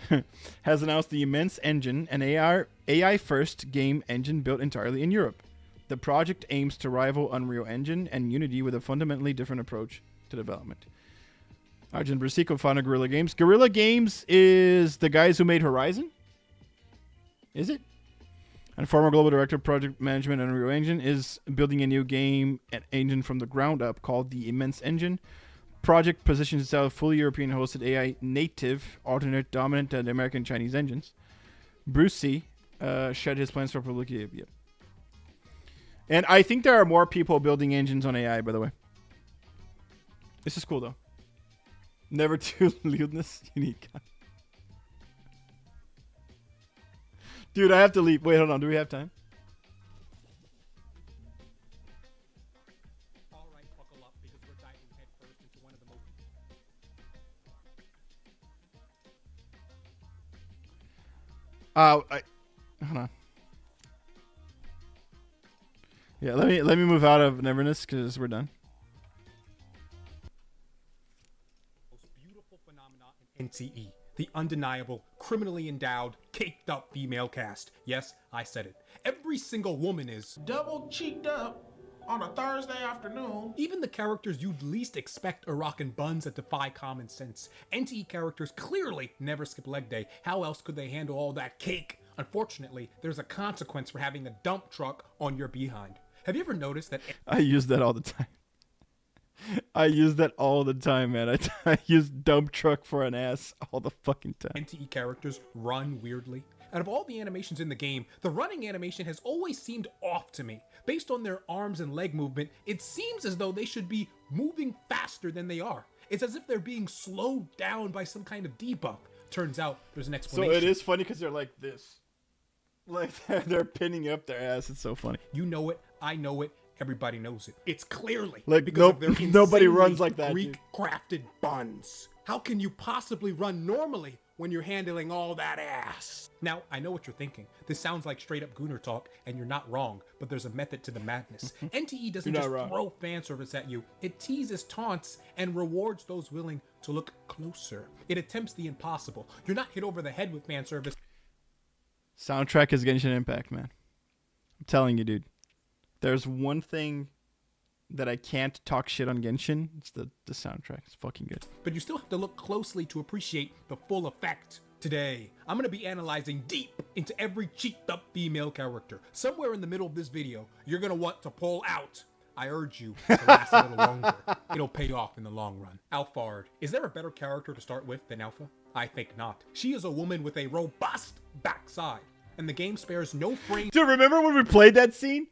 has announced the Immense Engine, an AI-first game engine built entirely in Europe. The project aims to rival Unreal Engine and Unity with a fundamentally different approach to development. Arjun Bruce, co-founder Guerrilla Games. Guerrilla Games is the guys who made Horizon? Is it? And former global director of project management at Unreal Engine is building a new game engine from the ground up called the Immense Engine. Project positions itself fully European hosted AI native, alternate, dominant, and American Chinese engines. Bruce C. Shared his plans for publicity. Yep. And I think there are more people building engines on AI, by the way. This is cool, though. Never too lewdness. Unique. Dude, I have to leave. Wait, hold on. Do we have time? All right, buckle up because we're diving headfirst into one of the most... Hold on. Yeah, let me move out of Neverness because we're done. most beautiful phenomena in NTE. The undeniable, criminally endowed, caked up female cast. Yes, I said it. Every single woman is double cheeked up on a Thursday afternoon. Even the characters you'd least expect are rocking buns that defy common sense. NTE characters clearly never skip leg day. How else could they handle all that cake? Unfortunately, there's a consequence for having a dump truck on your behind. Have you ever noticed that? I use that all the time. I use that all the time, man. I use dump truck for an ass all the fucking time. NTE characters run weirdly. Out of all the animations in the game, the running animation has always seemed off to me. Based on their arms and leg movement, it seems as though they should be moving faster than they are. It's as if they're being slowed down by some kind of debuff. Turns out there's an explanation. So it is funny because they're like this. Like they're pinning up their ass. It's so funny. You know it, I know it, everybody knows it. It's clearly like because of their nobody runs like that. Greek-crafted buns. How can you possibly run normally when you're handling all that ass? Now, I know what you're thinking. This sounds like straight up Gooner talk, and you're not wrong, but there's a method to the madness. NTE doesn't just throw fan service at you. It teases taunts and rewards those willing to look closer. It attempts the impossible. You're not hit over the head with fan service. Soundtrack is Genshin Impact, man. I'm telling you, dude. There's one thing that I can't talk shit on Genshin. It's the soundtrack. It's fucking good. But you still have to look closely to appreciate the full effect. Today, I'm going to be analyzing deep into every cheeked up female character. Somewhere in the middle of this video, you're going to want to pull out. I urge you to last a little longer. It'll pay off in the long run. Alphard. Is there a better character to start with than Alpha? I think not. She is a woman with a robust backside, and the game spares no frame. Dude, remember when we played that scene?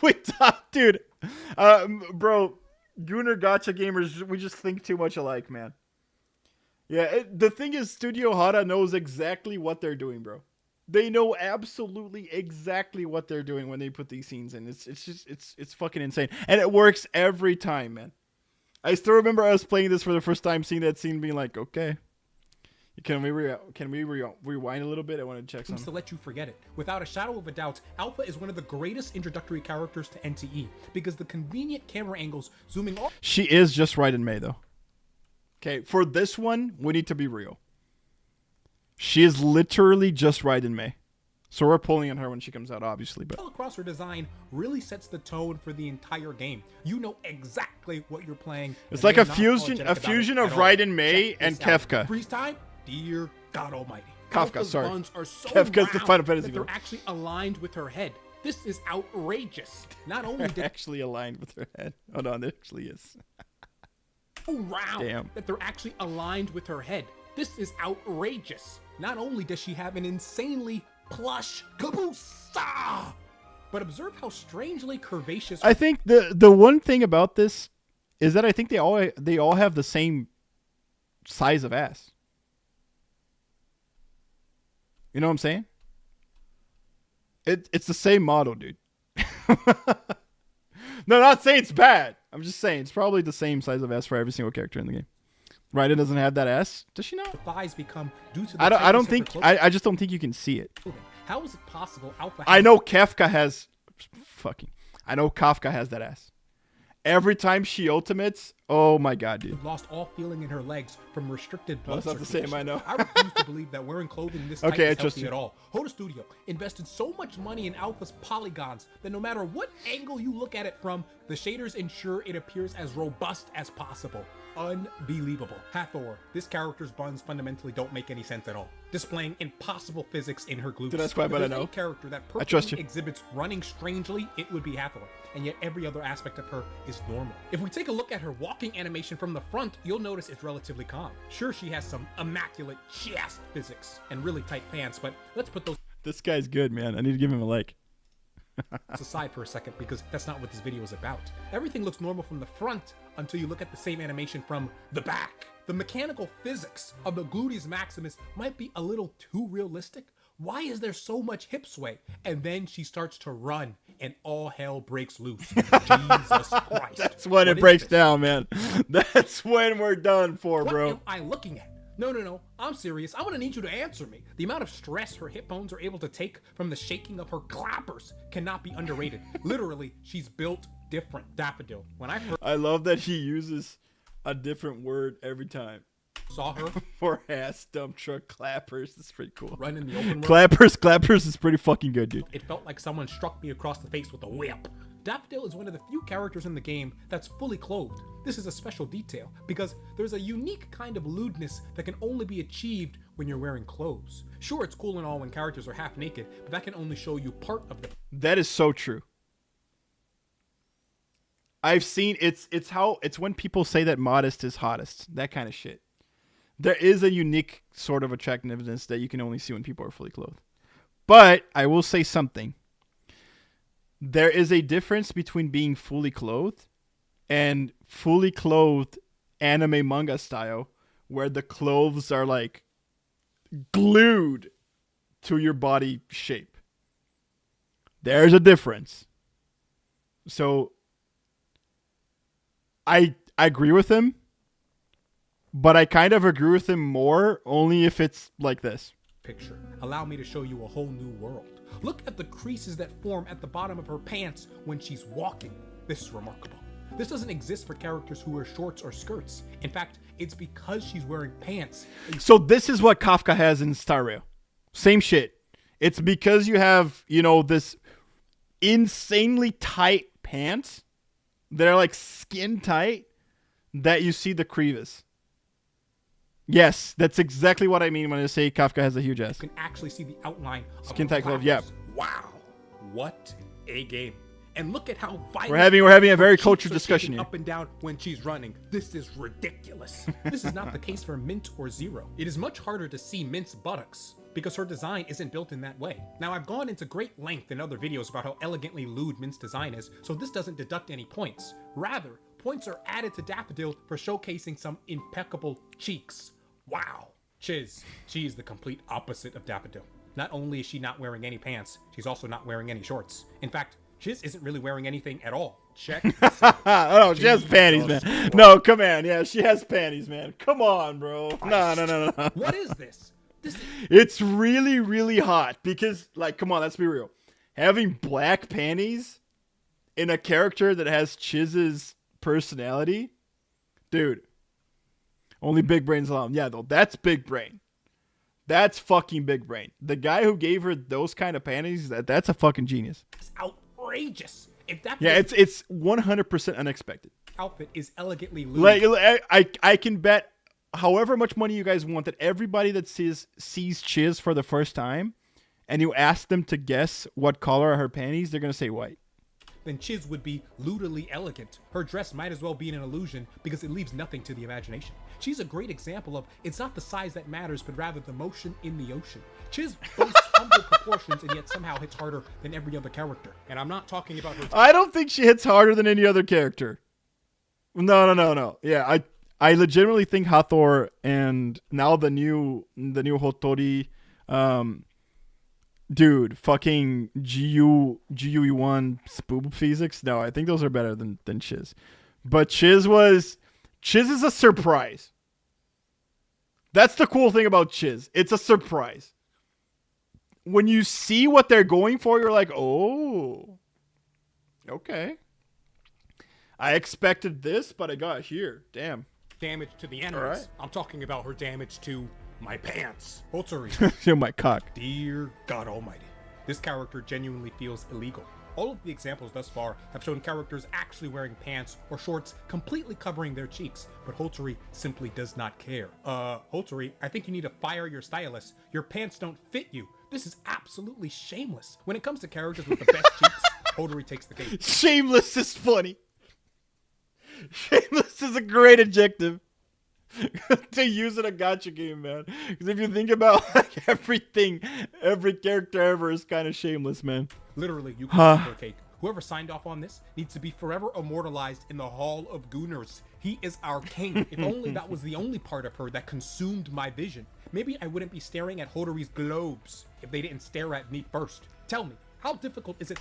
We talked, dude. Bro, Gooner Gacha gamers, we just think too much alike, man. Yeah, the thing is, Studio Hara knows exactly what they're doing, bro. They know absolutely exactly what they're doing when they put these scenes in. It's fucking insane, and it works every time, man. I still remember us playing this for the first time, seeing that scene, being like, okay. Can we rewind a little bit? I want to check something. To let you forget it. Without a shadow of a doubt, Alpha is one of the greatest introductory characters to NTE because the convenient camera angles zooming off. She is just right in May, though. Okay, for this one, we need to be real. She is literally just right in May. So we're pulling on her when she comes out, obviously. But all across her design really sets the tone for the entire game. You know exactly what you're playing. It's like a fusion of Raiden May and Kefka. Freeze time? Dear God Almighty. Kafka, sorry. Buns are so Kefka's the Final Fantasy. They're actually aligned with her head. This is outrageous. Not only did actually aligned with her head. Hold on, it actually is. Round. Damn. That they're actually aligned with her head. This is outrageous. Not only does she have an insanely plush caboose, but observe how strangely curvaceous. I think the one thing about this is that I think they all have the same size of ass. You know what I'm saying? It's the same model, dude. No, not saying it's bad. I'm just saying it's probably the same size of ass for every single character in the game. Raiden doesn't have that ass. Does she not? Thighs become due to the I don't think I just don't think you can see it. How is it possible Alpha I know Kefka has Kafka has that ass. Every time she ultimates, oh my god, dude. Lost all feeling in her legs from restricted blood circulation. That's not the same, I know. I refuse to believe that wearing clothing this tight is healthy at all. Hoda Studio invested so much money in Alpha's polygons that no matter what angle you look at it from, the shaders ensure it appears as robust as possible. Unbelievable. Hathor, this character's buns fundamentally don't make any sense at all, displaying impossible physics in her glutes. Dude, that's quite bad, I know. Any character that I trust you. exhibits running strangely, it would be Hathor, and yet every other aspect of her is normal. If we take a look at her walking animation from the front, you'll notice it's relatively calm. Sure, she has some immaculate chest physics and really tight pants, but let's put those. This guy's good, man. I need to give him a like. Aside for a second, because that's not what this video is about. Everything looks normal from the front until you look at the same animation from the back. The mechanical physics of the gluteus maximus might be a little too realistic. Why is there so much hip sway? And then she starts to run and all hell breaks loose. Jesus Christ. That's when it breaks down, man. That's when we're done for, bro. What am I looking at? No. I'm serious. I'm gonna need you to answer me. The amount of stress her hip bones are able to take from the shaking of her clappers cannot be underrated. Literally, she's built different. Daffodil. When I love that he uses a different word every time. Saw her for ass dump truck clappers. That's pretty cool. Run in the open road. Clappers is pretty fucking good, dude. It felt like someone struck me across the face with a whip. Daffodil is one of the few characters in the game that's fully clothed. This is a special detail, because there's a unique kind of lewdness that can only be achieved when you're wearing clothes. Sure, it's cool and all when characters are half naked, but that can only show you part of the... That is so true. I've seen it's when people say that modest is hottest, that kind of shit. There is a unique sort of attractiveness that you can only see when people are fully clothed. But I will say something. There is a difference between being fully clothed and fully clothed anime manga style, where the clothes are like glued to your body shape. There's a difference. So I agree with him, but I kind of agree with him more only if it's like this. Picture. Allow me to show you a whole new world. Look at the creases that form at the bottom of her pants when she's walking. This is remarkable. This doesn't exist for characters who wear shorts or skirts. In fact, it's because she's wearing pants. So this is what Kafka has in Star Rail. Same shit. It's because you have, this insanely tight pants that are like skin tight that you see the crevice. Yes, that's exactly what I mean when I say Kafka has a huge ass. You can actually see the outline of Skin her tight glove, yeah. flowers. Wow. What a game. And look at how violent We're having a very her cheeks cultured are discussion shaking here. up and down when she's running. This is ridiculous. This is not the case for Mint or Zero. It is much harder to see Mint's buttocks because her design isn't built in that way. Now, I've gone into great length in other videos about how elegantly lewd Mint's design is, so this doesn't deduct any points. Rather, points are added to Daffodil for showcasing some impeccable cheeks. Wow. Chiz. She's the complete opposite of Daffodil. Not only is she not wearing any pants, she's also not wearing any shorts. In fact, Chiz isn't really wearing anything at all. Check this out. Oh, she has panties, man. No, come on. Yeah, she has panties, man. Come on, bro. No. What is this? It's really, really hot because, come on, let's be real. Having black panties in a character that has Chiz's personality, dude. Only big brains alone. Yeah, though, that's big brain. That's fucking big brain. The guy who gave her those kind of panties, that's a fucking genius. It's outrageous. If that it's 100% unexpected. Outfit is elegantly lewd. I can bet however much money you guys want that everybody that sees Chiz for the first time and you ask them to guess what color are her panties, they're going to say white. Then Chiz would be ludily elegant. Her dress might as well be an illusion because it leaves nothing to the imagination. She's a great example of it's not the size that matters, but rather the motion in the ocean. Chiz boasts humble proportions and yet somehow hits harder than every other character. And I'm not talking about her... I don't think she hits harder than any other character. No. Yeah, I legitimately think Hathor and now the new Hotori... Dude, fucking GUE1 Spoob Physics. No, I think those are better than Chiz. But Chiz is a surprise. That's the cool thing about Chiz. It's a surprise. When you see what they're going for, you're like, oh, okay. I expected this, but I got here. Damn. Damage to the enemies. Right. I'm talking about her damage to my pants. Hotsuri. To my cock. Dear God Almighty. This character genuinely feels illegal. All of the examples thus far have shown characters actually wearing pants or shorts completely covering their cheeks, but Hotsuri simply does not care. Hotsuri, I think you need to fire your stylist. Your pants don't fit you. This is absolutely shameless. When it comes to characters with the best cheeks, Hotsuri takes the cake. Shameless is funny. Shameless is a great adjective to use in a gacha game, man. Because if you think about everything, every character ever is kind of shameless, man. Literally, you can take her cake. Whoever signed off on this needs to be forever immortalized in the Hall of Gooners. He is our king. If only that was the only part of her that consumed my vision. Maybe I wouldn't be staring at Hotori's globes if they didn't stare at me first. Tell me, how difficult is it?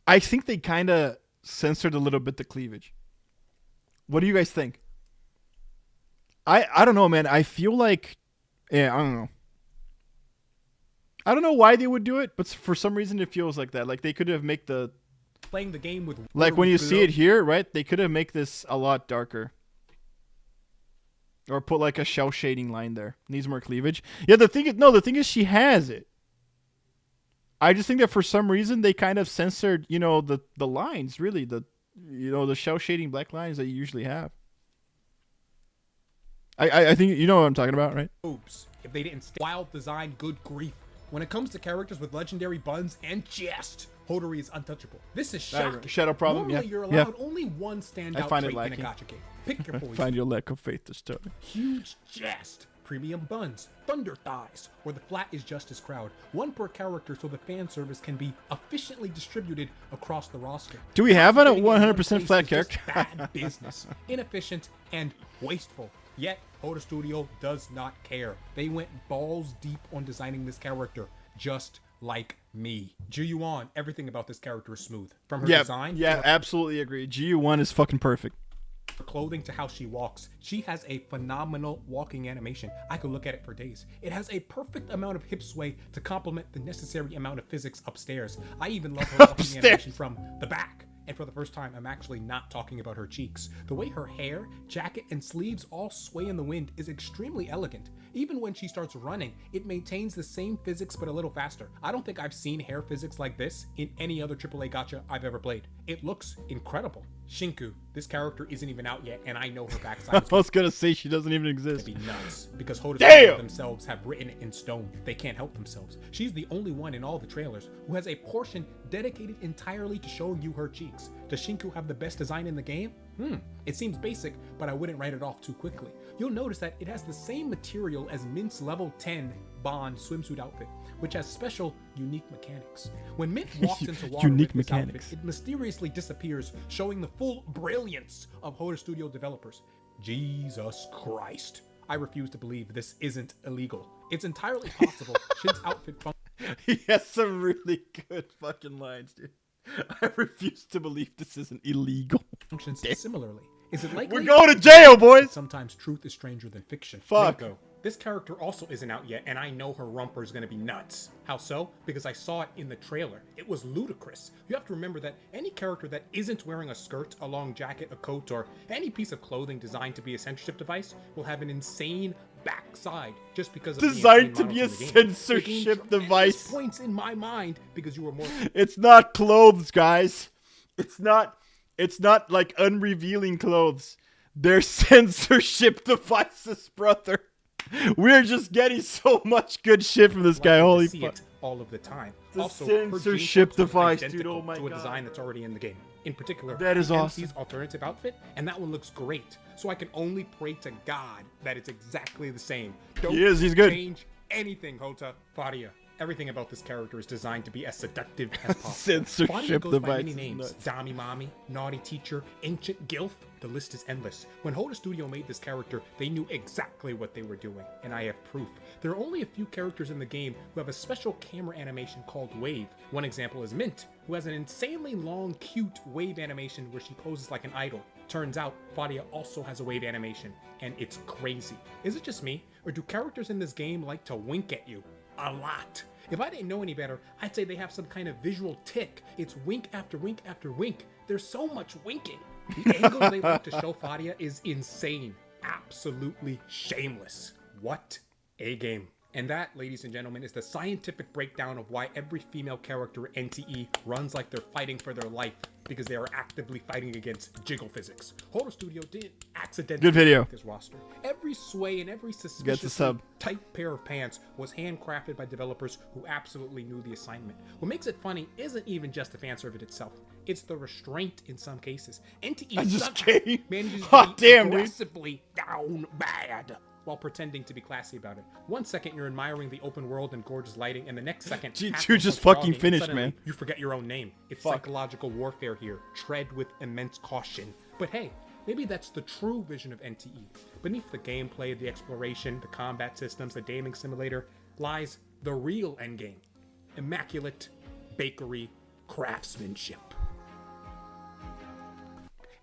I think they kind of censored a little bit the cleavage. What do you guys think? I don't know, man. I feel like, yeah, I don't know. I don't know why they would do it, but for some reason it feels like that. Like they could have made the... Playing the game with... Like when you see it here, right? They could have made this a lot darker. Or put like a shell shading line there. Needs more cleavage. Yeah, the thing is she has it. I just think that for some reason they kind of censored, the lines, really, the shell shading black lines that you usually have. I think you know what I'm talking about, right? Oops. If they didn't wild design, good grief. When it comes to characters with legendary buns and chest, Hodori is untouchable. This is shocking. Shadow problem. Normally, Yeah. you're allowed only one standout find it trait in a lacking. gacha game. Pick your poison. Find your lack of faith this time. Huge chest, premium buns, thunder thighs, or the flat is just as crowd. One per character so the fan service can be efficiently distributed across the roster. Do we have a Fitting in one 100% place flat is just character? bad business, inefficient, and wasteful. Yet, Hoda Studio does not care. They went balls deep on designing this character, just like me. Ju-Yuan, everything about this character is smooth. From her design, Yeah, to her absolutely agree. GU1 is fucking perfect. clothing to how she walks. She has a phenomenal walking animation. I could look at it for days. It has a perfect amount of hip sway to complement the necessary amount of physics upstairs. I even love her walking animation from the back. And for the first time, I'm actually not talking about her cheeks. The way her hair, jacket, and sleeves all sway in the wind is extremely elegant. Even when she starts running, it maintains the same physics but a little faster. I don't think I've seen hair physics like this in any other AAA gacha I've ever played. It looks incredible. Shinku, this character isn't even out yet, and I know her backside is I was gonna say she doesn't even exist. be nuts because Hoda Damn! themselves have written it in stone. They can't help themselves. She's the only one in all the trailers who has a portion dedicated entirely to showing you her cheeks. Does Shinku have the best design in the game? It seems basic, but I wouldn't write it off too quickly. You'll notice that it has the same material as Mint's level 10 Bond swimsuit outfit, which has special, unique mechanics. When Mint walks into water Unique with this mechanics. outfit, it mysteriously disappears, showing the full brilliance of Hoda Studio developers. Jesus Christ. I refuse to believe this isn't illegal. It's entirely possible Shin's outfit He has some really good fucking lines, dude. I refuse to believe this isn't illegal. functions similarly. Is it likely? We're going to jail, boys! Sometimes truth is stranger than fiction. Fuck. Linko. This character also isn't out yet, and I know her rumper is gonna be nuts. How so? Because I saw it in the trailer. It was ludicrous. You have to remember that any character that isn't wearing a skirt, a long jacket, a coat, or any piece of clothing designed to be a censorship device will have an insane backside just because of Designed the to be a insane models in the game. censorship Making device. tremendous points in my mind because you were more It's not clothes, guys. It's not like unrevealing clothes. They're censorship devices, brother. We're just getting so much good shit from this guy. likely Holy to see fuck. it all of the time. The Also, her jean censorship shorts look device, dude, identical oh my to a God. design that's already in the game. In particular, That is the awesome. MC's alternative outfit, and that one looks great. So I can only pray to God that it's exactly the same. Don't He is, he's good. change anything, Hota. Fadia. Everything about this character is designed to be as seductive as possible. Censorship Fadia goes by device many is names. nuts. Dami Mami, Naughty Teacher, Ancient Gilf. The list is endless. When Hoda Studio made this character, they knew exactly what they were doing, and I have proof. There are only a few characters in the game who have a special camera animation called Wave. One example is Mint, who has an insanely long, cute wave animation where she poses like an idol. Turns out, Fadia also has a wave animation, and it's crazy. Is it just me, or do characters in this game like to wink at you? A lot. If I didn't know any better, I'd say they have some kind of visual tick. It's wink after wink after wink. There's so much winking. The angles they like to show Fadia is insane. Absolutely shameless. What a game. And that, ladies and gentlemen, is the scientific breakdown of why every female character in NTE runs like they're fighting for their life because they are actively fighting against jiggle physics. Hoda Studio did accidentally Good video. make this roster. Every sway and every Gets a suspiciously sub. tight pair of pants was handcrafted by developers who absolutely knew the assignment. What makes it funny isn't even just the fan service itself. It's the restraint in some cases. NTE I just somehow came. manages Hot to be damn, dude. aggressively down bad while pretending to be classy about it. One second you're admiring the open world and gorgeous lighting, and the next second G2 half of just what's fucking vlogging, and finished, suddenly man. You forget your own name. It's Fuck. psychological warfare here. Tread with immense caution. But hey, maybe that's the true vision of NTE. Beneath the gameplay, the exploration, the combat systems, the gaming simulator, lies the real endgame. Immaculate bakery craftsmanship.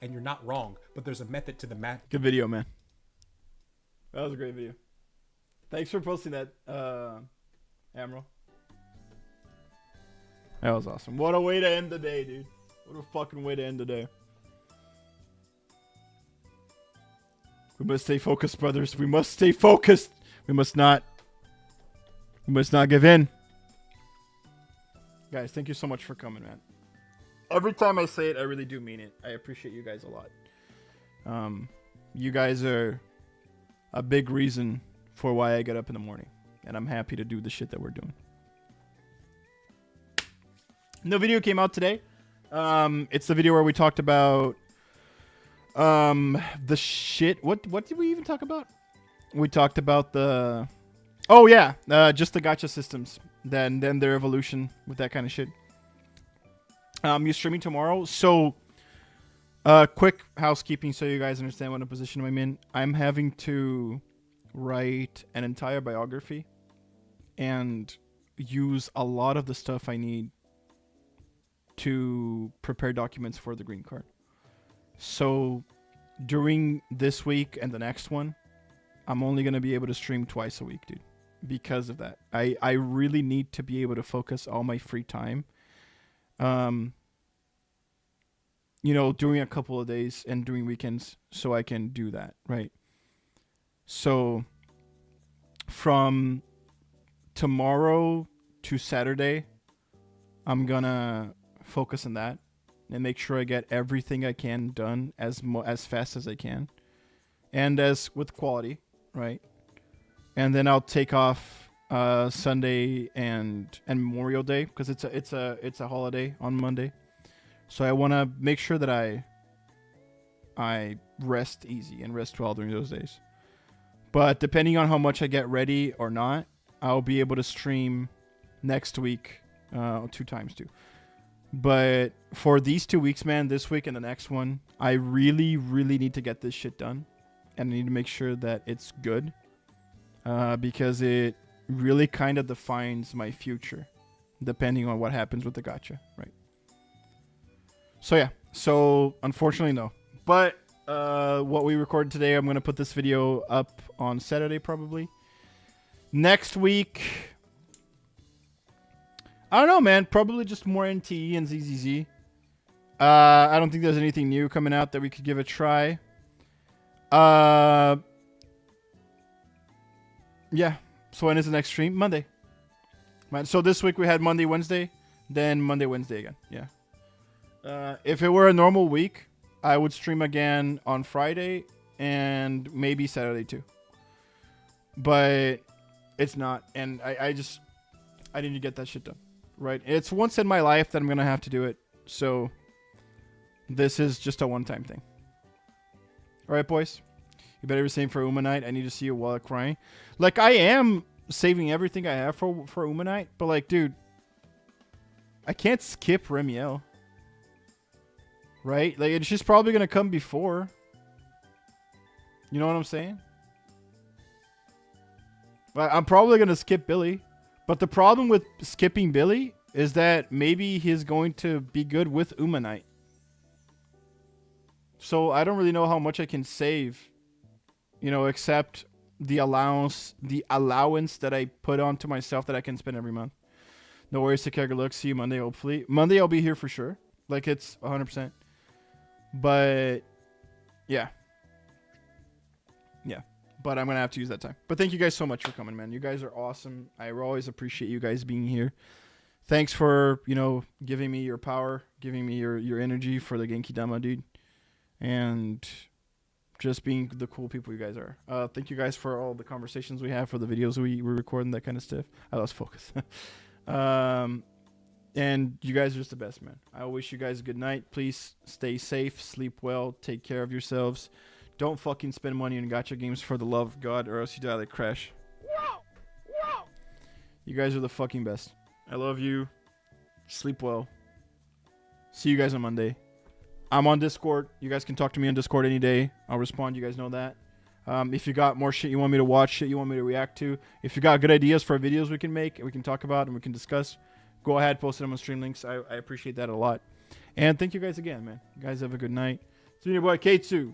And you're not wrong, but there's a method to the madness. Good video, man. That was a great video. Thanks for posting that, Emerald. That was awesome. What a way to end the day, dude. What a fucking way to end the day. We must stay focused, brothers. We must stay focused. We must not give in. Guys, thank you so much for coming, man. Every time I say it, I really do mean it. I appreciate you guys a lot. You guys are a big reason for why I get up in the morning. And I'm happy to do the shit that we're doing. No video came out today. It's the video where we talked about the shit. What did we even talk about? We talked about the... Oh, yeah. Just the gacha systems. Then their evolution with that kind of shit. You're streaming tomorrow. So, quick housekeeping so you guys understand what position I'm in. I'm having to write an entire biography and use a lot of the stuff I need to prepare documents for the green card. So, during this week and the next one, I'm only going to be able to stream twice a week, dude. Because of that. I really need to be able to focus all my free time. You know, during a couple of days and during weekends so I can do that, right? So from tomorrow to Saturday, I'm gonna focus on that and make sure I get everything I can done as fast as I can and as with quality, right? And then I'll take off Sunday and Memorial Day because it's a holiday on Monday. So I want to make sure that I rest easy and rest well during those days. But depending on how much I get ready or not, I'll be able to stream next week 2 times too. But for these 2 weeks, man, this week and the next one, I really, really need to get this shit done. And I need to make sure that it's good. Because it really kind of defines my future, depending on what happens with the gacha, right? So yeah, so unfortunately no. But what we recorded today, I'm going to put this video up on Saturday probably. Next week, I don't know, man. Probably just more NTE and ZZZ. I don't think there's anything new coming out that we could give a try. Yeah. So when is the next stream? Monday. So this week we had Monday, Wednesday, then Monday, Wednesday again. Yeah. If it were a normal week, I would stream again on Friday and maybe Saturday too. But it's not, and I need to get that shit done. Right? It's once in my life that I'm gonna have to do it. So this is just a one-time thing. All right, boys. You better be saving for Umanite. I need to see you while crying. Like, I am saving everything I have for Umanite. But, like, dude. I can't skip Remiel. Right? Like, she's probably going to come before. You know what I'm saying? But I'm probably going to skip Billy. But the problem with skipping Billy is that maybe he's going to be good with Umanite. So, I don't really know how much I can save. You know, except the allowance that I put onto myself that I can spend every month. No worries, take care, good luck. See you Monday, hopefully. Monday, I'll be here for sure. Like, it's 100%. But, yeah. Yeah. But I'm going to have to use that time. But thank you guys so much for coming, man. You guys are awesome. I always appreciate you guys being here. Thanks for, you know, giving me your power, giving me your energy for the Genki Dama, dude. And... just being the cool people you guys are. Thank you guys for all the conversations we have, for the videos we record and that kind of stuff. I lost focus. And you guys are just the best, man. I wish you guys a good night. Please stay safe, sleep well, take care of yourselves. Don't fucking spend money on gacha games for the love of God, or else you die like Crash. You guys are the fucking best. I love you. Sleep well. See you guys on Monday. I'm on Discord. You guys can talk to me on Discord any day. I'll respond. You guys know that. If you got more shit you want me to watch, shit you want me to react to, if you got good ideas for videos we can make and we can talk about and we can discuss, go ahead, post them on stream links. I appreciate that a lot. And thank you guys again, man. You guys have a good night. It's me, your boy Ktsu.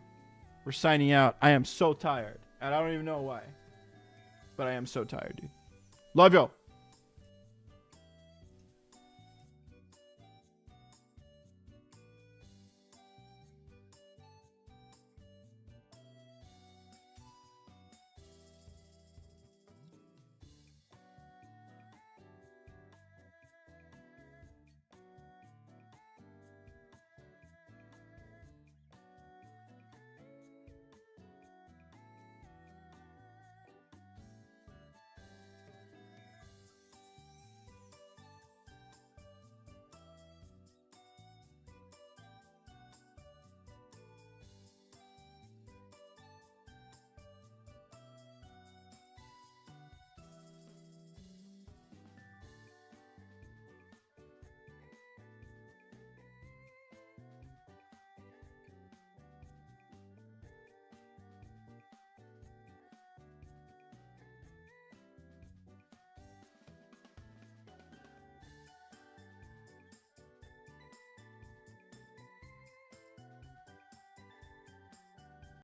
We're signing out. I am so tired. And I don't even know why. But I am so tired, dude. Love y'all.